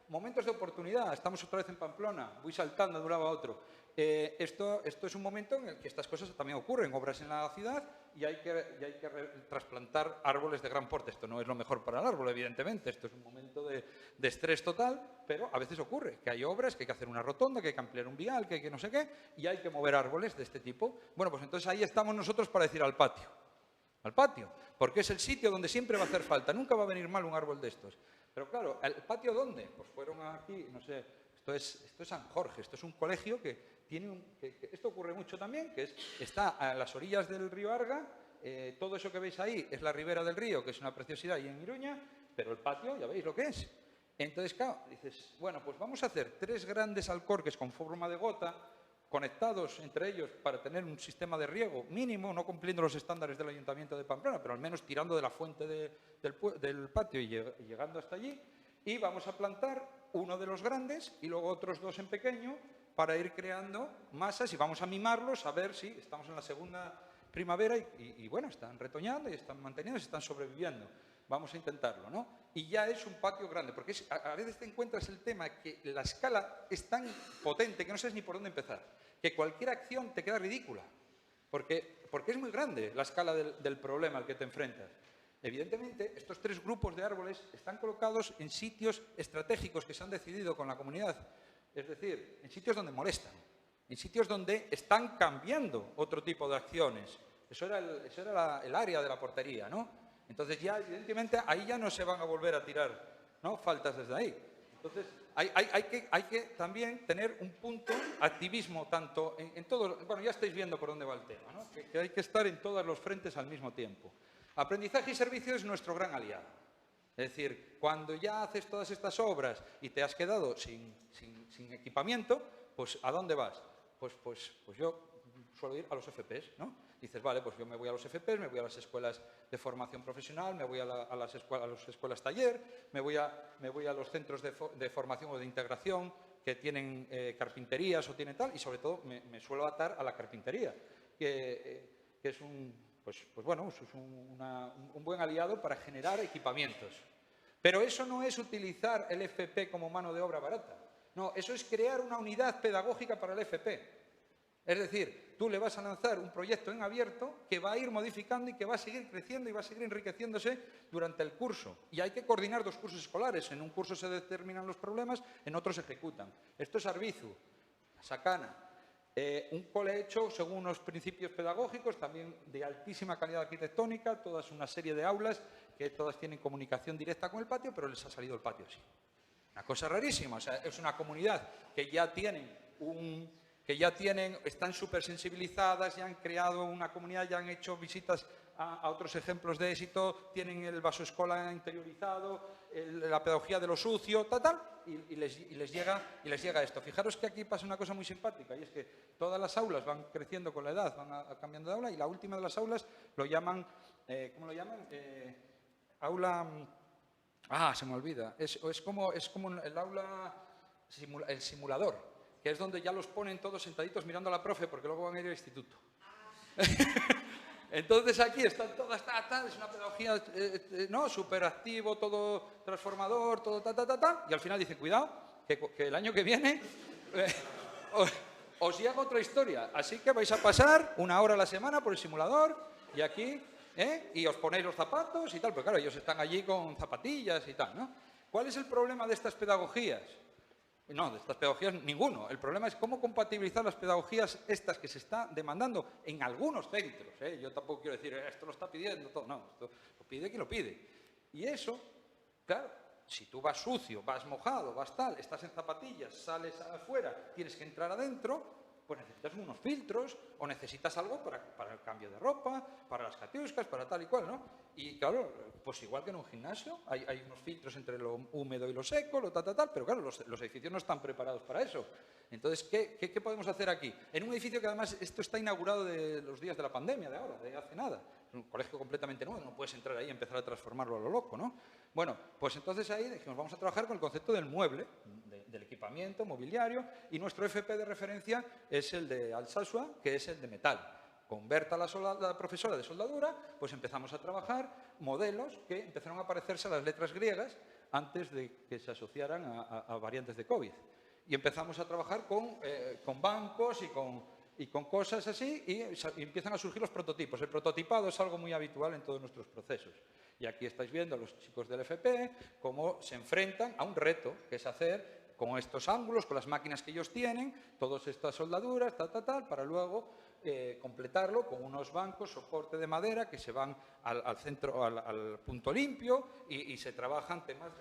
Speaker 6: Momentos de oportunidad, estamos otra vez en Pamplona, voy saltando de un lado a otro. Esto es un momento en el que estas cosas también ocurren, obras en la ciudad y hay que trasplantar árboles de gran porte. Esto no es lo mejor para el árbol, evidentemente, esto es un momento de estrés total, pero a veces ocurre que hay obras, que hay que hacer una rotonda, que hay que ampliar un vial, que hay que no sé qué, y hay que mover árboles de este tipo. Bueno, pues entonces ahí estamos nosotros para decir al patio, porque es el sitio donde siempre va a hacer falta, nunca va a venir mal un árbol de estos. Pero claro, ¿el patio dónde? Pues fueron aquí, no sé, esto es San Jorge, esto es un colegio que tiene esto ocurre mucho también, que está a las orillas del río Arga, todo eso que veis ahí es la ribera del río, que es una preciosidad ahí en Iruña, pero el patio ya veis lo que es. Entonces, claro, dices, bueno, pues vamos a hacer 3 grandes alcorques con forma de gota, conectados entre ellos para tener un sistema de riego mínimo, no cumpliendo los estándares del Ayuntamiento de Pamplona, pero al menos tirando de la fuente del patio y llegando hasta allí. Y vamos a plantar uno de los grandes y luego otros 2 en pequeño para ir creando masas y vamos a mimarlos a ver si estamos en la segunda primavera y bueno, están retoñando y están manteniendo, están sobreviviendo. Vamos a intentarlo, ¿no? Y ya es un patio grande, porque a veces te encuentras el tema que la escala es tan potente que no sabes ni por dónde empezar, que cualquier acción te queda ridícula, porque es muy grande la escala del problema al que te enfrentas. Evidentemente, estos 3 grupos de árboles están colocados en sitios estratégicos que se han decidido con la comunidad, es decir, en sitios donde molestan, en sitios donde están cambiando otro tipo de acciones. Eso era el área de la portería, ¿no? Entonces ya, evidentemente, ahí ya no se van a volver a tirar, ¿no?, faltas desde ahí. Entonces, hay que también tener un punto activismo, tanto en todo... Bueno, ya estáis viendo por dónde va el tema, ¿no? Que hay que estar en todos los frentes al mismo tiempo. Aprendizaje y servicio es nuestro gran aliado. Es decir, cuando ya haces todas estas obras y te has quedado sin equipamiento, pues ¿a dónde vas? Pues yo suelo ir a los FPs, ¿no? Dices, vale, pues yo me voy a los FPs, me voy a las escuelas de formación profesional, me voy a las escuelas taller, me voy a los centros de formación o de integración que tienen carpinterías o tienen tal, y sobre todo me suelo atar a la carpintería, que es un buen aliado para generar equipamientos. Pero eso no es utilizar el FP como mano de obra barata. No, eso es crear una unidad pedagógica para el FP. Es decir, tú le vas a lanzar un proyecto en abierto que va a ir modificando y que va a seguir creciendo y va a seguir enriqueciéndose durante el curso. Y hay que coordinar 2 cursos escolares. En un curso se determinan los problemas, en otro se ejecutan. Esto es Arbizu, Sacana. Un cole hecho según unos principios pedagógicos, también de altísima calidad arquitectónica, todas una serie de aulas que todas tienen comunicación directa con el patio, pero les ha salido el patio así. Una cosa rarísima, o sea, es una comunidad que ya están súper sensibilizadas, ya han creado una comunidad, ya han hecho visitas a otros ejemplos de éxito, tienen el vasoescola interiorizado, la pedagogía de lo sucio, y les llega esto. Fijaros que aquí pasa una cosa muy simpática, y es que todas las aulas van creciendo con la edad, van cambiando de aula, y la última de las aulas lo llaman, ¿cómo lo llaman? Aula... se me olvida. Es como el aula, el simulador, que es donde ya los ponen todos sentaditos mirando a la profe, porque luego van a ir al instituto. Entonces aquí están todas, es una pedagogía, ¿no?, súper activo, todo transformador, todo y al final dicen, cuidado, que el año que viene os llega otra historia, así que vais a pasar 1 hora a la semana por el simulador y aquí, y os ponéis los zapatos y tal, porque claro, ellos están allí con zapatillas y tal, ¿no? ¿Cuál es el problema de estas pedagogías? No, de estas pedagogías ninguno. El problema es cómo compatibilizar las pedagogías estas que se están demandando en algunos centros. Yo tampoco quiero decir, esto lo está pidiendo todo. No, esto lo pide quien lo pide. Y eso, claro, si tú vas sucio, vas mojado, vas tal, estás en zapatillas, sales afuera, tienes que entrar adentro, pues necesitas unos filtros o necesitas algo para el cambio de ropa, para las catiuscas, para tal y cual, ¿no? Y claro, pues igual que en un gimnasio, hay unos filtros entre lo húmedo y lo seco, lo tal, pero claro, los edificios no están preparados para eso. Entonces, ¿qué podemos hacer aquí? En un edificio que además esto está inaugurado de los días de la pandemia, de ahora, de hace nada. Es un colegio completamente nuevo, no puedes entrar ahí y empezar a transformarlo a lo loco, ¿no? Bueno, pues entonces ahí dijimos, vamos a trabajar con el concepto del mueble, del equipamiento, mobiliario, y nuestro FP de referencia es el de Alsasua, que es el de metal. Con Berta, la profesora de soldadura, pues empezamos a trabajar modelos que empezaron a parecerse a las letras griegas antes de que se asociaran a variantes de COVID. Y empezamos a trabajar con bancos y con cosas así y empiezan a surgir los prototipos. El prototipado es algo muy habitual en todos nuestros procesos. Y aquí estáis viendo a los chicos del FP cómo se enfrentan a un reto, que es hacer con estos ángulos, con las máquinas que ellos tienen, todas estas soldaduras, para luego completarlo con unos bancos, soporte de madera, que se van al centro, al punto limpio y se trabajan temas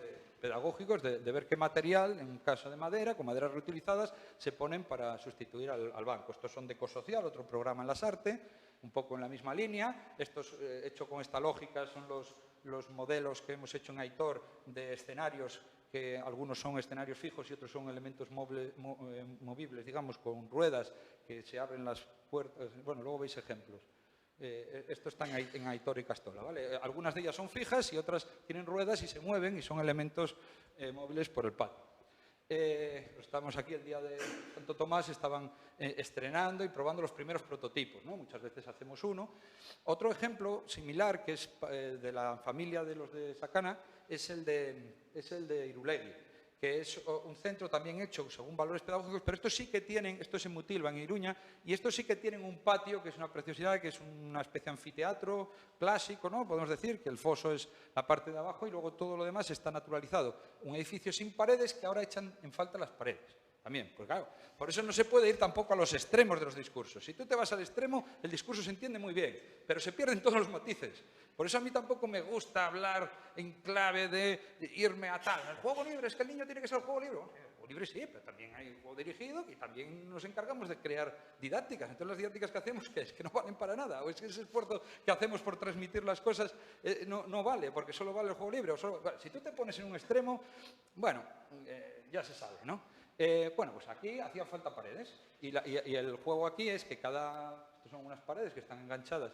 Speaker 6: pedagógicos de ver qué material, en caso de madera, con maderas reutilizadas, se ponen para sustituir al banco. Estos son de Ecosocial, otro programa en las artes, un poco en la misma línea. Estos, hecho con esta lógica, son los modelos que hemos hecho en Aitor de escenarios, que algunos son escenarios fijos y otros son elementos movibles, digamos, con ruedas que se abren las puertas. Bueno, luego veis ejemplos. Esto está en Aitor y Castola, ¿vale? Algunas de ellas son fijas y otras tienen ruedas y se mueven y son elementos móviles por el patio. Estamos aquí el día de Santo Tomás, estaban estrenando y probando los primeros prototipos, ¿no? Muchas veces hacemos uno. Otro ejemplo similar, que es de la familia de los de Sacana, es el de Irulegui, que es un centro también hecho según valores pedagógicos, pero estos sí que tienen, esto es en Mutilva, en Iruña, y estos sí que tienen un patio, que es una preciosidad, que es una especie de anfiteatro clásico, ¿no? Podemos decir que el foso es la parte de abajo y luego todo lo demás está naturalizado. Un edificio sin paredes que ahora echan en falta las paredes. También, pues claro, por eso no se puede ir tampoco a los extremos de los discursos. Si tú te vas al extremo, el discurso se entiende muy bien, pero se pierden todos los matices. Por eso a mí tampoco me gusta hablar en clave de irme a tal. El juego libre, es que el niño tiene que ser el juego libre. Bueno, el juego libre sí, pero también hay juego dirigido y también nos encargamos de crear didácticas. Entonces las didácticas que hacemos, ¿qué es? Que no valen para nada. O es que ese esfuerzo que hacemos por transmitir las cosas no vale, porque solo vale el juego libre. Si tú te pones en un extremo, bueno, ya se sabe, ¿no? Bueno, pues aquí hacían falta paredes y el juego aquí es que estos son unas paredes que están enganchadas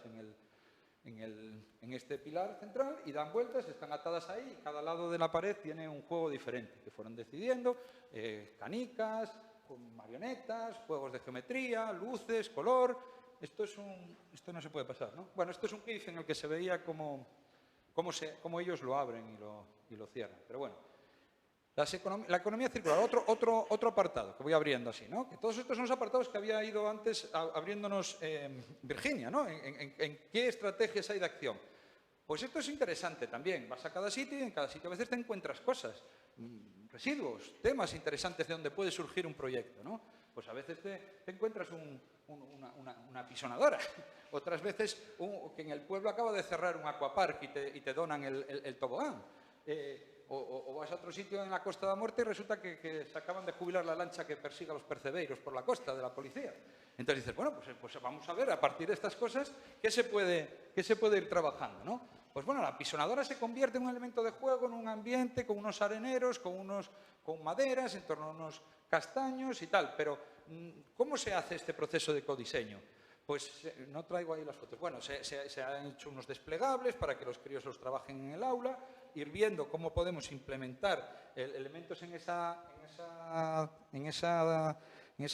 Speaker 6: en este pilar central y dan vueltas, están atadas ahí y cada lado de la pared tiene un juego diferente que fueron decidiendo, canicas, marionetas, juegos de geometría, luces, color. Esto no se puede pasar, ¿no? Bueno, esto es un GIF en el que se veía cómo ellos lo abren y lo cierran, pero bueno. La economía circular, otro apartado que voy abriendo así, ¿no? Que todos estos son los apartados que había ido antes abriéndonos Virginia, ¿no? En qué estrategias hay de acción. Pues esto es interesante también. Vas a cada sitio y en cada sitio a veces te encuentras cosas, residuos, temas interesantes de donde puede surgir un proyecto, ¿no? Pues a veces te encuentras una apisonadora. Otras veces que en el pueblo acaba de cerrar un aquapark y te donan el tobogán. O vas a otro sitio en la Costa da Morte y resulta que se acaban de jubilar la lancha que persiga a los percebeiros por la costa de la policía. Entonces dices, bueno, pues vamos a ver, a partir de estas cosas, ¿qué se puede ir trabajando, ¿no? Pues bueno, la pisonadora se convierte en un elemento de juego, en un ambiente, con unos areneros, con maderas, en torno a unos castaños y tal. Pero, ¿cómo se hace este proceso de codiseño? Pues no traigo ahí las fotos. Bueno, se han hecho unos desplegables para que los críos los trabajen en el aula, ir viendo cómo podemos implementar elementos en ese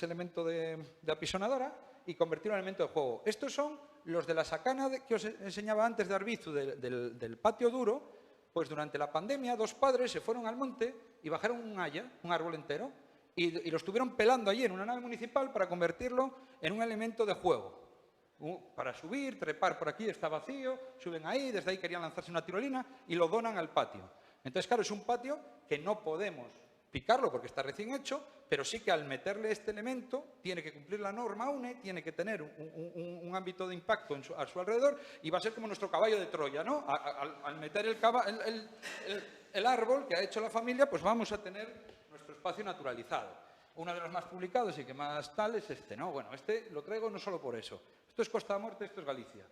Speaker 6: elemento de apisonadora y convertirlo en elemento de juego. Estos son los de la Sacana que os enseñaba antes de Arbizu, del patio duro. Pues durante la pandemia 2 padres se fueron al monte y bajaron un árbol entero, y lo estuvieron pelando allí en una nave municipal para convertirlo en un elemento de juego. Para subir, trepar por aquí, está vacío, suben ahí, desde ahí querían lanzarse una tirolina y lo donan al patio. Entonces, claro, es un patio que no podemos picarlo porque está recién hecho, pero sí que al meterle este elemento tiene que cumplir la norma UNE, tiene que tener un ámbito de impacto a su alrededor y va a ser como nuestro caballo de Troya, ¿no? Al meter el árbol que ha hecho la familia, pues vamos a tener nuestro espacio naturalizado. Uno de los más publicados y que más tal es este, ¿no? Bueno, este lo traigo no solo por eso. Esto es Costa da Morte, esto es Galicia.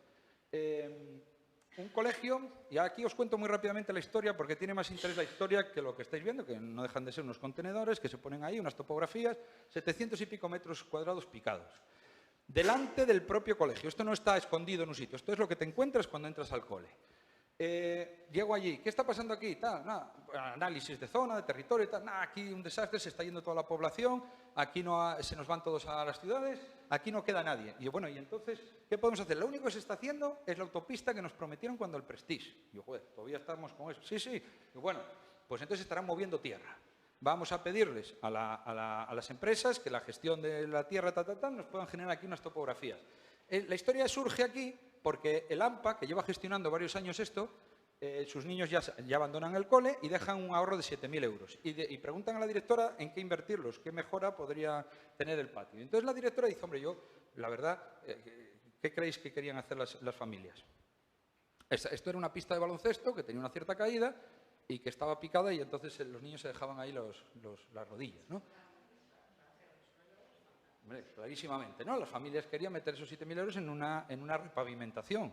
Speaker 6: Un colegio, y aquí os cuento muy rápidamente la historia porque tiene más interés la historia que lo que estáis viendo, que no dejan de ser unos contenedores que se ponen ahí, unas topografías, 700 y pico metros cuadrados picados. Delante del propio colegio. Esto no está escondido en un sitio, esto es lo que te encuentras cuando entras al cole. Llego allí, ¿qué está pasando aquí? Nada, análisis de zona, de territorio, aquí un desastre, se está yendo toda la población, aquí se nos van todos a las ciudades, aquí no queda nadie. Y yo, bueno, y entonces, ¿qué podemos hacer? Lo único que se está haciendo es la autopista que nos prometieron cuando el Prestige. Y yo, joder, todavía estamos con eso. Sí, sí. Y bueno, pues entonces estarán moviendo tierra. Vamos a pedirles a las empresas que la gestión de la tierra nos puedan generar aquí unas topografías. La historia surge aquí porque el AMPA, que lleva gestionando varios años esto, sus niños ya abandonan el cole y dejan un ahorro de 7.000 euros. Y preguntan a la directora en qué invertirlos, qué mejora podría tener el patio. Entonces la directora dice, hombre, yo, la verdad, ¿qué creéis que querían hacer las familias? Esto era una pista de baloncesto que tenía una cierta caída y que estaba picada y entonces los niños se dejaban ahí las rodillas, ¿no? Hombre, clarísimamente, ¿no? Las familias querían meter esos 7.000 euros en una repavimentación.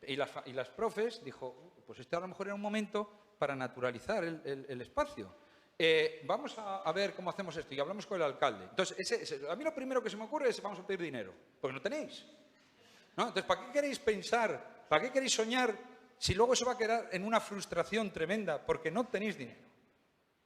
Speaker 6: Y las profes dijo, pues este a lo mejor era un momento para naturalizar el espacio. Vamos a ver cómo hacemos esto. Y hablamos con el alcalde. Entonces, a mí lo primero que se me ocurre es vamos a pedir dinero. Porque no tenéis, ¿no? Entonces, ¿para qué queréis pensar? ¿Para qué queréis soñar si luego eso va a quedar en una frustración tremenda? Porque no tenéis dinero,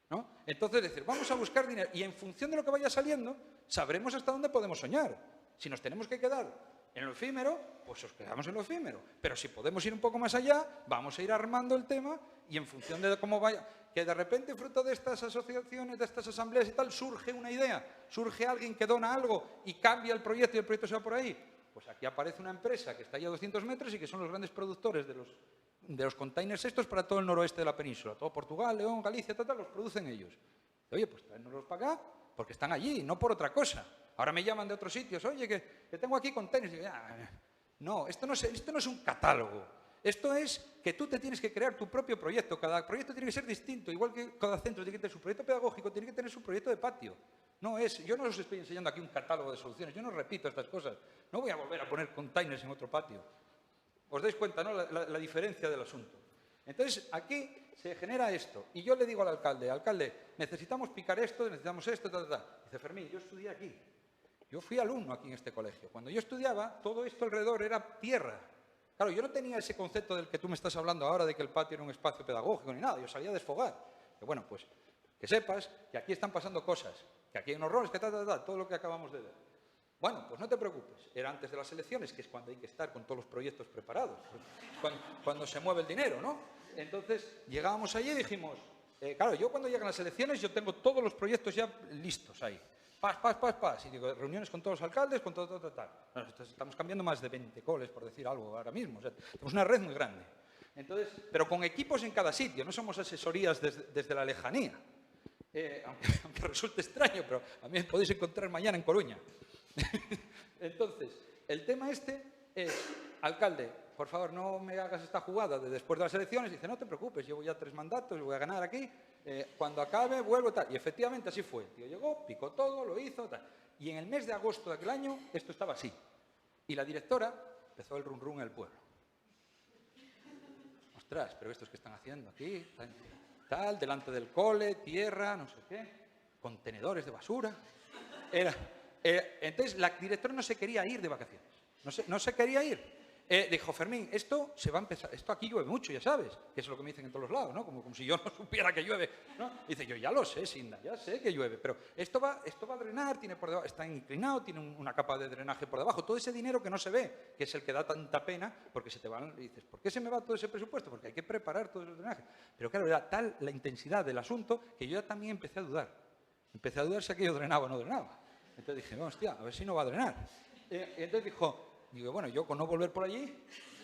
Speaker 6: ¿no? Entonces, decir, vamos a buscar dinero. Y en función de lo que vaya saliendo, sabremos hasta dónde podemos soñar. Si nos tenemos que quedar en lo efímero, pues os quedamos en lo efímero. Pero si podemos ir un poco más allá, vamos a ir armando el tema y en función de cómo vaya, que de repente fruto de estas asociaciones, de estas asambleas y tal, surge una idea, surge alguien que dona algo y cambia el proyecto y el proyecto se va por ahí. Pues aquí aparece una empresa que está ya a 200 metros y que son los grandes productores de los containers estos para todo el noroeste de la península. Todo Portugal, León, Galicia, los producen ellos. Oye, pues tráenoslos para acá porque están allí, no por otra cosa. Ahora me llaman de otros sitios, oye, que tengo aquí containers. Y digo, no, esto no es un catálogo. Esto es que tú te tienes que crear tu propio proyecto. Cada proyecto tiene que ser distinto, igual que cada centro tiene que tener su proyecto pedagógico, tiene que tener su proyecto de patio. Yo no os estoy enseñando aquí un catálogo de soluciones, yo no repito estas cosas. No voy a volver a poner containers en otro patio. ¿Os dais cuenta, no? La diferencia del asunto. Entonces, aquí se genera esto. Y yo le digo al alcalde, necesitamos picar esto, necesitamos esto, Dice, Fermín, yo estudié aquí. Yo fui alumno aquí en este colegio. Cuando yo estudiaba, todo esto alrededor era tierra. Claro, yo no tenía ese concepto del que tú me estás hablando ahora, de que el patio era un espacio pedagógico ni nada. Yo salía a desfogar. Que bueno, pues que sepas que aquí están pasando cosas, que aquí hay unos roles, que todo lo que acabamos de ver. Bueno, pues no te preocupes. Era antes de las elecciones, que es cuando hay que estar con todos los proyectos preparados. Cuando se mueve el dinero, ¿no? Entonces, llegábamos allí y dijimos, claro, yo cuando llegan las elecciones, yo tengo todos los proyectos ya listos ahí. Pas. Y digo, reuniones con todos los alcaldes, con todo. Estamos cambiando más de 20 coles, por decir algo, ahora mismo. O sea, tenemos una red muy grande. Entonces, pero con equipos en cada sitio, no somos asesorías desde la lejanía. Aunque resulte extraño, pero a mí me podéis encontrar mañana en Coruña. Entonces, el tema este es, alcalde, por favor, no me hagas esta jugada de después de las elecciones. Dice, no te preocupes, llevo ya 3 mandatos, voy a ganar aquí. Cuando acabe, vuelvo, tal. Y efectivamente así fue. El tío llegó, picó todo, lo hizo, tal. Y en el mes de agosto de aquel año, esto estaba así. Y la directora empezó el run en el pueblo. Ostras, pero estos que están haciendo aquí, tal, delante del cole, tierra, no sé qué, contenedores de basura. Entonces, la directora no se quería ir de vacaciones. No se quería ir. Dijo, Fermín, esto se va a empezar, esto aquí llueve mucho, ya sabes, que es lo que me dicen en todos los lados, ¿no? Como si yo no supiera que llueve, ¿no? Dice, yo ya lo sé, Sinda, ya sé que llueve, pero esto va a drenar, tiene por debajo, está inclinado, tiene una capa de drenaje por debajo, todo ese dinero que no se ve, que es el que da tanta pena, porque se te van, y dices, ¿por qué se me va todo ese presupuesto? Porque hay que preparar todo el drenaje. Pero claro, era tal la intensidad del asunto que yo ya también empecé a dudar. Empecé a dudar si aquello drenaba o no drenaba. Entonces dije, no, hostia, a ver si no va a drenar. Entonces digo, bueno, yo con no volver por allí,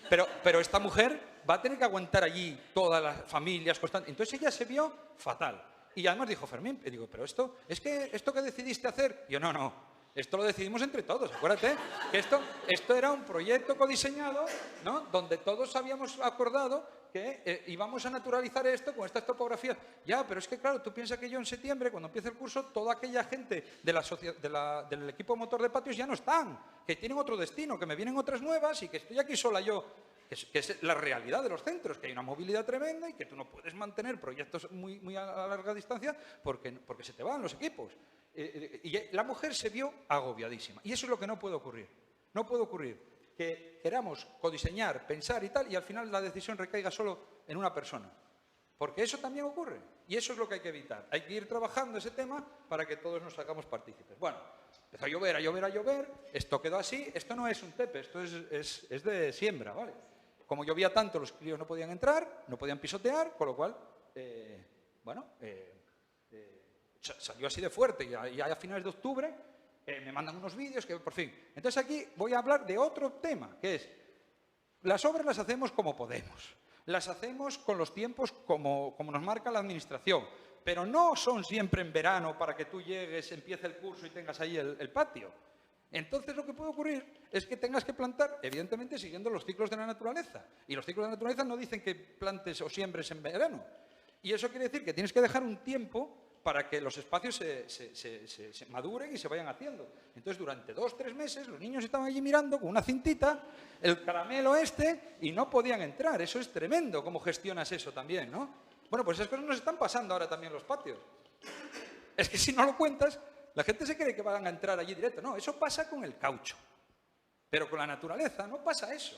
Speaker 6: pero esta mujer va a tener que aguantar allí todas las familias constantes. Entonces ella se vio fatal. Y además dijo, Fermín, digo, pero esto que decidiste hacer, yo no, esto lo decidimos entre todos, acuérdate, que esto era un proyecto codiseñado, ¿no? Donde todos habíamos acordado y vamos a naturalizar esto con estas topografías. Ya, pero es que claro, tú piensas que yo en septiembre, cuando empiece el curso, toda aquella gente del equipo motor de patios ya no están, que tienen otro destino, que me vienen otras nuevas y que estoy aquí sola yo, que es la realidad de los centros, que hay una movilidad tremenda y que tú no puedes mantener proyectos muy a larga distancia porque se te van los equipos. Y la mujer se vio agobiadísima. Y eso es lo que no puede ocurrir. No puede ocurrir que queramos codiseñar, pensar y tal, y al final la decisión recaiga solo en una persona. Porque eso también ocurre. Y eso es lo que hay que evitar. Hay que ir trabajando ese tema para que todos nos hagamos partícipes. Bueno, empezó a llover, a llover, a llover. Esto quedó así. Esto no es un tepe, esto es de siembra, ¿vale? Como llovía tanto, los críos no podían entrar, no podían pisotear, con lo cual, salió así de fuerte. Y a finales de octubre me mandan unos vídeos que, por fin. Entonces aquí voy a hablar de otro tema, que es, las obras las hacemos como podemos. Las hacemos con los tiempos como nos marca la administración. Pero no son siempre en verano para que tú llegues, empiece el curso y tengas ahí el patio. Entonces lo que puede ocurrir es que tengas que plantar, evidentemente siguiendo los ciclos de la naturaleza. Y los ciclos de la naturaleza no dicen que plantes o siembres en verano. Y eso quiere decir que tienes que dejar un tiempo para que los espacios se maduren y se vayan haciendo. Entonces, durante 2 o 3 meses, los niños estaban allí mirando con una cintita, el caramelo y no podían entrar. Eso es tremendo, cómo gestionas eso también, ¿no? Bueno, pues esas cosas nos están pasando ahora también en los patios. Es que si no lo cuentas, la gente se cree que van a entrar allí directo. No, eso pasa con el caucho. Pero con la naturaleza no pasa eso.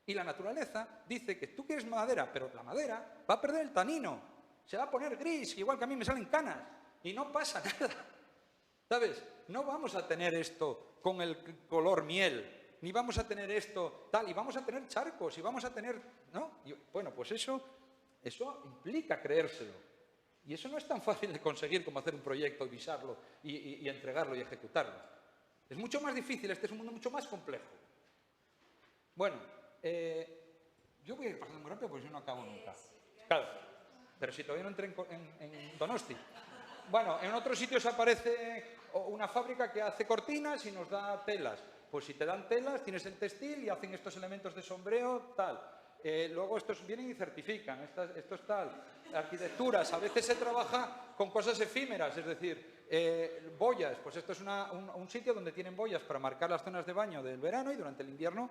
Speaker 6: Y la naturaleza dice que tú quieres madera, pero la madera va a perder el tanino. Se va a poner gris, igual que a mí me salen canas. Y no pasa nada. ¿Sabes? No vamos a tener esto con el color miel. Ni vamos a tener esto tal. Y vamos a tener charcos. Y vamos a tener... ¿no? Y, bueno, pues eso implica creérselo. Y eso no es tan fácil de conseguir como hacer un proyecto, visarlo y entregarlo y ejecutarlo. Es mucho más difícil. Este es un mundo mucho más complejo. Bueno, yo voy a ir pasando muy rápido porque yo no acabo nunca. Claro. Pero si todavía no entré en Donosti. Bueno, en otros sitios aparece una fábrica que hace cortinas y nos da telas. Pues si te dan telas, tienes el textil y hacen estos elementos de sombrero, tal. Luego estos vienen y certifican, esto es tal. Arquitecturas, a veces se trabaja con cosas efímeras, es decir, boyas. Pues esto es un sitio donde tienen boyas para marcar las zonas de baño del verano y durante el invierno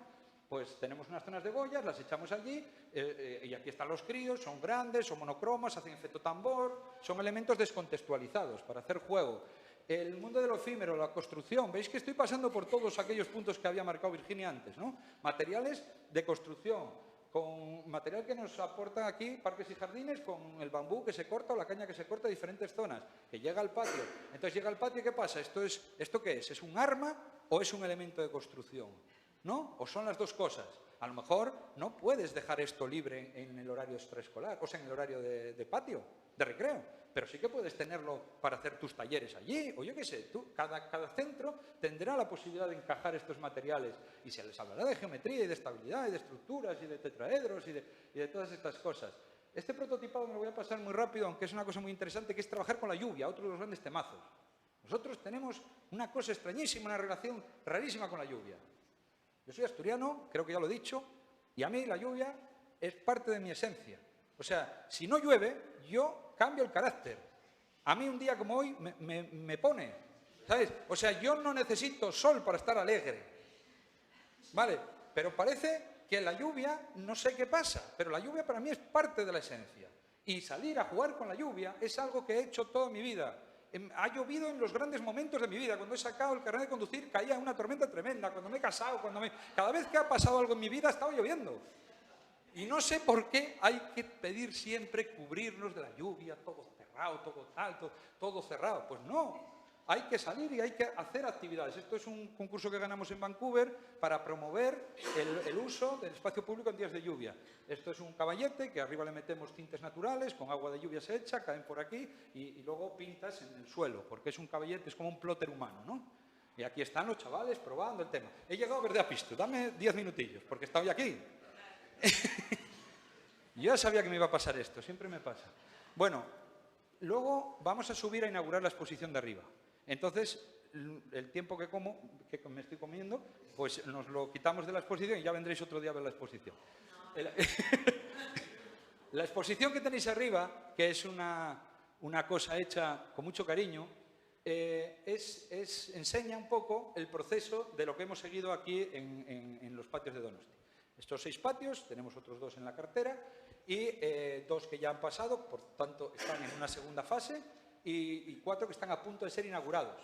Speaker 6: pues tenemos unas zonas de boyas, las echamos allí y aquí están los críos, son grandes, son monocromas, hacen efecto tambor, son elementos descontextualizados para hacer juego. El mundo de lo efímero, la construcción, veis que estoy pasando por todos aquellos puntos que había marcado Virginia antes, ¿no? Materiales de construcción, con material que nos aportan aquí parques y jardines, con el bambú que se corta o la caña que se corta de diferentes zonas, que llega al patio. Entonces llega al patio y ¿qué pasa? ¿Esto qué es? ¿Es un arma o es un elemento de construcción? ¿No? ¿O son las dos cosas? A lo mejor no puedes dejar esto libre en el horario extraescolar, o sea, en el horario de patio, de recreo, pero sí que puedes tenerlo para hacer tus talleres allí, o yo qué sé, cada centro tendrá la posibilidad de encajar estos materiales y se les hablará de geometría y de estabilidad y de estructuras y de tetraedros y de todas estas cosas. Este prototipado me lo voy a pasar muy rápido, aunque es una cosa muy interesante, que es trabajar con la lluvia, otro de los grandes temazos. Nosotros tenemos una cosa extrañísima, una relación rarísima con la lluvia. Yo soy asturiano, creo que ya lo he dicho, y a mí la lluvia es parte de mi esencia. O sea, si no llueve, yo cambio el carácter. A mí un día como hoy me pone, ¿sabes? O sea, yo no necesito sol para estar alegre, ¿vale? Pero parece que la lluvia, no sé qué pasa, pero la lluvia para mí es parte de la esencia. Y salir a jugar con la lluvia es algo que he hecho toda mi vida. Ha llovido en los grandes momentos de mi vida. Cuando he sacado el carnet de conducir caía una tormenta tremenda. Cuando me he casado, cada vez que ha pasado algo en mi vida ha estado lloviendo. Y no sé por qué hay que pedir siempre cubrirnos de la lluvia, todo cerrado, todo alto, todo cerrado. Pues no, hay que salir y hay que hacer actividades. Esto es un concurso que ganamos en Vancouver para promover el uso del espacio público en días de lluvia. Esto es un caballete que arriba le metemos tintes naturales, con agua de lluvia se echa, caen por aquí y luego pintas en el suelo, porque es un caballete, es como un plotter humano, ¿no? Y aquí están los chavales probando el tema. He llegado a ver de apisto, dame 10 minutillos, porque he estado ya aquí. Yo ya sabía que me iba a pasar esto, siempre me pasa. Bueno, luego vamos a subir a inaugurar la exposición de arriba. Entonces, el tiempo que me estoy comiendo, pues nos lo quitamos de la exposición y ya vendréis otro día a ver la exposición. la exposición que tenéis arriba, que es una cosa hecha con mucho cariño, enseña un poco el proceso de lo que hemos seguido aquí en los patios de Donosti. Estos 6 patios, tenemos otros 2 en la cartera y 2 que ya han pasado, por tanto están en una segunda fase y 4 que están a punto de ser inaugurados.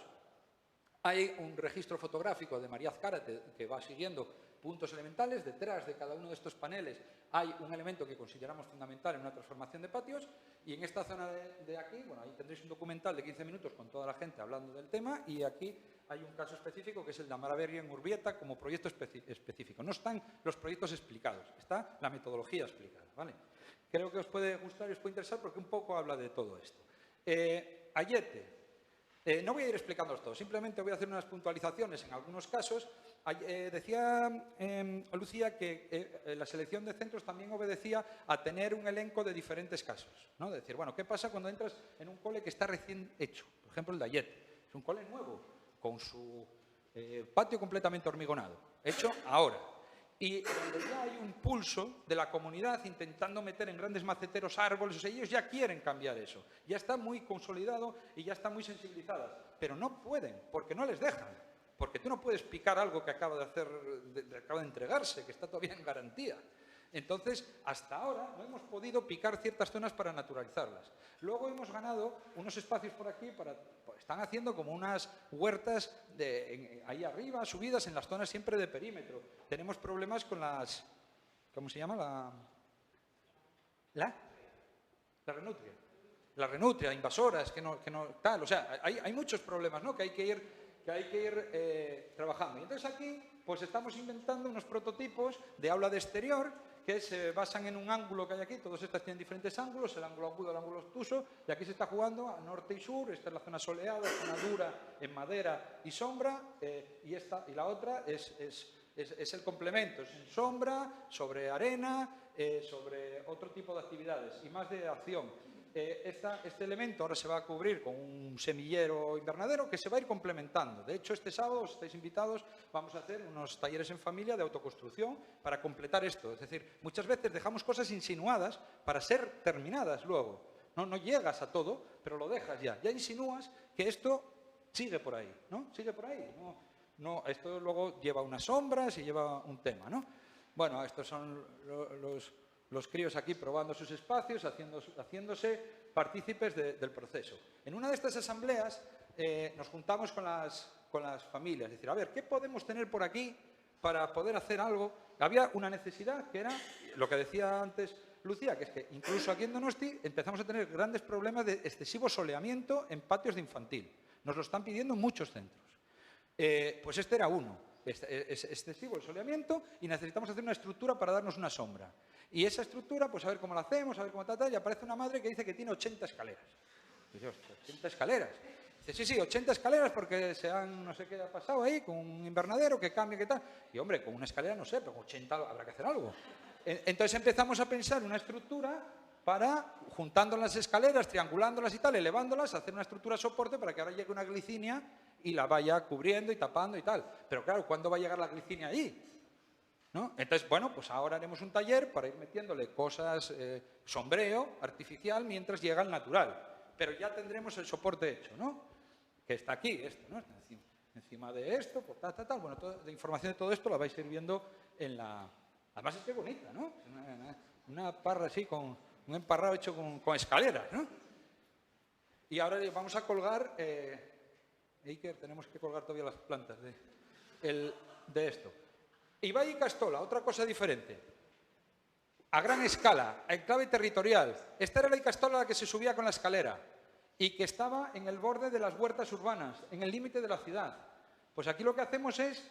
Speaker 6: Hay un registro fotográfico de María Azcárate que va siguiendo puntos elementales. Detrás de cada uno de estos paneles hay un elemento que consideramos fundamental en una transformación de patios y en esta zona de aquí, bueno, ahí tendréis un documental de 15 minutos con toda la gente hablando del tema y aquí hay un caso específico que es el de Amaraberri en Urbieta como proyecto específico. No están los proyectos explicados, está la metodología explicada, ¿vale? Creo que os puede gustar y os puede interesar porque un poco habla de todo esto. Ayete. No voy a ir explicándolos todos, simplemente voy a hacer unas puntualizaciones en algunos casos. Decía Lucía que la selección de centros también obedecía a tener un elenco de diferentes casos, ¿no? De decir, bueno, ¿qué pasa cuando entras en un cole que está recién hecho? Por ejemplo, el de Ayete. Es un cole nuevo, con su patio completamente hormigonado, hecho ahora. Y donde ya hay un pulso de la comunidad intentando meter en grandes maceteros árboles, o sea, ellos ya quieren cambiar eso. Ya está muy consolidado y ya están muy sensibilizadas, pero no pueden, porque no les dejan. Porque tú no puedes picar algo que acaba de entregarse, que está todavía en garantía. Entonces, hasta ahora no hemos podido picar ciertas zonas para naturalizarlas. Luego hemos ganado unos espacios por aquí, están haciendo como unas huertas ahí arriba, subidas en las zonas siempre de perímetro. Tenemos problemas con las... ¿Cómo se llama? La renutria. La renutria, invasoras, que no tal. O sea, hay muchos problemas, ¿no? Que hay que ir trabajando. Y entonces aquí pues estamos inventando unos prototipos de aula de exterior que se basan en un ángulo que hay aquí. Todas estas tienen diferentes ángulos, el ángulo agudo, el ángulo obtuso, y aquí se está jugando a norte y sur. Esta es la zona soleada, zona dura en madera y sombra, y la otra es el complemento, es en sombra, sobre arena, sobre otro tipo de actividades y más de acción. Este elemento ahora se va a cubrir con un semillero invernadero que se va a ir complementando. De hecho, este sábado, os estáis invitados, vamos a hacer unos talleres en familia de autoconstrucción para completar esto. Es decir, muchas veces dejamos cosas insinuadas para ser terminadas luego. No llegas a todo, pero lo dejas ya. Ya insinúas que esto sigue por ahí, ¿no? Sigue por ahí. No, esto luego lleva unas sombras y lleva un tema, ¿no? Bueno, estos son los críos aquí probando sus espacios, haciéndose partícipes del proceso. En una de estas asambleas nos juntamos con las familias, es decir, a ver, ¿qué podemos tener por aquí para poder hacer algo? Había una necesidad que era, lo que decía antes Lucía, que es que incluso aquí en Donosti empezamos a tener grandes problemas de excesivo soleamiento en patios de infantil. Nos lo están pidiendo muchos centros. Pues este era uno. Es excesivo el soleamiento y necesitamos hacer una estructura para darnos una sombra. Y esa estructura, pues a ver cómo la hacemos, a ver cómo tal, y aparece una madre que dice que tiene 80 escaleras. Y yo, 80 escaleras. Dice, sí, 80 escaleras porque no sé qué ha pasado ahí, con un invernadero, que cambie, que tal. Y hombre, con una escalera no sé, pero con 80 habrá que hacer algo. Entonces empezamos a pensar una estructura para, juntando las escaleras, triangulándolas y tal, elevándolas, hacer una estructura soporte para que ahora llegue una glicinia y la vaya cubriendo y tapando y tal. Pero claro, ¿cuándo va a llegar la glicinia ahí? ¿No? Entonces, bueno, pues ahora haremos un taller para ir metiéndole cosas, sombreo artificial, mientras llega el natural. Pero ya tendremos el soporte hecho, ¿no? Que está aquí, esto, ¿no? Está encima de esto, pues tal. Bueno, la información de todo esto la vais a ir viendo en la... Además es que bonita, ¿no? Una parra así, con un emparrado hecho con escaleras, ¿no? Y ahora vamos a colgar... Iker, tenemos que colgar todavía las plantas de esto. Ibai y Castola, otra cosa diferente. A gran escala, en clave territorial. Esta era la Icastola a la que se subía con la escalera y que estaba en el borde de las huertas urbanas, en el límite de la ciudad. Pues aquí lo que hacemos es,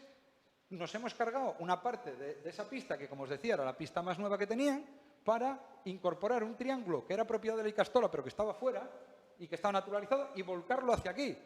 Speaker 6: nos hemos cargado una parte de esa pista, que como os decía era la pista más nueva que tenían, para incorporar un triángulo que era propiedad de la Icastola pero que estaba fuera y que estaba naturalizado y volcarlo hacia aquí.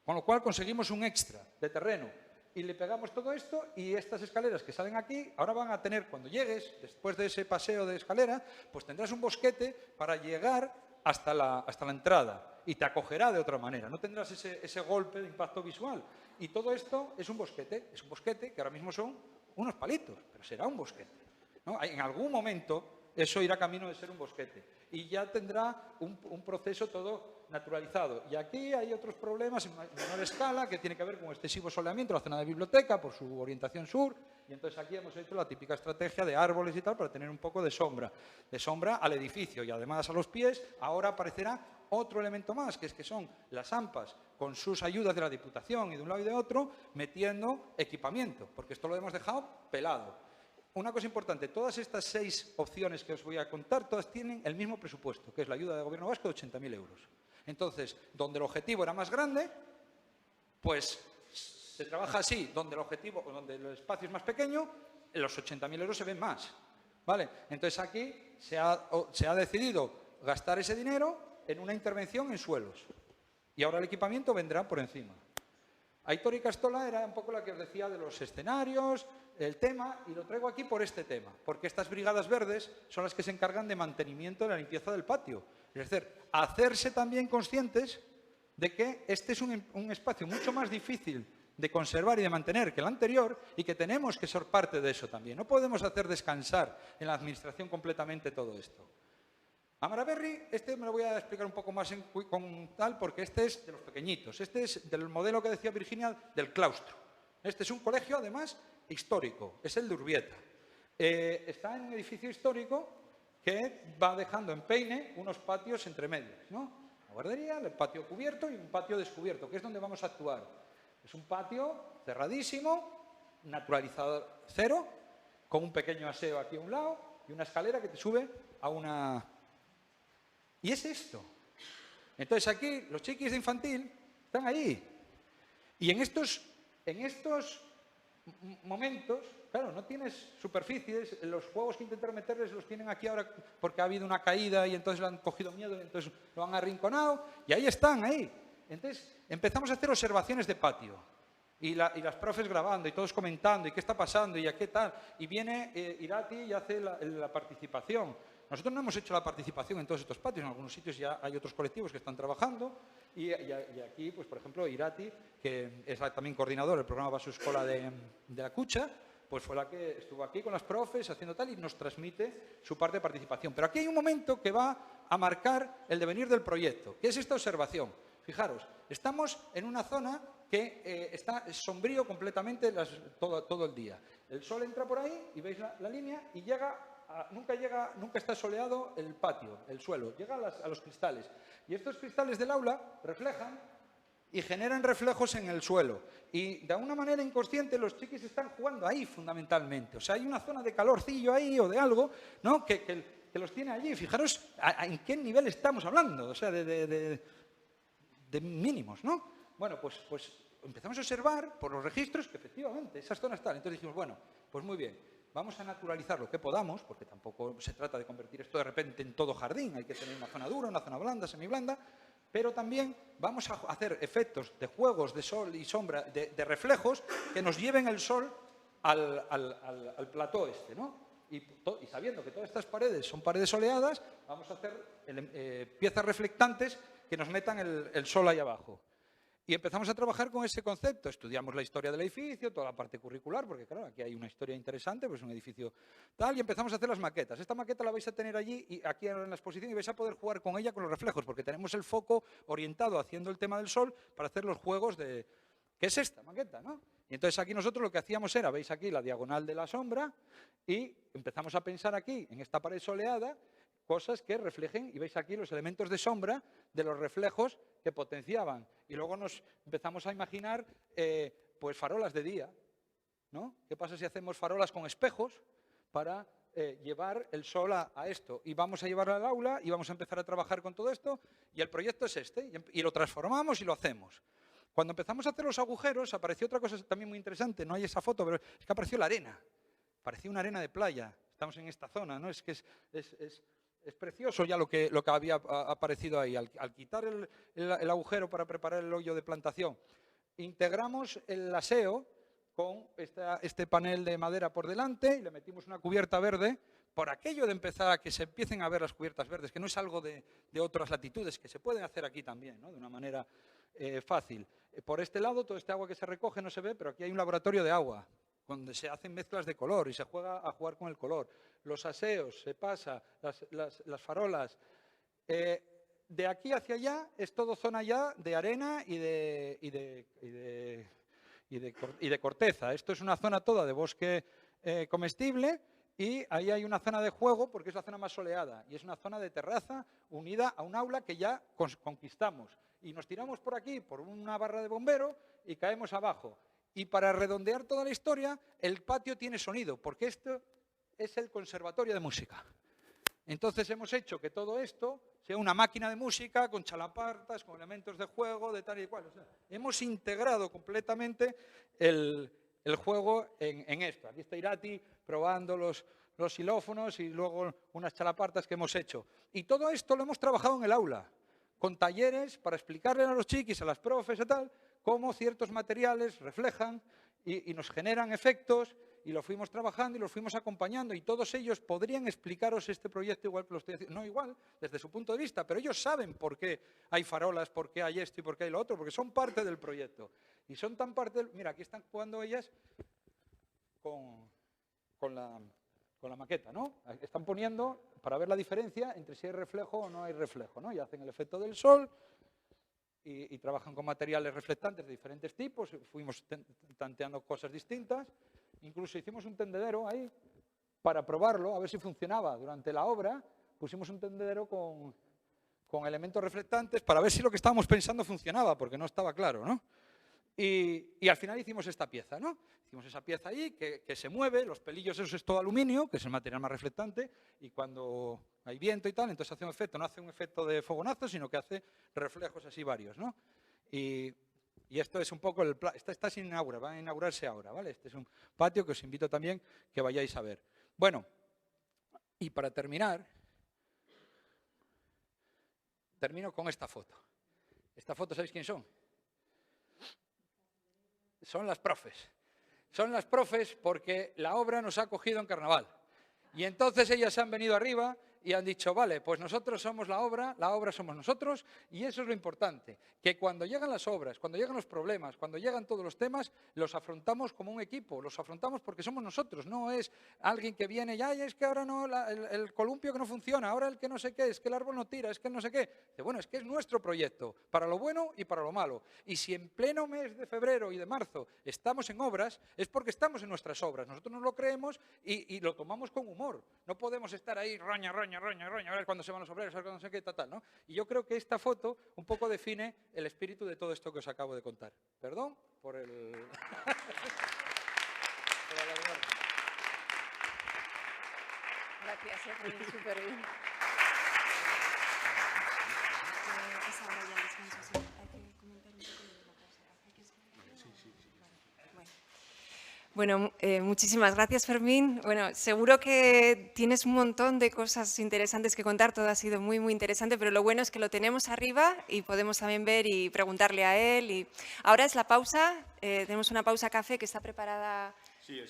Speaker 6: Con lo cual conseguimos un extra de terreno. Y le pegamos todo esto y estas escaleras que salen aquí, ahora van a tener, cuando llegues, después de ese paseo de escalera, pues tendrás un bosquete para llegar hasta la entrada y te acogerá de otra manera. No tendrás ese golpe de impacto visual. Y todo esto es un bosquete que ahora mismo son unos palitos, pero será un bosquete, ¿no? En algún momento eso irá camino de ser un bosquete. Y ya tendrá un proceso todo naturalizado. Y aquí hay otros problemas en menor escala que tiene que ver con excesivo soleamiento en la zona de biblioteca por su orientación sur. Y entonces aquí hemos hecho la típica estrategia de árboles y tal para tener un poco de sombra al edificio y además a los pies. Ahora aparecerá otro elemento más, que son las AMPAs con sus ayudas de la Diputación y de un lado y de otro, metiendo equipamiento, porque esto lo hemos dejado pelado. Una cosa importante, todas estas 6 opciones que os voy a contar, todas tienen el mismo presupuesto, que es la ayuda del Gobierno vasco de 80.000 euros. Entonces, donde el objetivo era más grande, pues se trabaja así, donde el espacio es más pequeño, los 80.000 euros se ven más. ¿Vale? Entonces aquí se ha decidido gastar ese dinero en una intervención en suelos. Y ahora el equipamiento vendrá por encima. Aitor y Castola era un poco la que os decía de los escenarios, el tema, y lo traigo aquí por este tema, porque estas brigadas verdes son las que se encargan de mantenimiento de la limpieza del patio. Es decir, hacerse también conscientes de que este es un espacio mucho más difícil de conservar y de mantener que el anterior y que tenemos que ser parte de eso también. No podemos hacer descansar en la administración completamente todo esto. Amaraberri, este me lo voy a explicar un poco más con tal, porque este es de los pequeñitos. Este es del modelo que decía Virginia del claustro. Este es un colegio, además, histórico. Es el de Urbieta. Está en un edificio histórico que va dejando en Peine unos patios entre medios, ¿no? La guardería, el patio cubierto y un patio descubierto, que es donde vamos a actuar. Es un patio cerradísimo, naturalizador cero, con un pequeño aseo aquí a un lado y una escalera que te sube a una... Y es esto. Entonces aquí los chiquis de infantil están ahí. Y en estos momentos, claro, no tienes superficies, los juegos que intentaron meterles los tienen aquí ahora porque ha habido una caída y entonces le han cogido miedo y entonces lo han arrinconado y ahí están, ahí. Entonces empezamos a hacer observaciones de patio y las profes grabando y todos comentando y qué está pasando y a qué tal. Y viene Irati y hace la participación. Nosotros no hemos hecho la participación en todos estos patios, en algunos sitios ya hay otros colectivos que están trabajando y aquí, pues por ejemplo, Irati, que es también coordinador del programa Basu Escola de la Cucha, pues fue la que estuvo aquí con las profes haciendo tal y nos transmite su parte de participación. Pero aquí hay un momento que va a marcar el devenir del proyecto, que es esta observación. Fijaros, estamos en una zona que está sombrío completamente todo el día. El sol entra por ahí y veis la línea y nunca está soleado el patio, el suelo, llega a los cristales. Y estos cristales del aula reflejan y generan reflejos en el suelo. Y de alguna manera inconsciente los chiquis están jugando ahí fundamentalmente. O sea, hay una zona de calorcillo ahí o de algo, ¿no? que los tiene allí. Fijaros en qué nivel estamos hablando, o sea, de mínimos, ¿no? Bueno, pues empezamos a observar por los registros que efectivamente esas zonas están. Entonces dijimos, bueno, pues muy bien. Vamos a naturalizar lo que podamos, porque tampoco se trata de convertir esto de repente en todo jardín. Hay que tener una zona dura, una zona blanda, semiblanda, pero también vamos a hacer efectos de juegos de sol y sombra, de reflejos que nos lleven el sol al plató este, ¿no? Y sabiendo que todas estas paredes son paredes soleadas, vamos a hacer piezas reflectantes que nos metan el sol ahí abajo. Y empezamos a trabajar con ese concepto. Estudiamos la historia del edificio, toda la parte curricular, porque claro, aquí hay una historia interesante, pues un edificio tal, y empezamos a hacer las maquetas. Esta maqueta la vais a tener allí, y aquí en la exposición, y vais a poder jugar con ella con los reflejos, porque tenemos el foco orientado haciendo el tema del sol para hacer los juegos de... ¿Qué es esta maqueta, no? Y entonces aquí nosotros lo que hacíamos era, veis aquí la diagonal de la sombra, y empezamos a pensar aquí, en esta pared soleada, cosas que reflejen, y veis aquí los elementos de sombra de los reflejos que potenciaban. Y luego nos empezamos a imaginar pues farolas de día, ¿no? ¿Qué pasa si hacemos farolas con espejos para llevar el sol a esto? Y vamos a llevarlo al aula y vamos a empezar a trabajar con todo esto, y el proyecto es este, y lo transformamos y lo hacemos. Cuando empezamos a hacer los agujeros, apareció otra cosa también muy interesante, no hay esa foto, pero es que apareció la arena. Parecía una arena de playa. Estamos en esta zona, ¿no? Es que es precioso ya lo que había aparecido ahí. Al quitar el agujero para preparar el hoyo de plantación, integramos el aseo con este panel de madera por delante y le metimos una cubierta verde, por aquello de empezar a que se empiecen a ver las cubiertas verdes, que no es algo de otras latitudes, que se pueden hacer aquí también, ¿no? De una manera fácil. Por este lado, todo este agua que se recoge no se ve, pero aquí hay un laboratorio de agua, donde se hacen mezclas de color y se juega a jugar con el color. los aseos, se pasa, las farolas. De aquí hacia allá es todo zona ya de arena y de corteza. Esto es una zona toda de bosque comestible y ahí hay una zona de juego porque es la zona más soleada y es una zona de terraza unida a un aula que ya conquistamos. Y nos tiramos por aquí, por una barra de bombero y caemos abajo. Y para redondear toda la historia, el patio tiene sonido, porque esto es el conservatorio de música. Entonces hemos hecho que todo esto sea una máquina de música con chalapartas, con elementos de juego, de tal y cual. O sea, hemos integrado completamente el juego en esto. Aquí está Irati probando los xilófonos y luego unas chalapartas que hemos hecho. Y todo esto lo hemos trabajado en el aula, con talleres para explicarle a los chiquis, a las profes y tal, cómo ciertos materiales reflejan y nos generan efectos, y lo fuimos trabajando y los fuimos acompañando, y todos ellos podrían explicaros este proyecto igual que lo estoy haciendo, no igual, desde su punto de vista, pero ellos saben por qué hay farolas, por qué hay esto y por qué hay lo otro, porque son parte del proyecto. Y son tan parte del... Mira, aquí están jugando ellas con la maqueta, ¿no? Están poniendo para ver la diferencia entre si hay reflejo o no hay reflejo, ¿no? Y hacen el efecto del sol y trabajan con materiales reflectantes de diferentes tipos, fuimos tanteando cosas distintas, incluso hicimos un tendedero ahí para probarlo, a ver si funcionaba. Durante la obra pusimos un tendedero con elementos reflectantes para ver si lo que estábamos pensando funcionaba, porque no estaba claro, ¿no? Y al final hicimos esta pieza, ¿no? Hicimos esa pieza ahí que se mueve, los pelillos, eso es todo aluminio, que es el material más reflectante, y cuando hay viento y tal, entonces hace un efecto, no hace un efecto de fogonazo, sino que hace reflejos así varios, ¿no? Y esto es un poco el plan, está sin inaugurar, va a inaugurarse ahora, ¿vale? Este es un patio que os invito también que vayáis a ver. Bueno, y para terminar, termino con esta foto. Esta foto, ¿sabéis quién son? Son las profes. Son las profes porque la obra nos ha cogido en carnaval. Y entonces ellas se han venido arriba y han dicho, vale, pues nosotros somos la obra somos nosotros, y eso es lo importante, que cuando llegan las obras, cuando llegan los problemas, cuando llegan todos los temas, los afrontamos como un equipo, los afrontamos porque somos nosotros, no es alguien que viene y, ay, es que ahora no, el columpio que no funciona, ahora el que no sé qué, es que el árbol no tira, es que no sé qué. Bueno, es que es nuestro proyecto, para lo bueno y para lo malo. Y si en pleno mes de febrero y de marzo estamos en obras, es porque estamos en nuestras obras, nosotros nos lo creemos y lo tomamos con humor. No podemos estar ahí, roña, a ver cuándo se van los obreros, a ver cuándo se qué, tal, ¿no? Y yo creo que esta foto un poco define el espíritu de todo esto que os acabo de contar. Perdón por el...
Speaker 3: Gracias, súper bien. Es ahora ya descanso, sí. Hay que comentar un poco de la cosa. Bueno, muchísimas gracias, Fermín. Bueno, seguro que tienes un montón de cosas interesantes que contar, todo ha sido muy, muy interesante, pero lo bueno es que lo tenemos arriba y podemos también ver y preguntarle a él. Y ahora es la pausa, tenemos una pausa café que está preparada.
Speaker 2: Sí,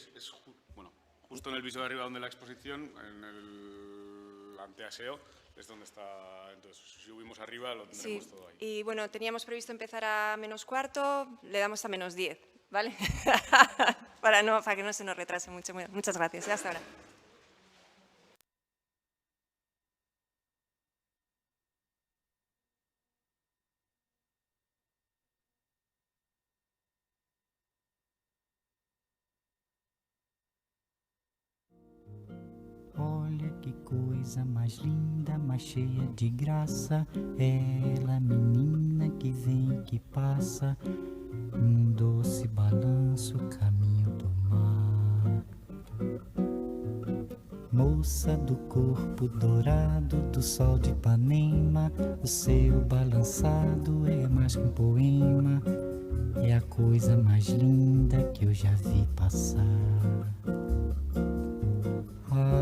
Speaker 2: bueno, justo en el piso de arriba donde la exposición, en el anteaseo, es donde está. Entonces, si subimos arriba lo tendremos todo ahí.
Speaker 3: Y bueno, teníamos previsto empezar a -4, le damos a -10, ¿vale? para que no se nos retrase mucho. Muchas gracias. Hasta ahora.
Speaker 7: Olha que coisa mais linda, mais cheia de graça, ela, menina que vem e que passa, num doce balanço, caminho do mar. Moça do corpo dourado do sol de Ipanema, o seu balançado é mais que um poema, é a coisa mais linda que eu já vi passar.